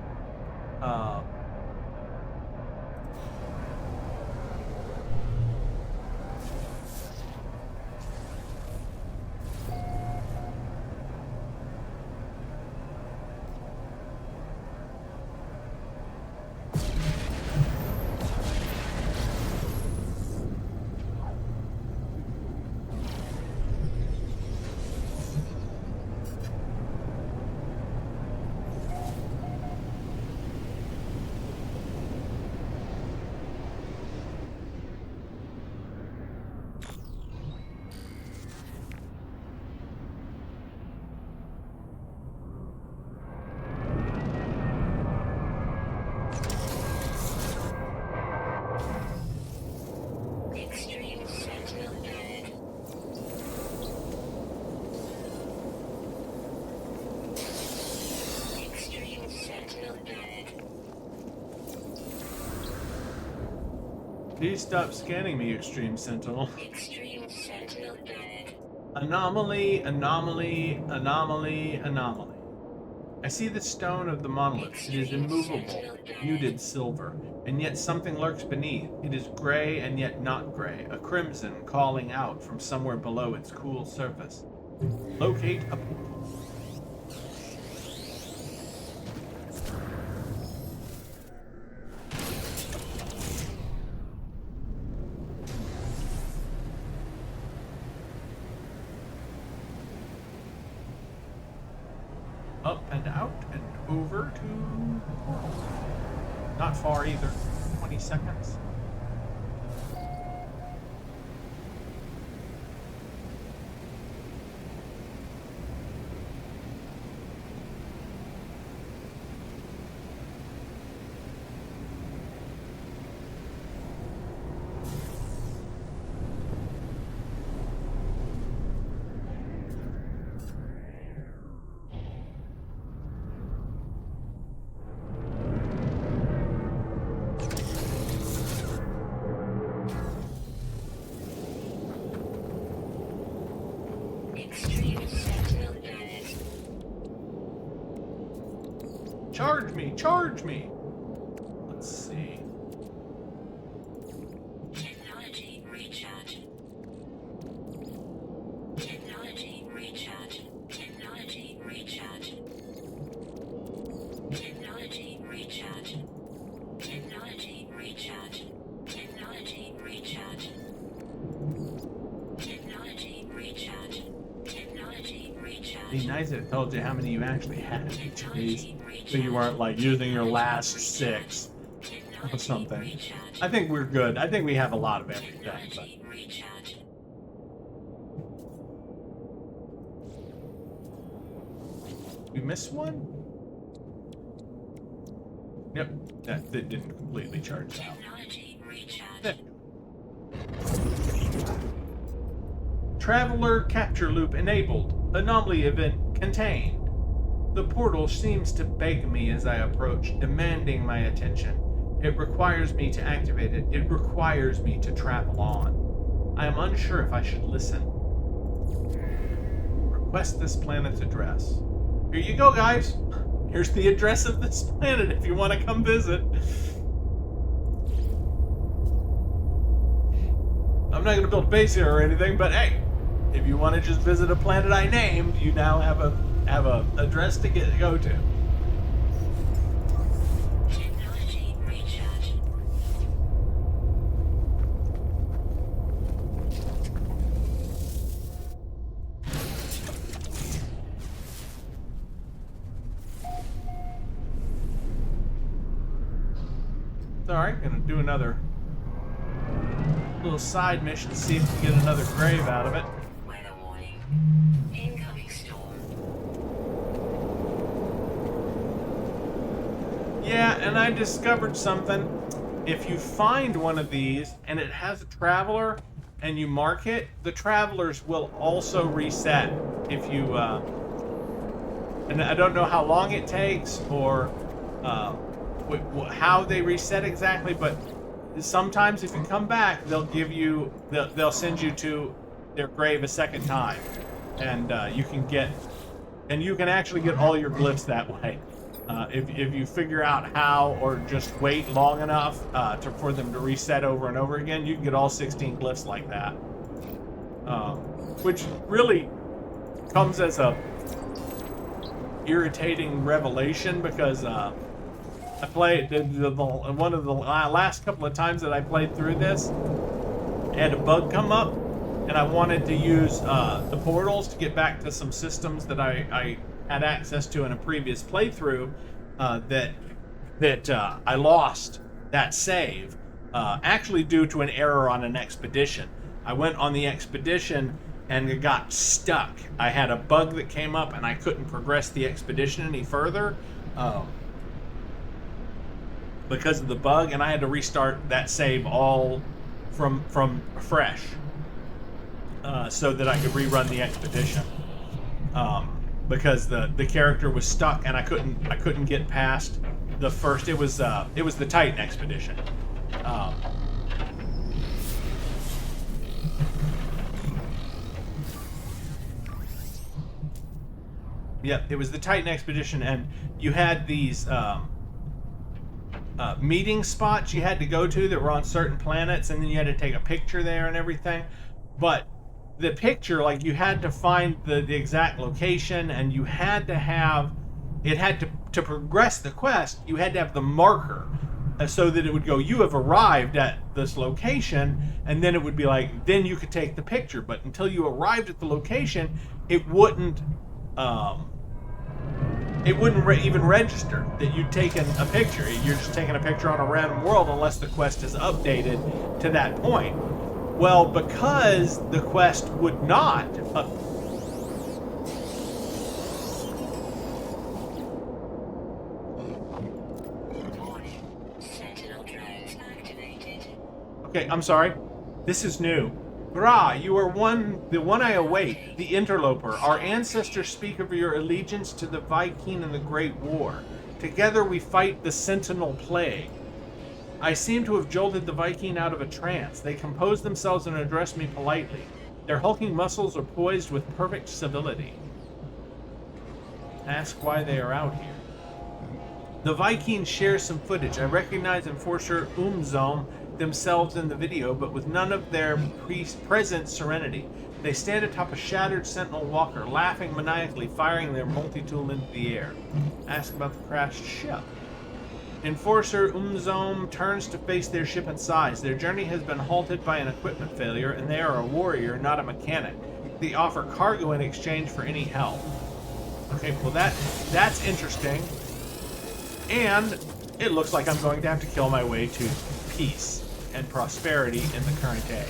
Extreme Sentinel added. Extreme Sentinel added. Please stop scanning me, Extreme Sentinel. Extreme Sentinel added. Anomaly, anomaly, anomaly, anomaly. I see the stone of the monolith. It is immovable, muted silver, and yet something lurks beneath. It is gray and yet not gray, a crimson calling out from somewhere below its cool surface. Locate a portal. Up and out and over to the portal. Not far either. 20 seconds. Extreme Sentinel added. Charge me! Charge me! Let's see. Technology recharge. Technology recharge. Technology recharge. Technology recharge. Technology recharge. Technology recharge. Technology recharge. Technology recharge. Be nice if it told you how many you actually had of each of these, so you weren't like using your last 6 or something. I think we're good. I think we have a lot of everything. But Technology recharge. we missed one? Yep, that didn't completely charge out. Technology recharge. There. Traveler capture loop enabled. Anomaly event contained. The portal seems to beg me as I approach, demanding my attention. It requires me to activate it. It requires me to travel on. I am unsure if I should listen. Request this planet's address. Here you go, guys. Here's the address of this planet if you want to come visit. I'm not going to build a base here or anything, but hey, if you want to just visit a planet I named, you now have a address to go to. Technology recharge. It's alright, gonna do another little side mission, see if we can get another grave out of it. Weather warning. Incoming storm. Yeah, and I discovered something. If you find one of these and it has a traveler and you mark it, the travelers will also reset if you and I don't know how long it takes or how they reset exactly, but sometimes if you come back, they'll send you to their grave a second time, and you can get And you can actually get all your glyphs that way. If you figure out how, or just wait long enough for them to reset over and over again, you can get all 16 glyphs like that. Which really comes as a irritating revelation, because I played one of the last couple of times that I played through this, I had a bug come up, and I wanted to use the portals to get back to some systems that I had access to in a previous playthrough, that I lost that save, actually due to an error on an expedition. I went on the expedition and it got stuck. I had a bug that came up and I couldn't progress the expedition any further because of the bug, and I had to restart that save all from fresh so that I could rerun the expedition. Because the character was stuck and I couldn't get past the first. It was the Titan expedition. Yep, it was the Titan expedition, and you had these meeting spots you had to go to that were on certain planets, and then you had to take a picture there and everything. But the picture, like, you had to find the exact location, and you had to have it had to progress the quest, you had to have the marker so that it would go, you have arrived at this location, and then it would be like, then you could take the picture. But until you arrived at the location, it wouldn't even register that you'd taken a picture. You're just taking a picture on a random world unless the quest is updated to that point. Well, because the quest would not Warning. Sentinel drones activated. Okay, I'm sorry. This is new. Gra, you are the one I await, the interloper. Our ancestors speak of your allegiance to the Viking in the Great War. Together we fight the Sentinel Plague. I seem to have jolted the Viking out of a trance. They compose themselves and address me politely. Their hulking muscles are poised with perfect civility. Ask why they are out here. The Vikings share some footage. I recognize Enforcer Umzom themselves in the video, but with none of their present serenity. They stand atop a shattered Sentinel walker, laughing maniacally, firing their multi-tool into the air. Ask about the crashed ship. Enforcer Umzom turns to face their ship and sighs. Their journey has been halted by an equipment failure, and they are a warrior, not a mechanic. They offer cargo in exchange for any help. Okay, well that's interesting. And it looks like I'm going to have to kill my way to peace and prosperity in the current age.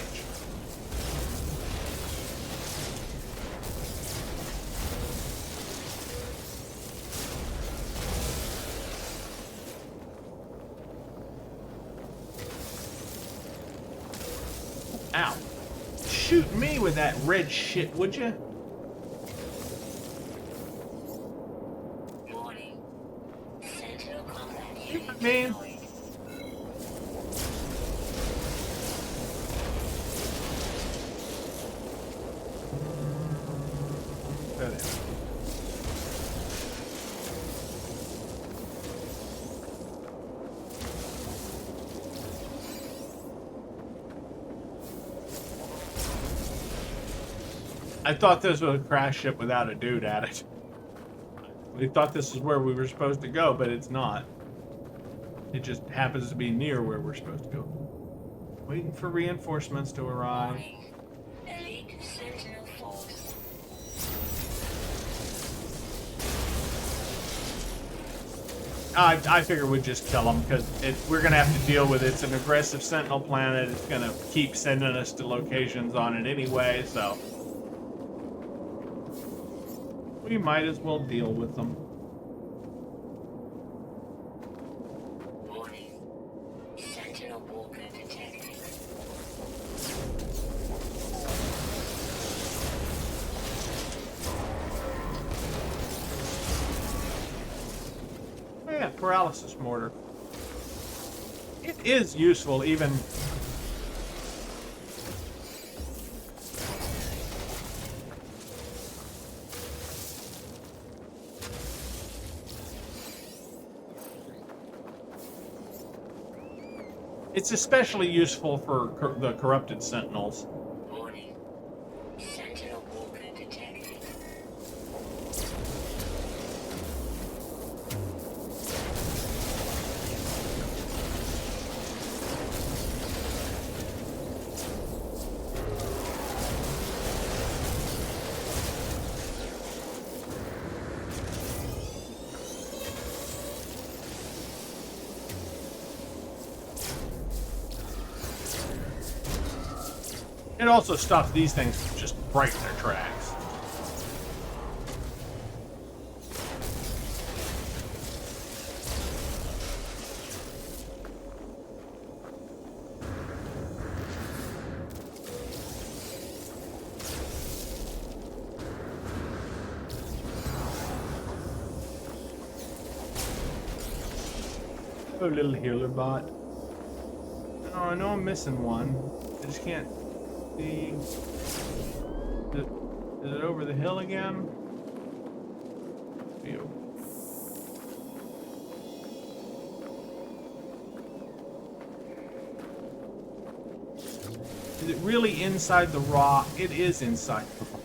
Ow. Shoot me with that red shit, would you? Warning. Sentinel combat unit Man. deployed. There they are. I thought this was a crash ship without a dude at it. We thought this is where we were supposed to go, but it's not. It just happens to be near where we're supposed to go. Waiting for reinforcements to arrive. Warning. Elite Sentinel force. I figure we'd just kill them, because we're going to have to deal with it. It's an aggressive Sentinel planet. It's going to keep sending us to locations on it anyway, so we might as well deal with them. Warning. Sentinel walker detected. Oh yeah, paralysis mortar. It is useful, even. It's especially useful for the corrupted sentinels. Warning. Sentinel walker detected. It also stops these things from just right in their tracks. Oh, little healer bot. Oh, I know I'm missing one. I just can't see. Is it over the hill again? Ew. Is it really inside the rock? It is inside the rock.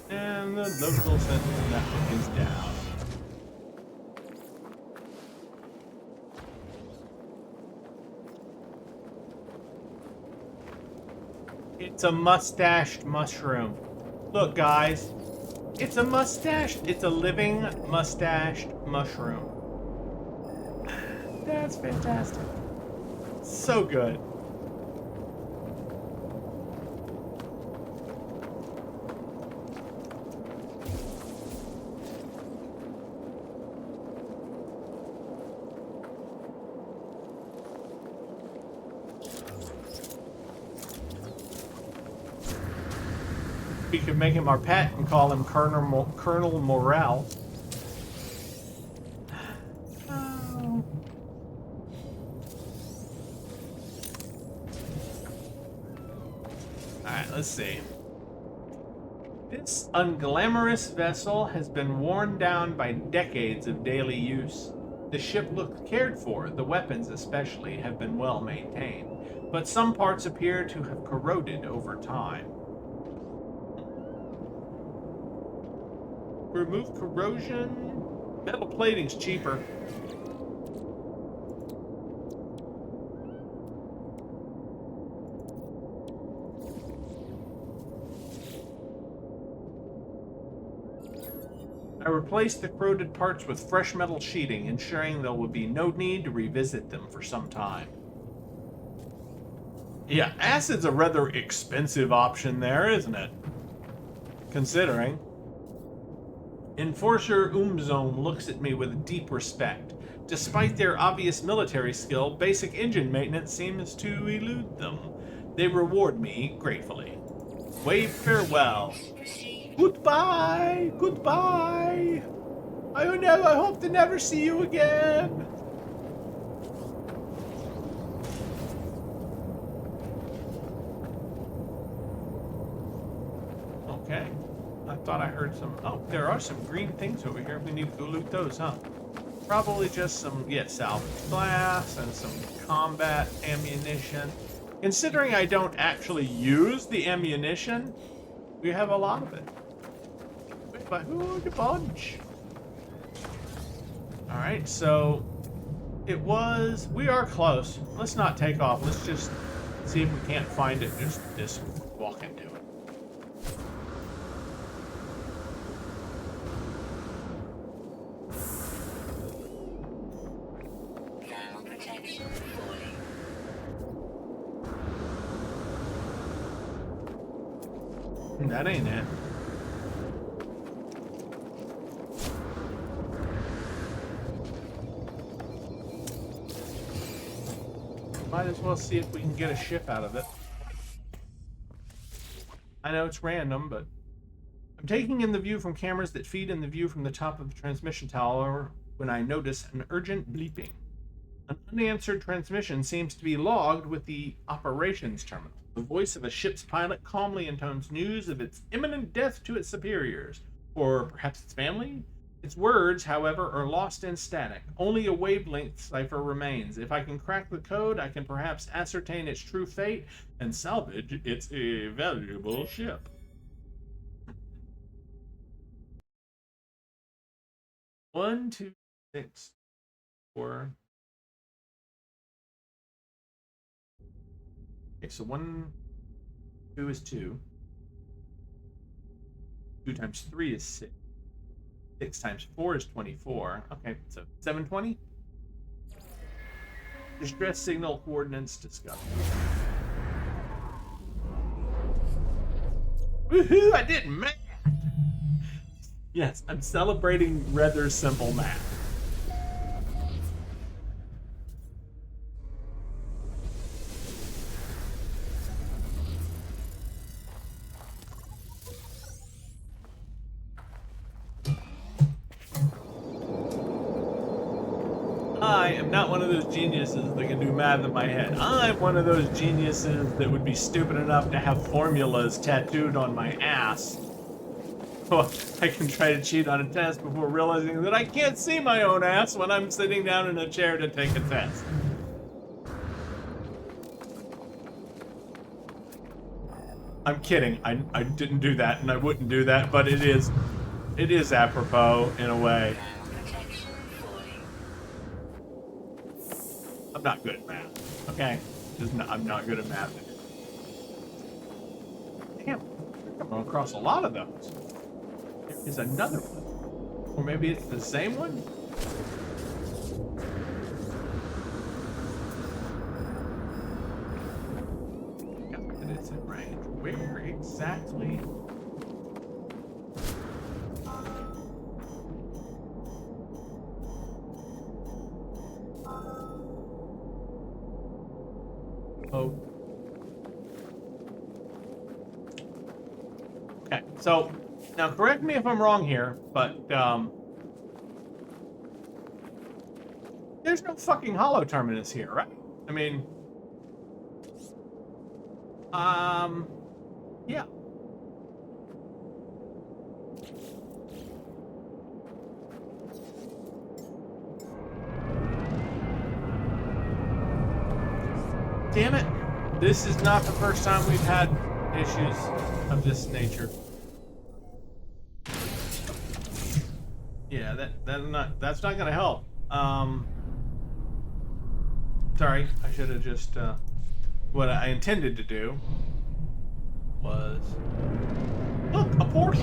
And the local sentinel network is down. It's a mustached mushroom. Look, guys. It's a living mustached mushroom. That's fantastic. So good. We could make him our pet and call him Colonel Morale. Oh. Alright, let's see. This unglamorous vessel has been worn down by decades of daily use. The ship looks cared for, the weapons especially have been well maintained, but some parts appear to have corroded over time. Remove corrosion. Metal plating's cheaper. I replaced the corroded parts with fresh metal sheeting, ensuring there will be no need to revisit them for some time. Yeah, acid's a rather expensive option there, isn't it? Considering. Enforcer Umzone looks at me with deep respect. Despite their obvious military skill, basic engine maintenance seems to elude them. They reward me gratefully. Wave farewell. Goodbye! Goodbye! I hope to never see you again! Okay. I thought I heard some... Oh, there are some green things over here. We need to go loot those, huh? Probably just some, salvage glass and some combat ammunition. Considering I don't actually use the ammunition, we have a lot of it. But who the bunch? Alright, so... We are close. Let's not take off. Let's just see if we can't find it. Just walk into it. That ain't it. Might as well see if we can get a ship out of it. I know it's random, but I'm taking in the view from cameras that feed in the view from the top of the transmission tower when I notice an urgent bleeping. An unanswered transmission seems to be logged with the operations terminal. The voice of a ship's pilot calmly intones news of its imminent death to its superiors, or perhaps its family. Its words, however, are lost in static. Only a wavelength cipher remains. If I can crack the code, I can perhaps ascertain its true fate and salvage its valuable ship. One, two, six, four. Okay, so 1, 2 is 2. 2 times 3 is 6. 6 times 4 is 24. Okay, so 720. Distress signal coordinates discovered. Woohoo! I did math! Yes, I'm celebrating rather simple math. I am not one of those geniuses that can do math in my head. I'm one of those geniuses that would be stupid enough to have formulas tattooed on my ass. So I can try to cheat on a test before realizing that I can't see my own ass when I'm sitting down in a chair to take a test. I'm kidding. I didn't do that, and I wouldn't do that, but it is apropos in a way. I'm not good at math, okay? I'm not good at math. Damn, I'm coming across a lot of those. There is another one. Or maybe it's the same one? Yeah, and it's in range. Where exactly? Oh. Okay, so now correct me if I'm wrong here, but there's no fucking hollow terminus here, right? I mean, yeah. Damn it. This is not the first time we've had issues of this nature. Yeah, that's not gonna help. Sorry, I should have just what I intended to do was look, a portal.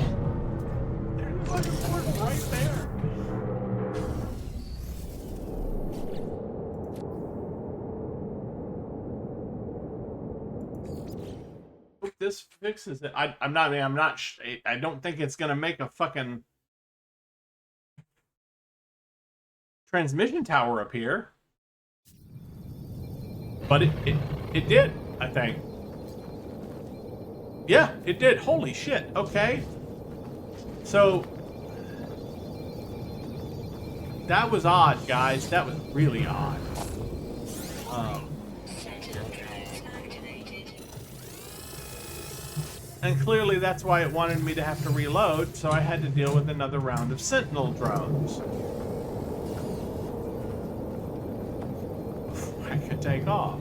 There's like a portal right there. This fixes it. I don't think it's gonna make a fucking transmission tower appear, but it did, I think. Yeah, it did. Holy shit. Okay, so that was odd, guys. That was really odd. And clearly that's why it wanted me to have to reload, so I had to deal with another round of Sentinel drones. I could take off.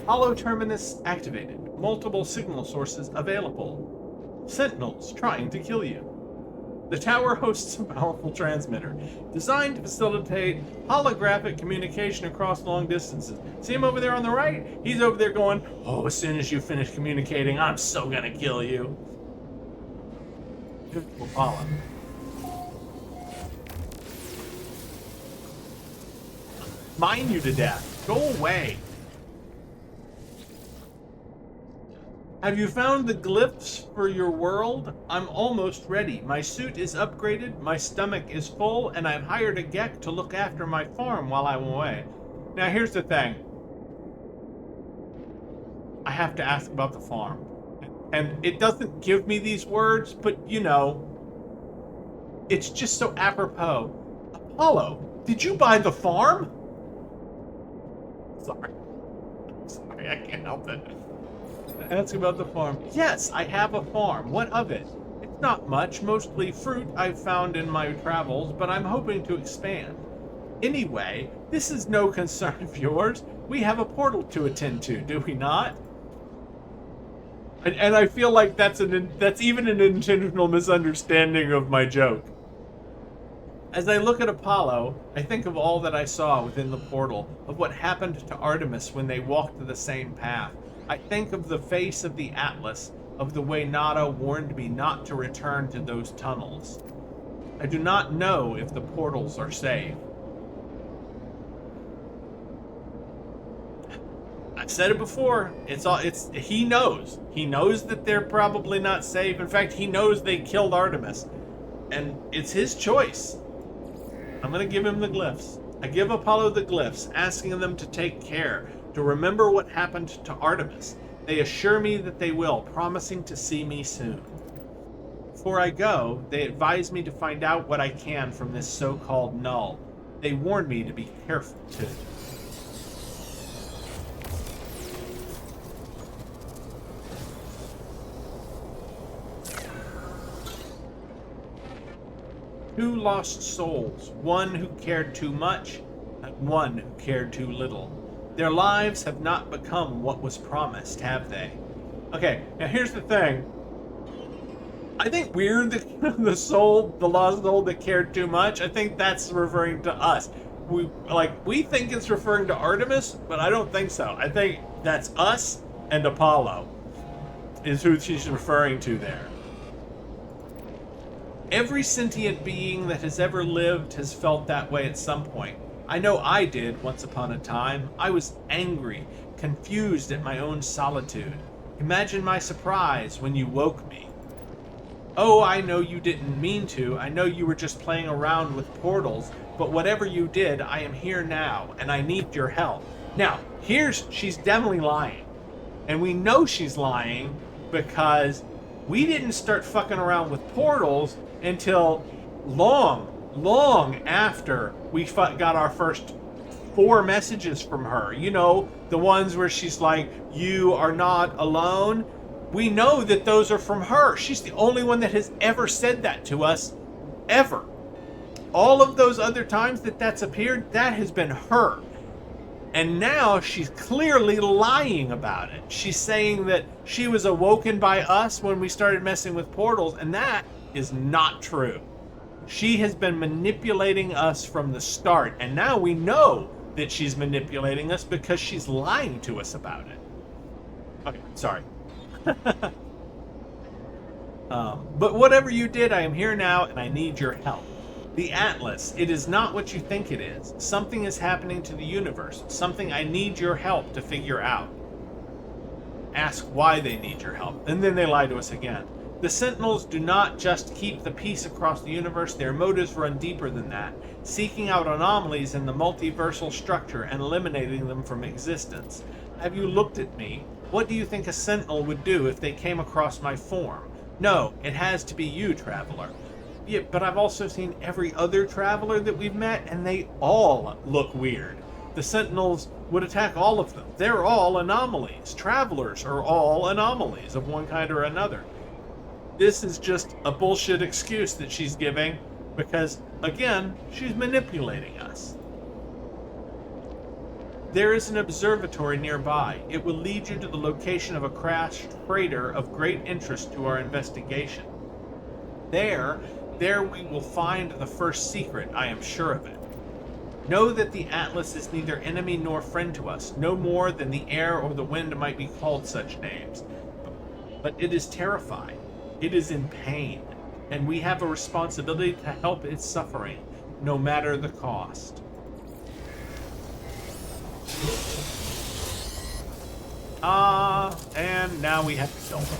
Hollow terminus activated. Multiple signal sources available. Sentinels trying to kill you. The tower hosts a powerful transmitter designed to facilitate holographic communication across long distances. See him over there on the right? He's over there going, oh, as soon as you finish communicating, I'm so gonna kill you. We'll follow. Mine you to death. Go away. Have you found the glyphs for your world? I'm almost ready. My suit is upgraded, my stomach is full, and I've hired a Gek to look after my farm while I'm away. Now here's the thing. I have to ask about the farm. And it doesn't give me these words, but you know, it's just so apropos. Apollo, did you buy the farm? Sorry, I can't help it. Ask about the farm. Yes, I have a farm. What of it? It's not much, mostly fruit I've found in my travels, but I'm hoping to expand. Anyway, this is no concern of yours. We have a portal to attend to, do we not? And I feel like that's even an intentional misunderstanding of my joke. As I look at Apollo, I think of all that I saw within the portal, of what happened to Artemis when they walked the same path. I think of the face of the Atlas, of the way Nada warned me not to return to those tunnels. I do not know if the portals are safe. I've said it before. He knows. He knows that they're probably not safe. In fact, he knows they killed Artemis. And it's his choice. I'm going to give him the glyphs. I give Apollo the glyphs, asking them to take care, to remember what happened to Artemis. They assure me that they will, promising to see me soon. Before I go, they advise me to find out what I can from this so-called null. They warn me to be careful, too. Two lost souls, one who cared too much, and one who cared too little. Their lives have not become what was promised, have they? Okay, now here's the thing. I think we're the lost soul that cared too much. I think that's referring to us. We think it's referring to Artemis, but I don't think so. I think that's us and Apollo is who she's referring to there. Every sentient being that has ever lived has felt that way at some point. I know I did once upon a time. I was angry, confused at my own solitude. Imagine my surprise when you woke me. Oh, I know you didn't mean to. I know you were just playing around with portals, but whatever you did, I am here now, and I need your help. Now, she's definitely lying. And we know she's lying because we didn't start fucking around with portals until long after we got our first 4 messages from her. You know, the ones where she's like, you are not alone. We know that those are from her. She's the only one that has ever said that to us, ever. All of those other times that's appeared, that has been her. And now she's clearly lying about it. She's saying that she was awoken by us when we started messing with portals, and that is not true. She has been manipulating us from the start, and now we know that she's manipulating us because she's lying to us about it. Okay, sorry. But whatever you did, I am here now, and I need your help. The Atlas, it is not what you think it is. Something is happening to the universe, something I need your help to figure out. Ask why they need your help, and then they lie to us again. The Sentinels do not just keep the peace across the universe, their motives run deeper than that, seeking out anomalies in the multiversal structure and eliminating them from existence. Have you looked at me? What do you think a Sentinel would do if they came across my form? No, it has to be you, Traveler. Yeah, but I've also seen every other Traveler that we've met, and they all look weird. The Sentinels would attack all of them. They're all anomalies. Travelers are all anomalies of one kind or another. This is just a bullshit excuse that she's giving because, again, she's manipulating us. There is an observatory nearby. It will lead you to the location of a crashed freighter of great interest to our investigation. There we will find the first secret, I am sure of it. Know that the Atlas is neither enemy nor friend to us, no more than the air or the wind might be called such names. But it is terrified. It is in pain, and we have a responsibility to help its suffering, no matter the cost. And now we have to kill them.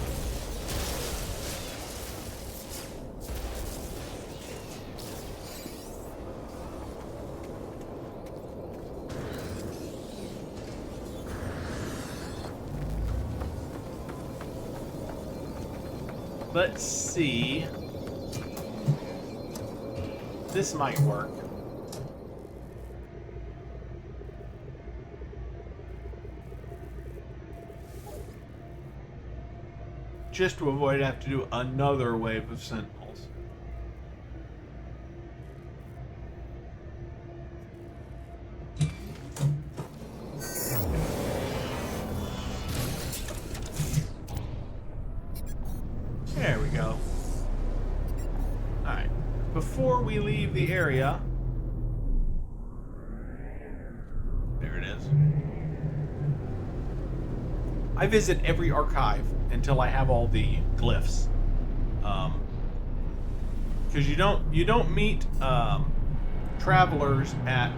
Let's see. This might work. Just to avoid having to do another wave of sentinels. There we go. Alright. Before we leave the area... There it is. I visit every archive until I have all the glyphs. Because you don't meet travelers at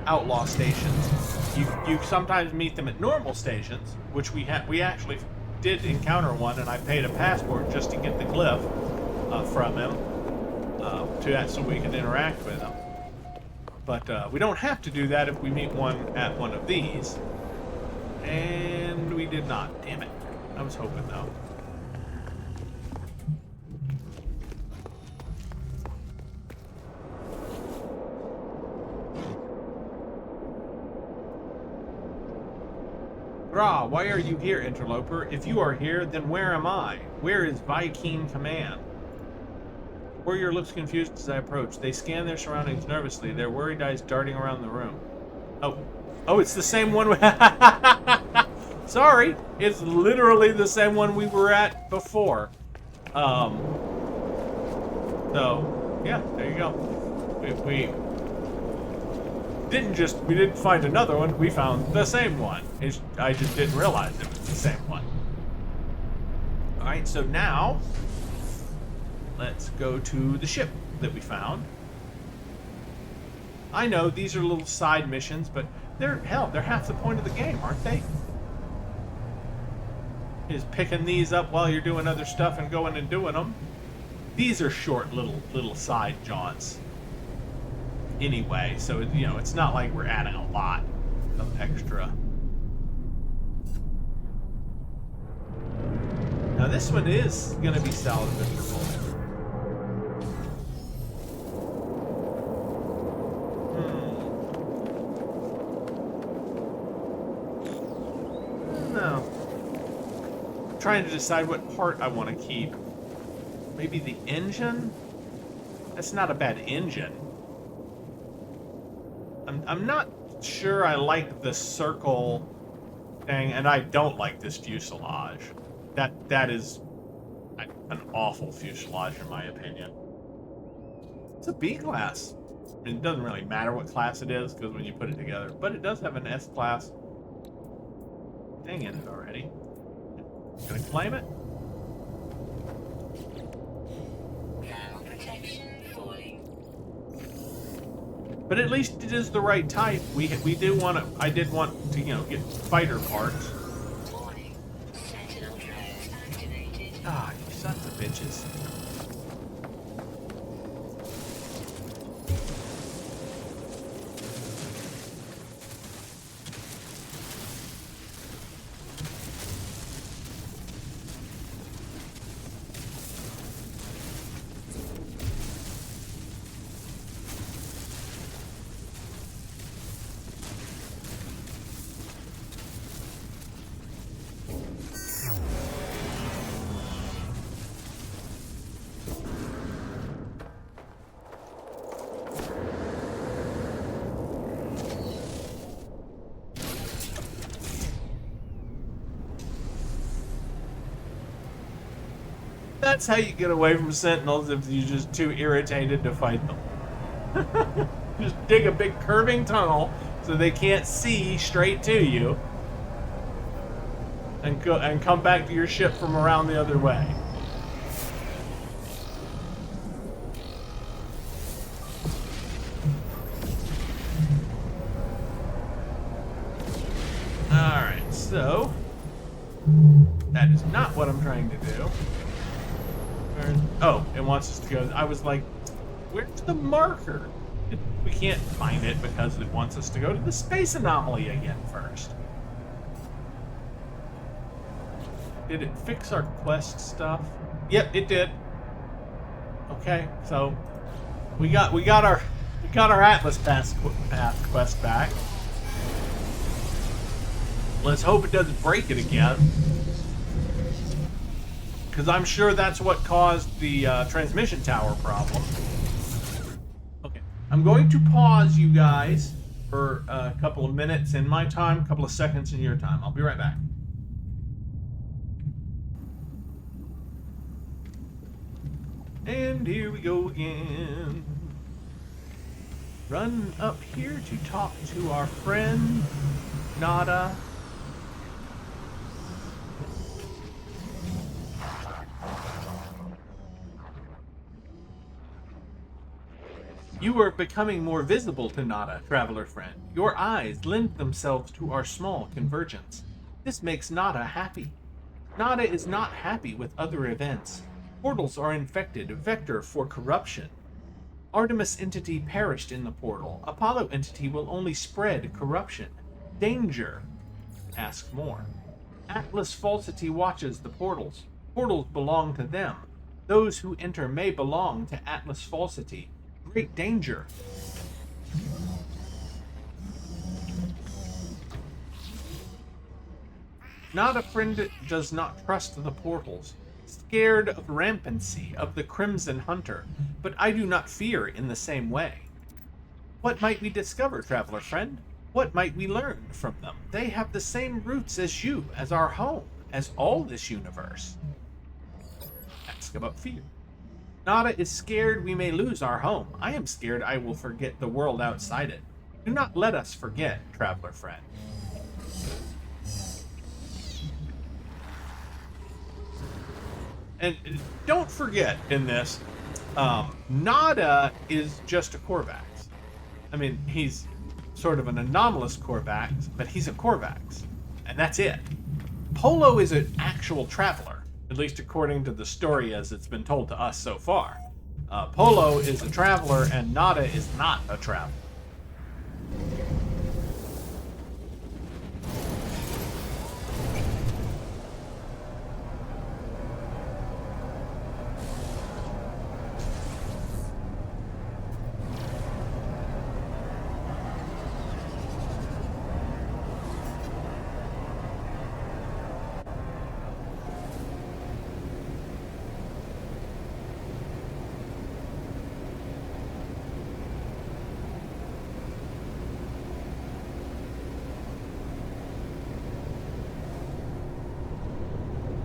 outlaw stations. You sometimes meet them at normal stations, which we actually did encounter one, and I paid a passport just to get the glyph from him, so we could interact with him. But we don't have to do that if we meet one at one of these. And we did not. Damn it. I was hoping, though. Gra, why are you here, interloper? If you are here, then where am I? Where is Viking Command? Warrior looks confused as I approach. They scan their surroundings nervously, their worried eyes darting around the room. Oh, it's the same one. Sorry, it's literally the same one we were at before. So, yeah, there you go. We didn't find another one. We found the same one. I just didn't realize it was the same one. All right, so now let's go to the ship that we found. I know these are little side missions, but they're half the point of the game, aren't they? Is picking these up while you're doing other stuff and going and doing them. These are short little side jaunts. Anyway, so it's not like we're adding a lot of extra. Now this one is going to be salvageable. Trying to decide what part I want to keep. Maybe the engine? That's not a bad engine. I'm not sure I like the circle thing, and I don't like this fuselage. That is an awful fuselage in my opinion. It's a B class. I mean, it doesn't really matter what class it is because when you put it together, but it does have an S class thing in it already. Gonna claim it? Protection falling. But at least it is the right type. We do want to. I did want to get fighter parts. Warning. Sentinel drones activated. Ah, you sons of bitches. That's how you get away from sentinels if you're just too irritated to fight them. Just dig a big curving tunnel so they can't see straight to you, and come back to your ship from around the other way. All right, so is not what I'm trying to do. Oh, it wants us to go. I was like, where's the marker? We can't find it because it wants us to go to the space anomaly again first. Did it fix our quest stuff? Yep, it did. Okay, so we got our Atlas Path quest back. Let's hope it doesn't break it again, because I'm sure that's what caused the transmission tower problem. Okay, I'm going to pause you guys for a couple of minutes in my time, a couple of seconds in your time. I'll be right back. And here we go again. Run up here to talk to our friend, Nada. You are becoming more visible to Nada, traveler friend. Your eyes lend themselves to our small convergence. This makes Nada happy. Nada is not happy with other events. Portals are infected, vector for corruption. Artemis entity perished in the portal. Apollo entity will only spread corruption. Danger. Ask more. Atlas falsity watches the portals. Portals belong to them. Those who enter may belong to Atlas falsity. Great danger. Not a friend does not trust the portals. Scared of rampancy of the Crimson Hunter, but I do not fear in the same way. What might we discover, traveler friend? What might we learn from them? They have the same roots as you, as our home, as all this universe. Ask about fear. Nada is scared we may lose our home. I am scared I will forget the world outside it. Do not let us forget, traveler friend. And don't forget in this, Nada is just a Korvax. I mean, he's sort of an anomalous Korvax, but he's a Korvax. And that's it. Polo is an actual traveler, at least according to the story as it's been told to us so far. Polo is a traveler, and Nada is not a traveler.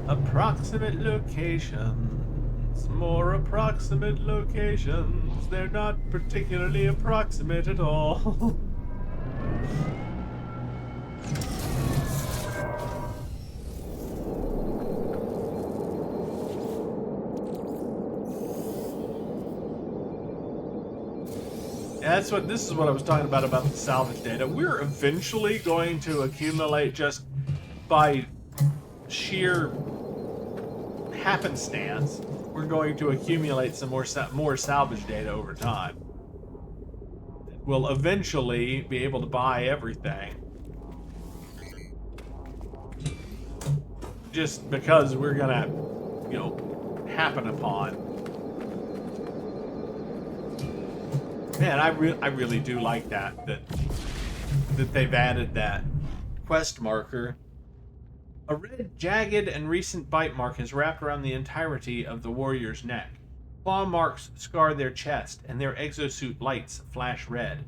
Approximate locations, more approximate locations. They're not particularly approximate at all. This is what I was talking about the salvage data. We're eventually going to accumulate, just by sheer happenstance, we're going to accumulate some more salvage data over time. We'll eventually be able to buy everything, just because we're gonna, happen upon. Man, I really do like that they've added that quest marker. A red, jagged, and recent bite mark is wrapped around the entirety of the warrior's neck. Claw marks scar their chest, and their exosuit lights flash red.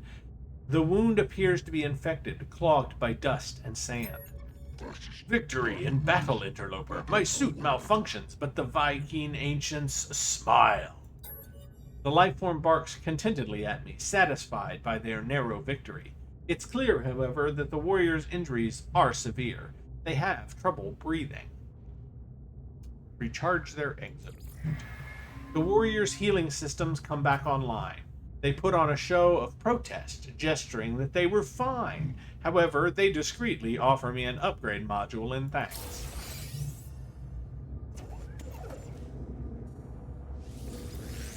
The wound appears to be infected, clogged by dust and sand. Victory in battle, interloper. My suit malfunctions, but the Viking ancients smile. The lifeform barks contentedly at me, satisfied by their narrow victory. It's clear, however, that the warrior's injuries are severe. They have trouble breathing. Recharge their exosuit. The warrior's healing systems come back online. They put on a show of protest, gesturing that they were fine. However, they discreetly offer me an upgrade module in thanks.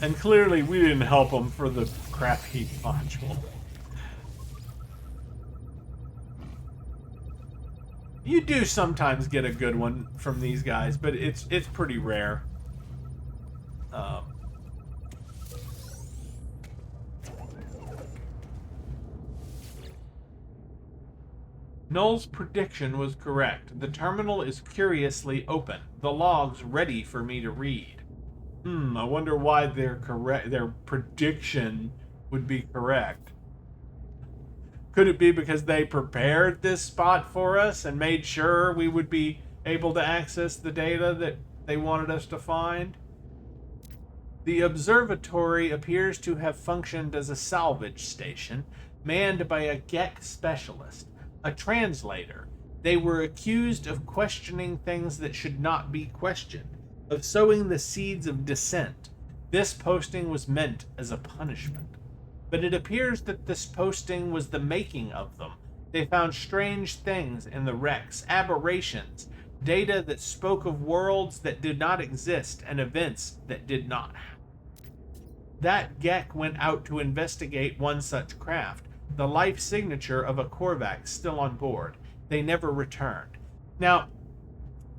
And clearly we didn't help him for the crappy module. You do sometimes get a good one from these guys, but it's pretty rare. Null's prediction was correct. The terminal is curiously open. The logs ready for me to read. I wonder why their prediction would be correct. Could it be because they prepared this spot for us and made sure we would be able to access the data that they wanted us to find? The observatory appears to have functioned as a salvage station, manned by a GEC specialist, a translator. They were accused of questioning things that should not be questioned, of sowing the seeds of dissent. This posting was meant as a punishment. But it appears that this posting was the making of them. They found strange things in the wrecks, aberrations, data that spoke of worlds that did not exist and events that did not happen. That GEC went out to investigate one such craft, the life signature of a Korvax still on board. They never returned. Now,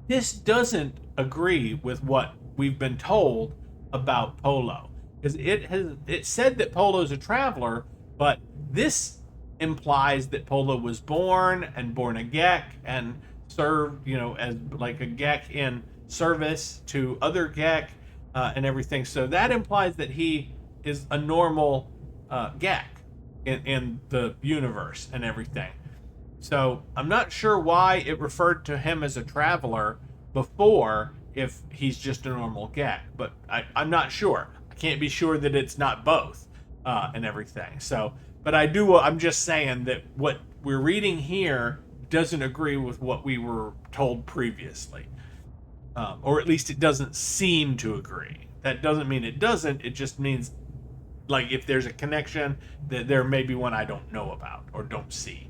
this doesn't agree with what we've been told about Polo. Because it said that Polo's a traveler, but this implies that Polo was born a GEC and served, as like a GEC in service to other GEC and everything. So that implies that he is a normal GEC in the universe and everything. So I'm not sure why it referred to him as a traveler before if he's just a normal GEC, but I'm not sure. Can't be sure that it's not both and everything. So, but I'm just saying that what we're reading here doesn't agree with what we were told previously. Or at least it doesn't seem to agree. That doesn't mean it doesn't. It just means, like, if there's a connection, that there may be one I don't know about or don't see.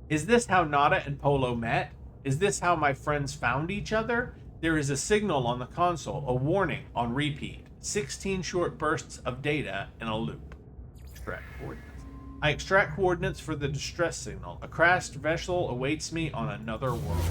Is this how Nada and Polo met? Is this how my friends found each other? There is a signal on the console, a warning on repeat. 16 short bursts of data in a loop. Extract coordinates. I extract coordinates for the distress signal. A crashed vessel awaits me on another world.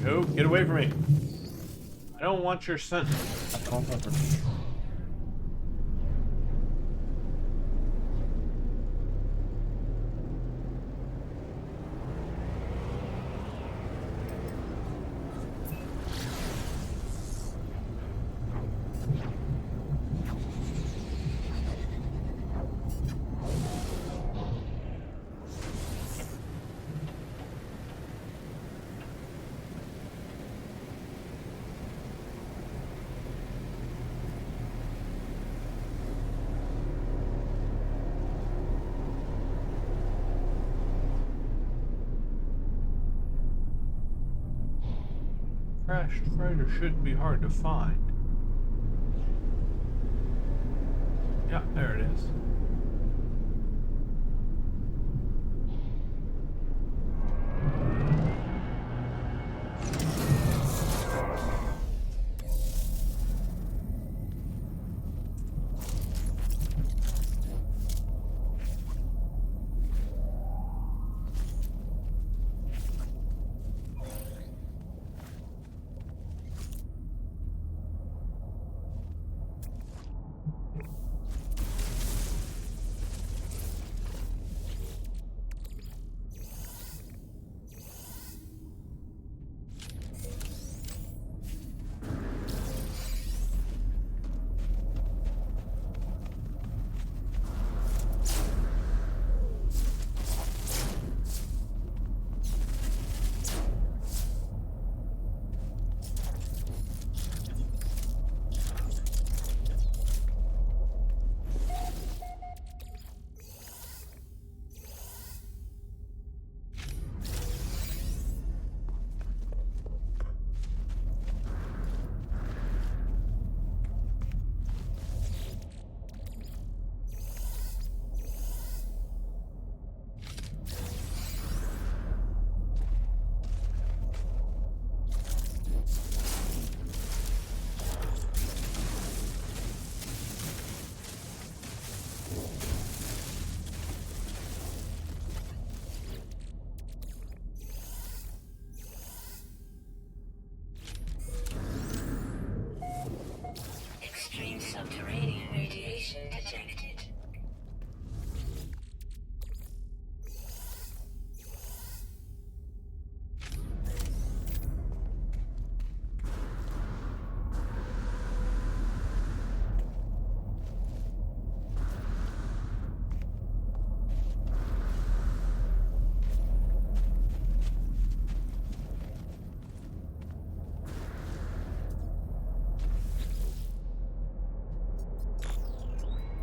Go, get away from me. I don't want your son. Crashed freighter shouldn't be hard to find. Yeah, there it is.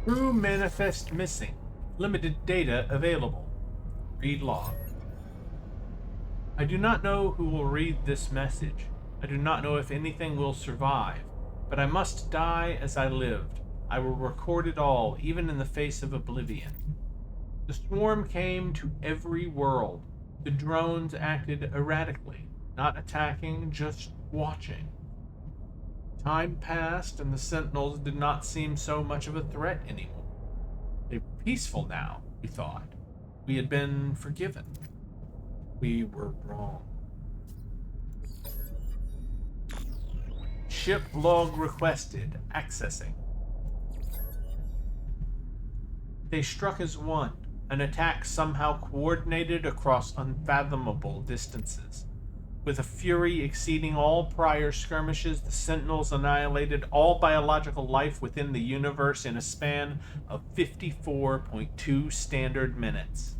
Crew manifest missing. Limited data available. Read log. I do not know who will read this message. I do not know if anything will survive, but I must die as I lived. I will record it all, even in the face of oblivion. The swarm came to every world. The drones acted erratically, not attacking, just watching. Time passed, and the Sentinels did not seem so much of a threat anymore. They were peaceful now, we thought. We had been forgiven. We were wrong. Ship log requested. Accessing. They struck as one, an attack somehow coordinated across unfathomable distances. With a fury exceeding all prior skirmishes, the Sentinels annihilated all biological life within the universe in a span of 54.2 standard minutes.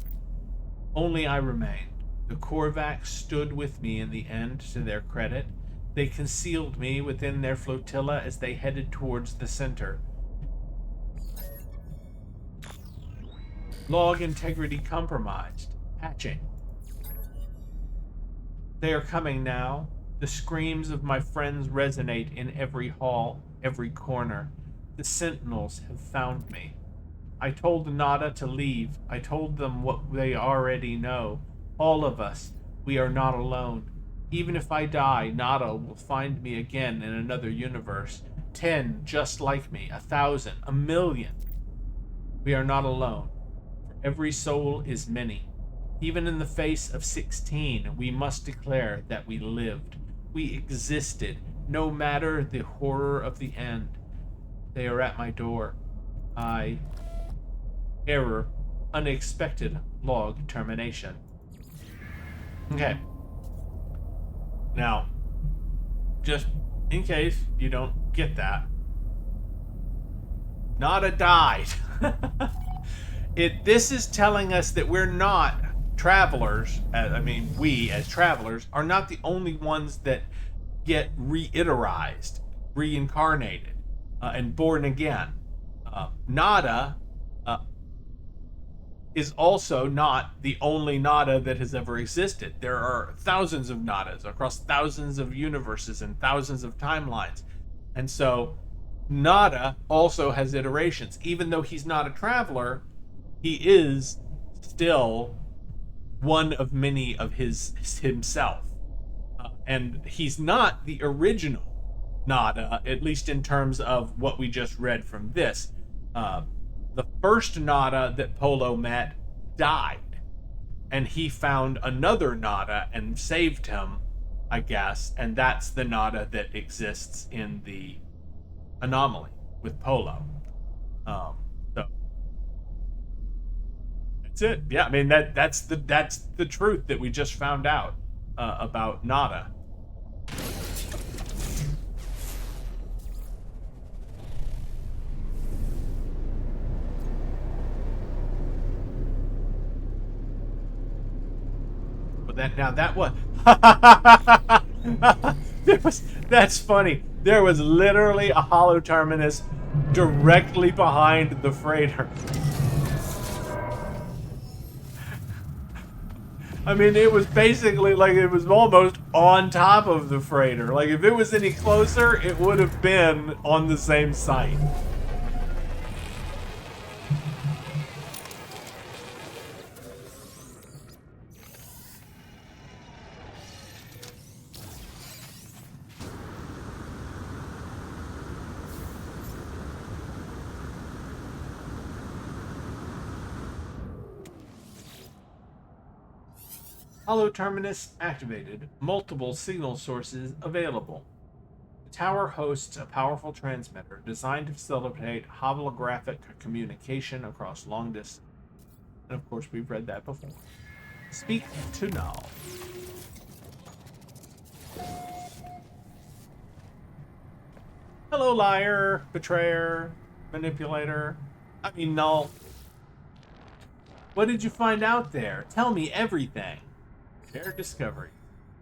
Only I remained. The Korvax stood with me in the end, to their credit. They concealed me within their flotilla as they headed towards the center. Log integrity compromised. Patching. They are coming now. The screams of my friends resonate in every hall, every corner. The Sentinels have found me. I told Nada to leave. I told them what they already know. All of us. We are not alone. Even if I die, Nada will find me again in another universe. 10 just like me. 1,000. 1,000,000. We are not alone. For every soul is many. Even in the face of 16, we must declare that we lived. We existed, no matter the horror of the end. They are at my door. Error. Unexpected log termination. Okay. Now, just in case you don't get that, Nada died. This is telling us that we're not travelers. We as travelers are not the only ones that get reincarnated, and born again. Nada is also not the only Nada that has ever existed. There are thousands of Nadas across thousands of universes and thousands of timelines. And so Nada also has iterations. Even though he's not a traveler, he is still one of many of himself. And he's not the original Nada, at least in terms of what we just read from this. The first Nada that Polo met died, and he found another Nada and saved him, I guess, and that's the Nada that exists in the anomaly with Polo. So that's it. Yeah, I mean that's the truth that we just found out about Nada. That's funny. There was literally a hollow terminus directly behind the freighter. I mean, it was basically like it was almost on top of the freighter. Like if it was any closer, it would have been on the same site. Hollow terminus activated. Multiple signal sources available. The tower hosts a powerful transmitter designed to facilitate holographic communication across long distance. And of course, we've read that before. Speak to Null. Hello, liar, betrayer, manipulator. Null. What did you find out there? Tell me everything. Share discovery.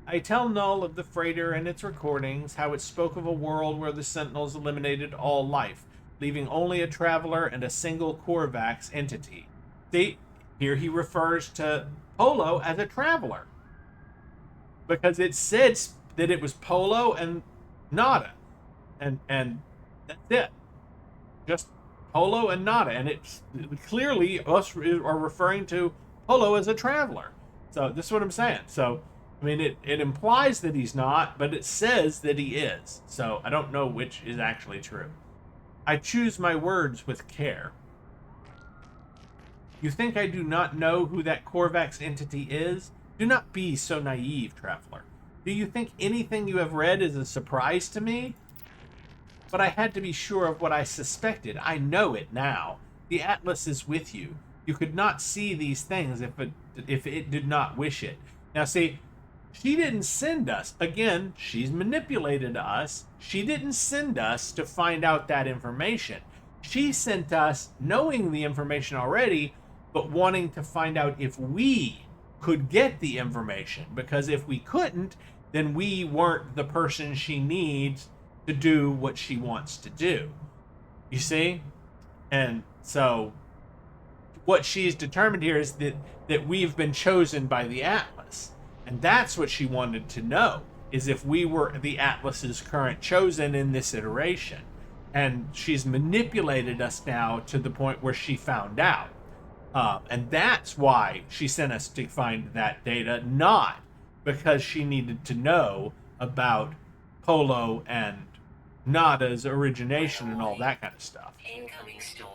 I tell Null of the freighter and its recordings, how it spoke of a world where the Sentinels eliminated all life. leaving only a traveler and a single Korvax entity. See, here he refers to Polo as a traveler. Because it said that it was Polo and Nada. And that's it. Just Polo and Nada. And it's clearly us are referring to Polo as a traveler. So this is what I'm saying. So, I mean, it implies that he's not, but it says that he is. So I don't know which is actually true. I choose my words with care. You think I do not know who that Korvax entity is? Do not be so naive, traveler. Do you think anything you have read is a surprise to me? But I had to be sure of what I suspected. I know it now. The Atlas is with you. You could not see these things if it did not wish it. Now see, she didn't send us. Again, she's manipulated us. She didn't send us to find out that information. She sent us knowing the information already, but wanting to find out if we could get the information. Because if we couldn't, then we weren't the person she needs to do what she wants to do. You see? And so what she's determined here is that we've been chosen by the Atlas. And that's what she wanted to know, is if we were the Atlas's current chosen in this iteration. And she's manipulated us now to the point where she found out. And that's why she sent us to find that data, not because she needed to know about Polo and Nada's origination and all that kind of stuff. Incoming storm.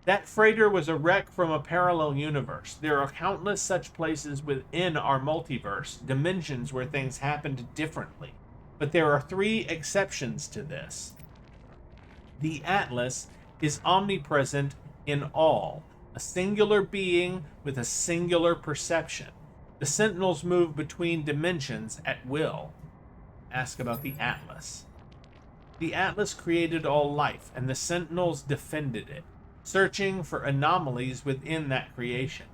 That freighter was a wreck from a parallel universe. There are countless such places within our multiverse, dimensions where things happened differently. But there are 3 exceptions to this. The Atlas is omnipresent in all, a singular being with a singular perception. The Sentinels move between dimensions at will. Ask about the Atlas. The Atlas created all life, and the Sentinels defended it, searching for anomalies within that creation.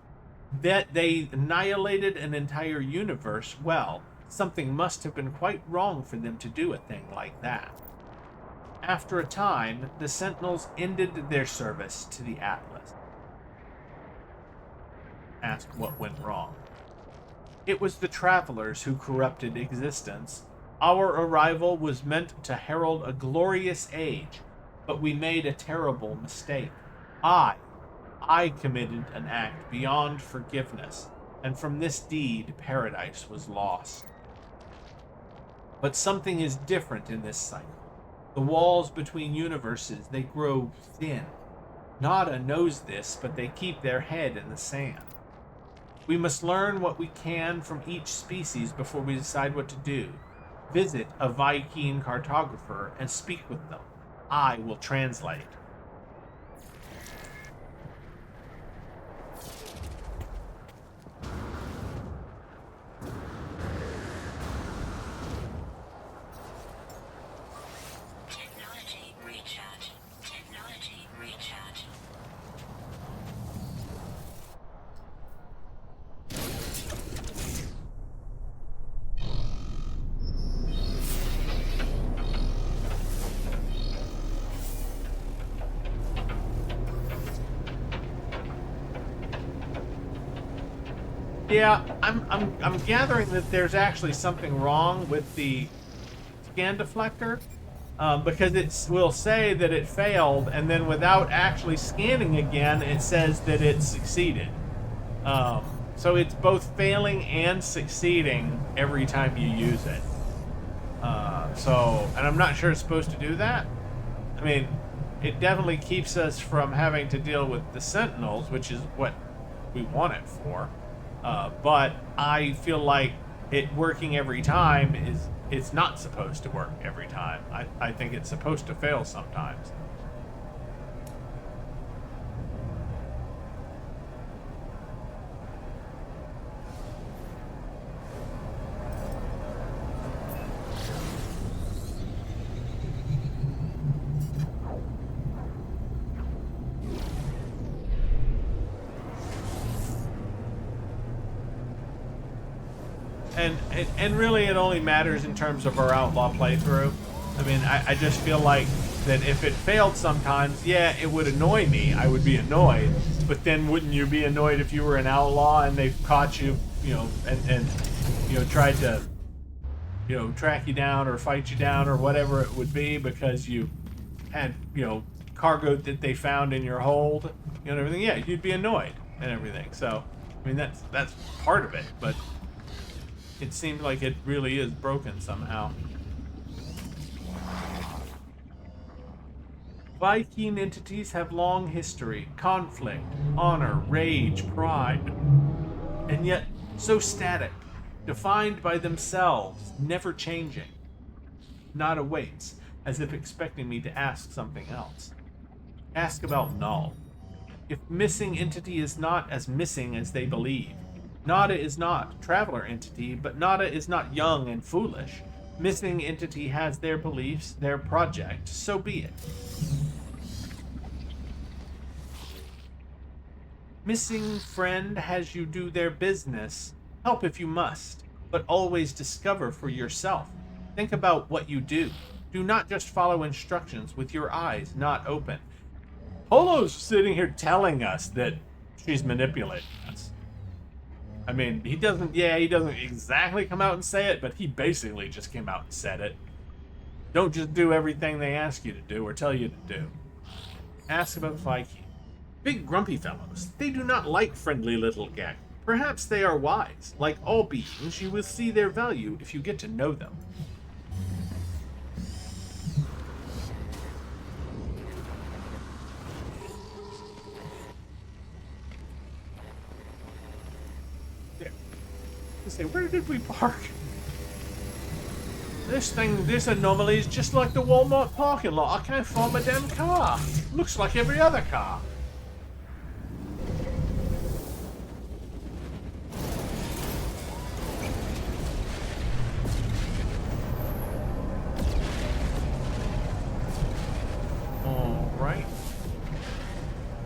That they annihilated an entire universe, well, something must have been quite wrong for them to do a thing like that. After a time, the Sentinels ended their service to the Atlas. Ask what went wrong. It was the travelers who corrupted existence. Our arrival was meant to herald a glorious age, but we made a terrible mistake. I committed an act beyond forgiveness, and from this deed, paradise was lost. But something is different in this cycle. The walls between universes, they grow thin. Nada knows this, but they keep their head in the sand. We must learn what we can from each species before we decide what to do. Visit a Viking cartographer and speak with them. I will translate. Technology recharge. Technology recharge. Yeah, I'm gathering that there's actually something wrong with the scan deflector, because it will say that it failed, and then without actually scanning again, it says that it succeeded. So it's both failing and succeeding every time you use it. And I'm not sure it's supposed to do that. I mean, it definitely keeps us from having to deal with the Sentinels, which is what we want it for. But I feel like it working every time it's not supposed to work every time. I think it's supposed to fail sometimes. And really it only matters in terms of our Outlaw playthrough. I mean, I just feel like that if it failed sometimes, yeah, it would annoy me. I would be annoyed. But then wouldn't you be annoyed if you were an outlaw and they caught you, and tried to, track you down or fight you down or whatever it would be because you had, cargo that they found in your hold, and everything. Yeah, you'd be annoyed and everything. So, I mean, that's part of it, but it seems like it really is broken somehow. Viking entities have long history, conflict, honor, rage, pride, and yet so static, defined by themselves, never changing. Nada waits, as if expecting me to ask something else. Ask about Null. If missing entity is not as missing as they believe, Nada is not traveler entity, but Nada is not young and foolish. Missing entity has their beliefs, their project, so be it. Missing friend has you do their business. Help if you must, but always discover for yourself. Think about what you do. Do not just follow instructions with your eyes not open. Polo's sitting here telling us that she's manipulating us. I mean, he doesn't exactly come out and say it, but he basically just came out and said it. Don't just do everything they ask you to do or tell you to do. Ask about Viking. Big grumpy fellows. They do not like friendly little gang. Perhaps they are wise. Like all beings, you will see their value if you get to know them. There. I say, where did we park? This anomaly is just like the Walmart parking lot. I can't find my damn car. Looks like every other car.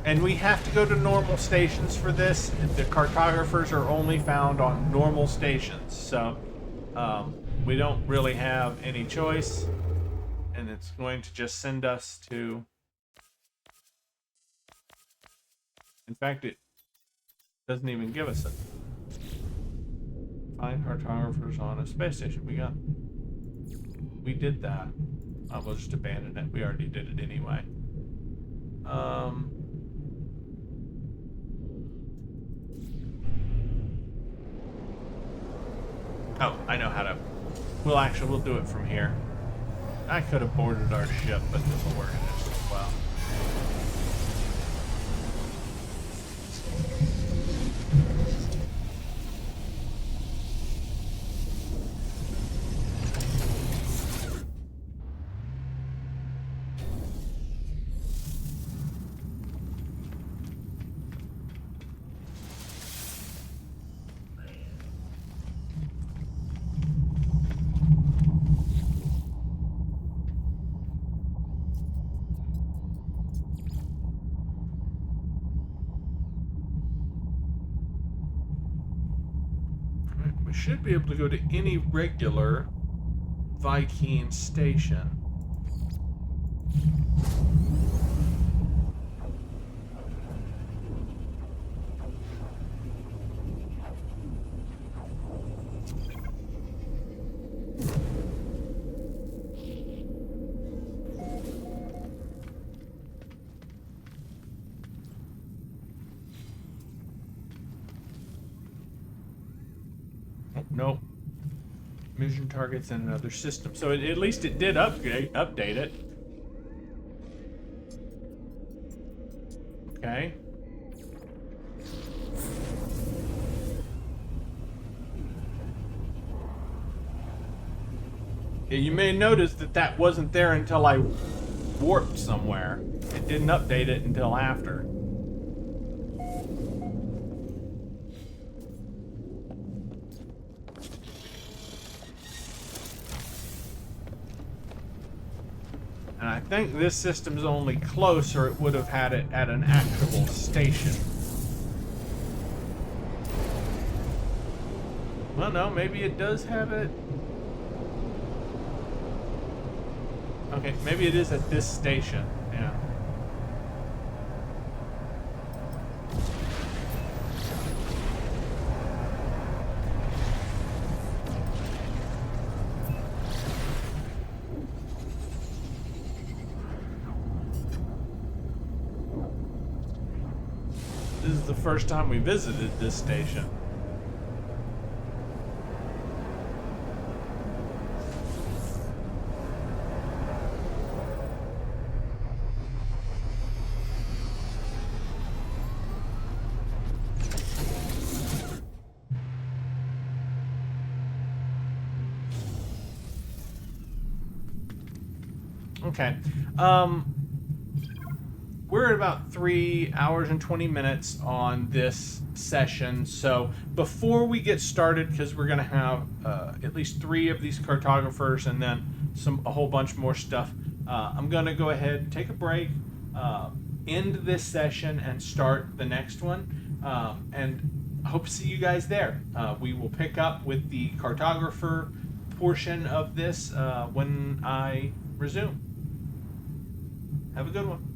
And we have to go to normal stations for this. The cartographers are only found on normal stations, so we don't really have any choice. And it's going to just send us to... In fact, it doesn't even give us a... Find cartographers on a space station. We did that. We'll just abandon it. We already did it anyway. Oh, I know how to... We'll do it from here. I could have boarded our ship, but this will work just as well. Should be able to go to any regular Viking station. Nope. Mission targets in another system. So at least it did update it. Okay. Yeah, you may notice that wasn't there until I warped somewhere. It didn't update it until after. And I think this system's only close, or it would have had it at an actual station. Well, no, maybe it does have it. Okay, maybe it is at this station. Yeah. This is the first time we visited this station. Okay. We're at about 3 hours and 20 minutes on this session. So before we get started, because we're going to have at least 3 of these cartographers and then a whole bunch more stuff, I'm going to go ahead, take a break, end this session, and start the next one. And I hope to see you guys there. We will pick up with the cartographer portion of this when I resume. Have a good one.